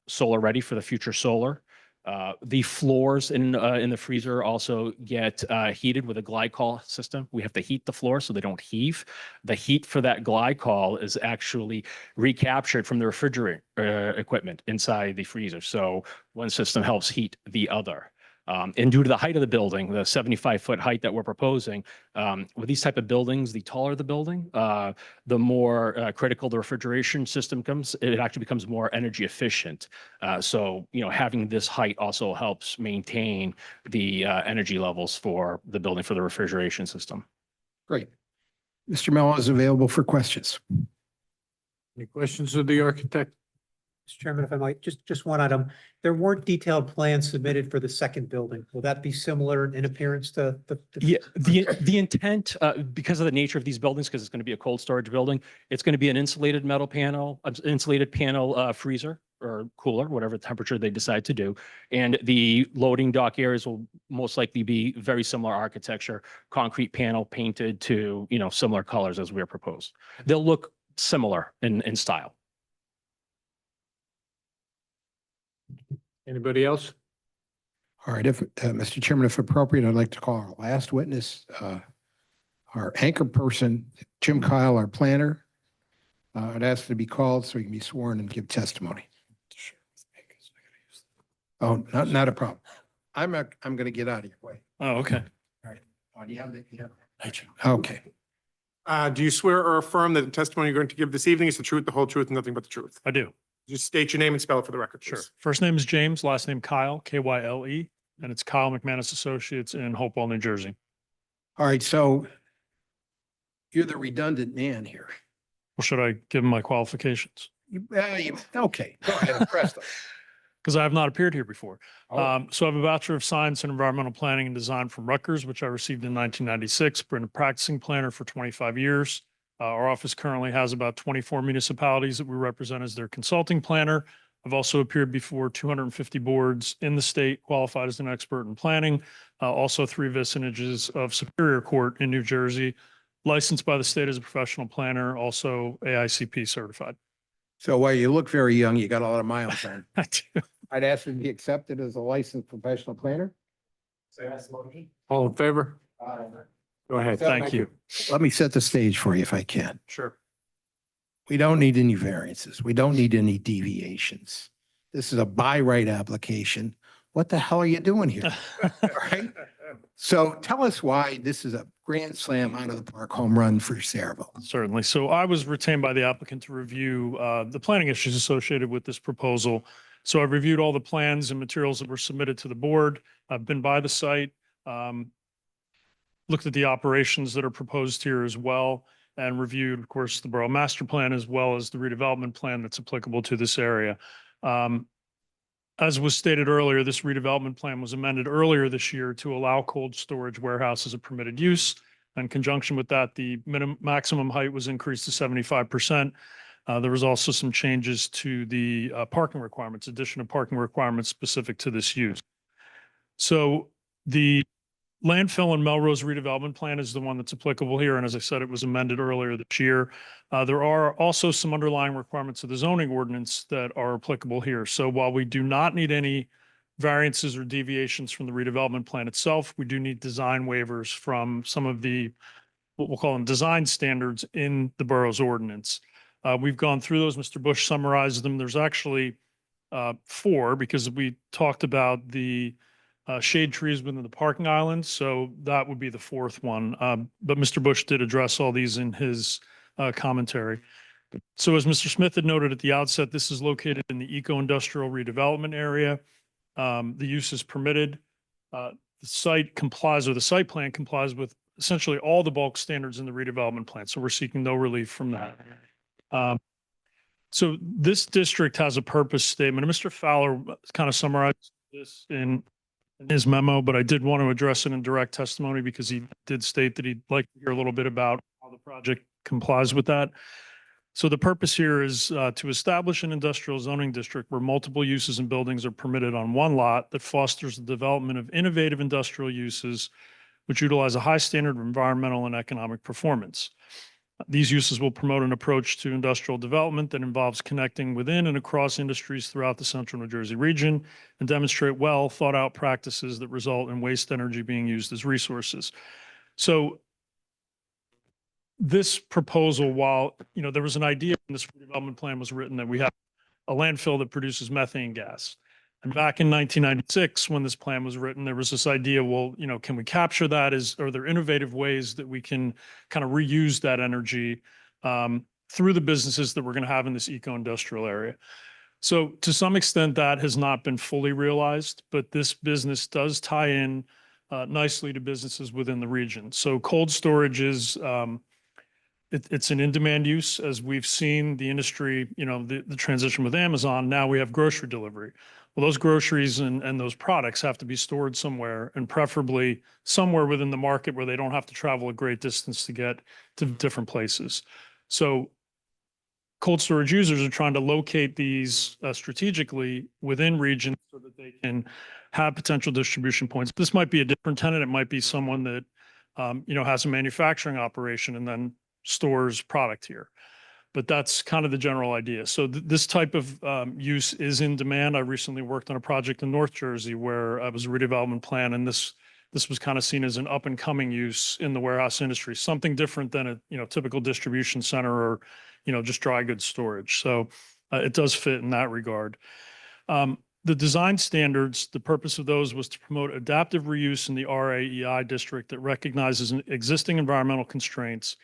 solar ready for the future solar. The floors in the freezer also get heated with a glycol system. We have to heat the floor so they don't heave. The heat for that glycol is actually recaptured from the refrigerant equipment inside the freezer. So one system helps heat the other. And due to the height of the building, the 75-foot height that we're proposing, with these type of buildings, the taller the building, the more critical the refrigeration system comes. It actually becomes more energy efficient. So, you know, having this height also helps maintain the energy levels for the building for the refrigeration system. Great. Mr. Mello is available for questions. Any questions of the architect? Mr. Chairman, if I might, just one item. There weren't detailed plans submitted for the second building. Will that be similar in appearance to the? Yeah, the intent, because of the nature of these buildings, because it's going to be a cold storage building, it's going to be an insulated metal panel, insulated panel freezer or cooler, whatever temperature they decide to do. And the loading dock areas will most likely be very similar architecture, concrete panel painted to, you know, similar colors as we are proposed. They'll look similar in style. Anybody else? All right, if, Mr. Chairman, if appropriate, I'd like to call our last witness, our anchor person, Jim Kyle, our planner. I'd ask to be called so he can be sworn and give testimony. Oh, not a problem. I'm going to get out of your way. Oh, okay. All right. Oh, do you have the, okay. Do you swear or affirm that the testimony you're going to give this evening is the truth, the whole truth, and nothing but the truth? I do. Just state your name and spell it for the record, Sure. please. First name is James, last name Kyle, Kyle, and it's Kyle McManus Associates in Hopewell, New Jersey. All right, so you're the redundant man here. Well, should I give him my qualifications? Okay, go ahead, press them. Because I have not appeared here before. Oh. So I have a Bachelor of Science in Environmental Planning and Design from Rutgers, which I received in 1996. Been a practicing planner for 25 years. Our office currently has about 24 municipalities that we represent as their consulting planner. I've also appeared before 250 boards in the state, qualified as an expert in planning. Also 3 vicinages of Superior Court in New Jersey, licensed by the state as a professional planner, also AICP certified. So while you look very young, you got a lot of miles on. I do. I'd ask you to be accepted as a licensed professional planner. All in favor? Go ahead. Thank you. Let me set the stage for you if I can. Sure. We don't need any variances. We don't need any deviations. This is a by right application. what the hell are you doing here? All right? So tell us why this is a grand slam out of the park home run for Saraville. Certainly. So I was retained by the applicant to review the planning issues associated with this proposal. So I've reviewed all the plans and materials that were submitted to the board. I've been by the site, looked at the operations that are proposed here as well, and reviewed, of course, the borough master plan as well as the redevelopment plan that's applicable to this area. As was stated earlier, this redevelopment plan was amended earlier this year to allow cold storage warehouse as a permitted use. In conjunction with that, the maximum height was increased to 75%. There was also some changes to the parking requirements, addition of parking requirements specific to this use. So the landfill and Melrose redevelopment plan is the one that's applicable here. And as I said, it was amended earlier this year. There are also some underlying requirements of the zoning ordinance that are applicable here. So while we do not need any variances or deviations from the redevelopment plan itself, we do need design waivers from some of the, what we'll call them, design standards in the borough's ordinance. We've gone through those. Mr. Bush summarized them. There's actually 4 because we talked about the shade trees within the parking island. So that would be the 4th one. But Mr. Bush did address all these in his commentary. So as Mr. Smith had noted at the outset, this is located in the eco-industrial redevelopment area. The use is permitted. The site complies, or the site plan complies with essentially all the bulk standards in the redevelopment plan. So we're seeking no relief from that. So this district has a purpose statement, and Mr. Fowler kind of summarized this in his memo, but I did want to address it in direct testimony because he did state that he'd like to hear a little bit about how the project complies with that. So the purpose here is to establish an industrial zoning district where multiple uses and buildings are permitted on one lot that fosters the development of innovative industrial uses which utilize a high standard of environmental and economic performance. These uses will promote an approach to industrial development that involves connecting within and across industries throughout the central New Jersey region and demonstrate well thought out practices that result in waste energy being used as resources. So this proposal, while there was an idea when this redevelopment plan was written that we have a landfill that produces methane gas. And back in 1996, when this plan was written, there was this idea, well, can we capture that? Are there innovative ways that we can kind of reuse that energy through the businesses that we're going to have in this eco-industrial area? So to some extent, that has not been fully realized, but this business does tie in nicely to businesses within the region. So cold storage is, it's an in-demand use. As we've seen the industry, the transition with Amazon, now we have grocery delivery. Well, those groceries and those products have to be stored somewhere, and preferably somewhere within the market where they don't have to travel a great distance to get to different places. So cold storage users are trying to locate these strategically within regions so that they can have potential distribution points. This might be a different tenant. It might be someone that, has a manufacturing operation and then stores product here. But that's kind of the general idea. So this type of use is in demand. I recently worked on a project in North Jersey where it was a redevelopment plan, and this was kind of seen as an up and coming use in the warehouse industry, something different than a typical distribution center or just dry goods storage. So it does fit in that regard. The design standards, the purpose of those was to promote adaptive reuse in the RAEI district that recognizes existing environmental constraints,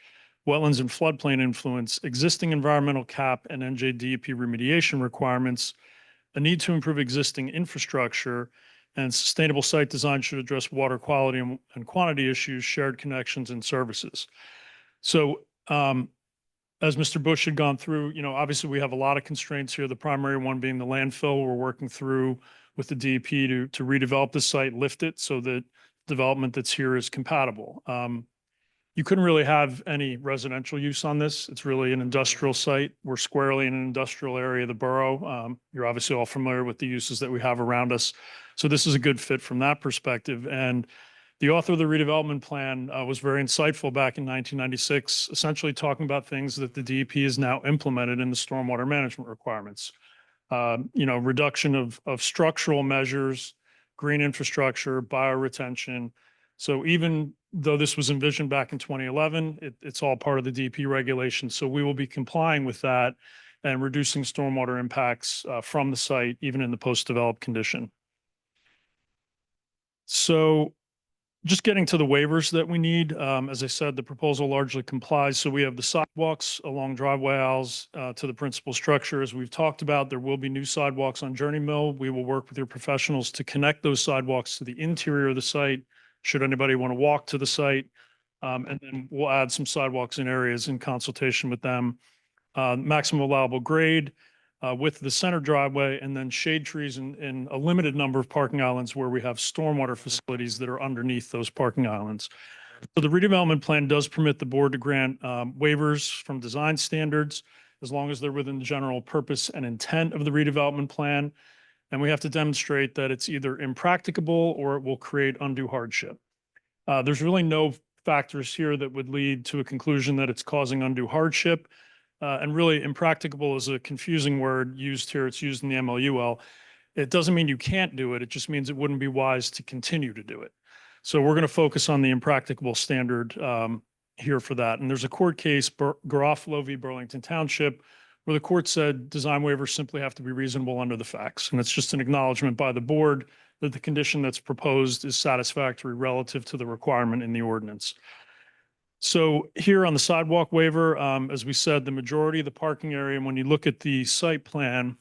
wetlands and floodplain influence, existing environmental cap and NJDEP remediation requirements, a need to improve existing infrastructure, and sustainable site design should address water quality and quantity issues, shared connections, and services. So as Mr. Bush had gone through, obviously we have a lot of constraints here, the primary one being the landfill. We're working through with the DEP to redevelop the site, lift it so that development that's here is compatible. You couldn't really have any residential use on this. It's really an industrial site. We're squarely in an industrial area of the borough. You're obviously all familiar with the uses that we have around us. So this is a good fit from that perspective. And the author of the redevelopment plan was very insightful back in 1996, essentially talking about things that the DEP has now implemented in the stormwater management requirements. Reduction of structural measures, green infrastructure, bioretention. So even though this was envisioned back in 2011, it's all part of the DEP regulation. So we will be complying with that and reducing stormwater impacts from the site, even in the post-developed condition. So just getting to the waivers that we need, as I said, the proposal largely complies. So we have the sidewalks along driveway aisles to the principal structure. As we've talked about, there will be new sidewalks on Journey Mill. We will work with your professionals to connect those sidewalks to the interior of the site, should anybody want to walk to the site. And then we'll add some sidewalks in areas in consultation with them. Maximum allowable grade, with the center driveway, and then shade trees in a limited number of parking islands where we have stormwater facilities that are underneath those parking islands. So the redevelopment plan does permit the board to grant waivers from design standards as long as they're within the general purpose and intent of the redevelopment plan. And we have to demonstrate that it's either impracticable or it will create undue hardship. There's really no factors here that would lead to a conclusion that it's causing undue hardship. And really, impracticable is a confusing word used here. It's used in the MLUL. It doesn't mean you can't do it. It just means it wouldn't be wise to continue to do it. So we're going to focus on the impracticable standard here for that. And there's a court case, Garofalo v. Burlington Township, where the court said design waivers simply have to be reasonable under the facts. And it's just an acknowledgement by the board that the condition that's proposed is satisfactory relative to the requirement in the ordinance. So here on the sidewalk waiver, as we said, the majority of the parking area, and when you look at the site plan,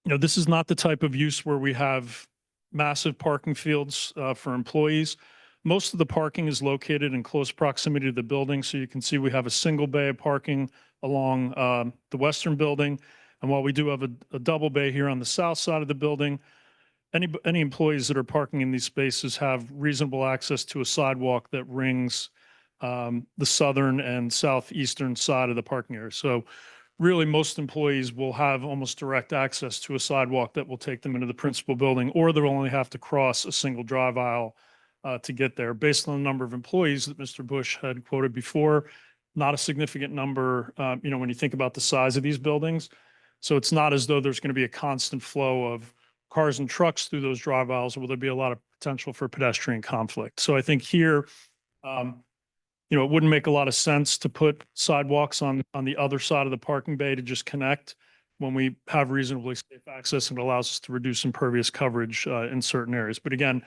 this is not the type of use where we have massive parking fields for employees. Most of the parking is located in close proximity to the building. So you can see we have a single bay of parking along the western building. And while we do have a double bay here on the south side of the building, any employees that are parking in these spaces have reasonable access to a sidewalk that rings the southern and southeastern side of the parking area. So really, most employees will have almost direct access to a sidewalk that will take them into the principal building, or they'll only have to cross a single drive aisle to get there. Based on the number of employees that Mr. Bush had quoted before, not a significant number, when you think about the size of these buildings. So it's not as though there's going to be a constant flow of cars and trucks through those drive aisles, or will there be a lot of potential for pedestrian conflict? So I think here, it wouldn't make a lot of sense to put sidewalks on the other side of the parking bay to just connect when we have reasonably safe access, and it allows us to reduce impervious coverage in certain areas. But again,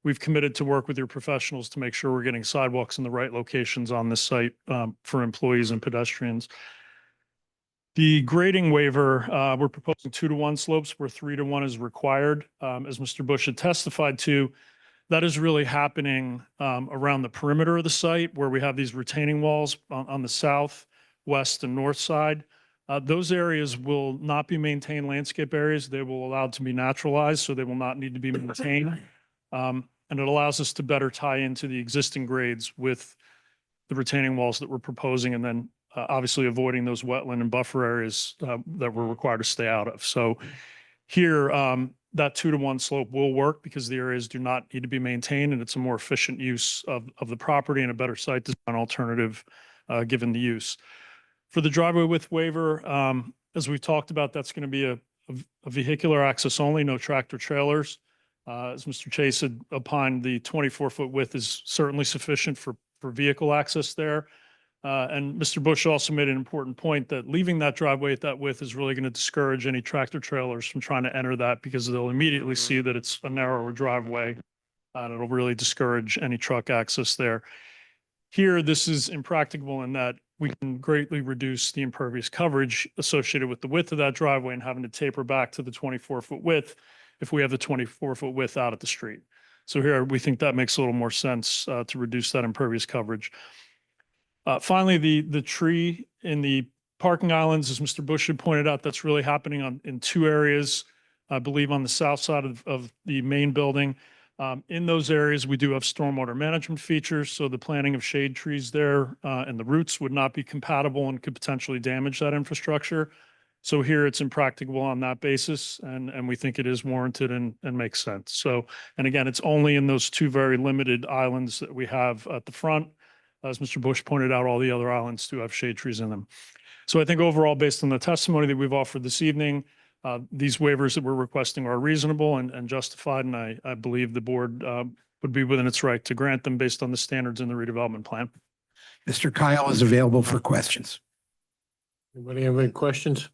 we've committed to work with your professionals to make sure we're getting sidewalks in the right locations on this site for employees and pedestrians. The grading waiver, we're proposing 2-to-1 slopes where 3-to-1 is required. As Mr. Bush had testified to, that is really happening around the perimeter of the site where we have these retaining walls on the south, west, and north side. Those areas will not be maintained landscape areas. They will allow to be naturalized, so they will not need to be maintained. And it allows us to better tie into the existing grades with the retaining walls that we're proposing, and then obviously avoiding those wetland and buffer areas that we're required to stay out of. So here, that 2-to-1 slope will work because the areas do not need to be maintained, and it's a more efficient use of the property and a better site design alternative given the use. For the driveway width waiver, as we've talked about, that's going to be a vehicular access only, no tractor trailers. As Mr. Chase had opined, the 24-foot width is certainly sufficient for vehicle access there. And Mr. Bush also made an important point that leaving that driveway at that width is really going to discourage any tractor trailers from trying to enter that, because they'll immediately see that it's a narrower driveway, and it'll really discourage any truck access there. Here, this is impracticable in that we can greatly reduce the impervious coverage associated with the width of that driveway and having to taper back to the 24-foot width if we have the 24-foot width out at the street. So here, we think that makes a little more sense to reduce that impervious coverage. Finally, the tree in the parking islands, as Mr. Bush had pointed out, that's really happening in 2 areas, I believe on the south side of the main building. In those areas, we do have stormwater management features, so the planting of shade trees there and the roots would not be compatible and could potentially damage that infrastructure. So here it's impracticable on that basis, and we think it is warranted and makes sense. So, and again, it's only in those 2 very limited islands that we have at the front. As Mr. Bush pointed out, all the other islands do have shade trees in them. So I think overall, based on the testimony that we've offered this evening, these waivers that we're requesting are reasonable and justified, and I believe the board would be within its right to grant them based on the standards in the redevelopment plan. Mr. Kyle is available for questions. Anybody have any questions?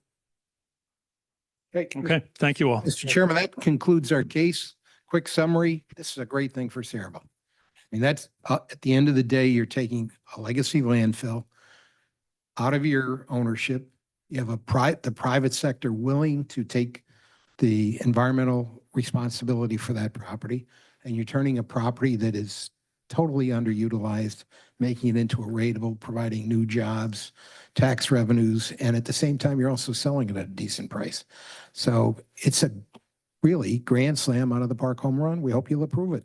Okay, Okay, thank you all. Mr. Chairman, that concludes our case. quick summary, this is a great thing for Saraville. I mean, that's, at the end of the day, you're taking a legacy landfill out of your ownership. You have the private sector willing to take the environmental responsibility for that property, and you're turning a property that is totally underutilized, making it into a rateable, providing new jobs, tax revenues, and at the same time, you're also selling it at a decent price. So it's a really grand slam out of the park home run. We hope you'll approve it.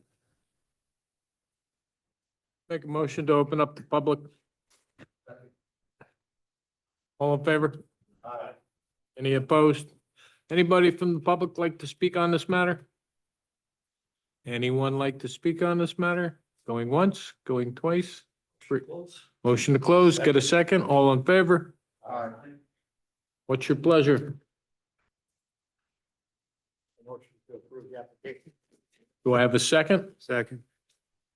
Make a motion to open up the public. All in favor? Any opposed? Anybody from the public like to speak on this matter? Anyone like to speak on this matter? Going once, going twice? Three. Motion to close, get a second, all in favor? What's your pleasure? Do I have a second? Second.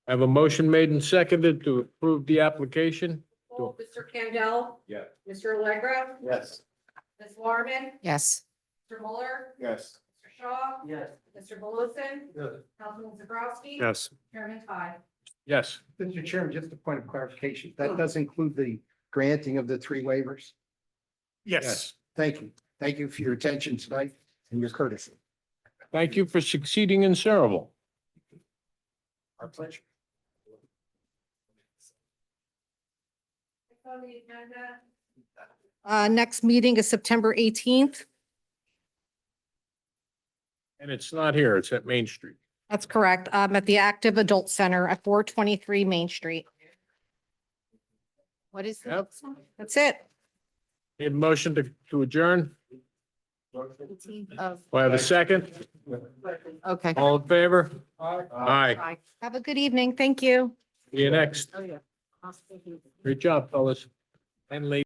I have a motion made and seconded to approve the application. Mr. Campbell. Yeah. Mr. Allegra. Yes. Ms. Larmen. Yes. Mr. Mueller. Yes. Mr. Shaw. Yes. Mr. Beluson. Yes. Councilman Zabrowski. Yes. Chairman Todd. Yes. Mr. Chairman, just a point of clarification. That does include the granting of the 3 waivers? Yes. Thank you. Thank you for your attention tonight and your courtesy. Thank you for succeeding in Saraville. Our pleasure. Next meeting is September 18th. And it's not here, it's at Main Street. That's correct. At the Active Adult Center at 423 Main Street. What is that? Yep. That's it. Need a motion to adjourn? Of- Do I have a second? Okay. All in favor? Aye. Bye. Have a good evening. Thank you. See you next. Oh, yeah. Great job, fellas and ladies.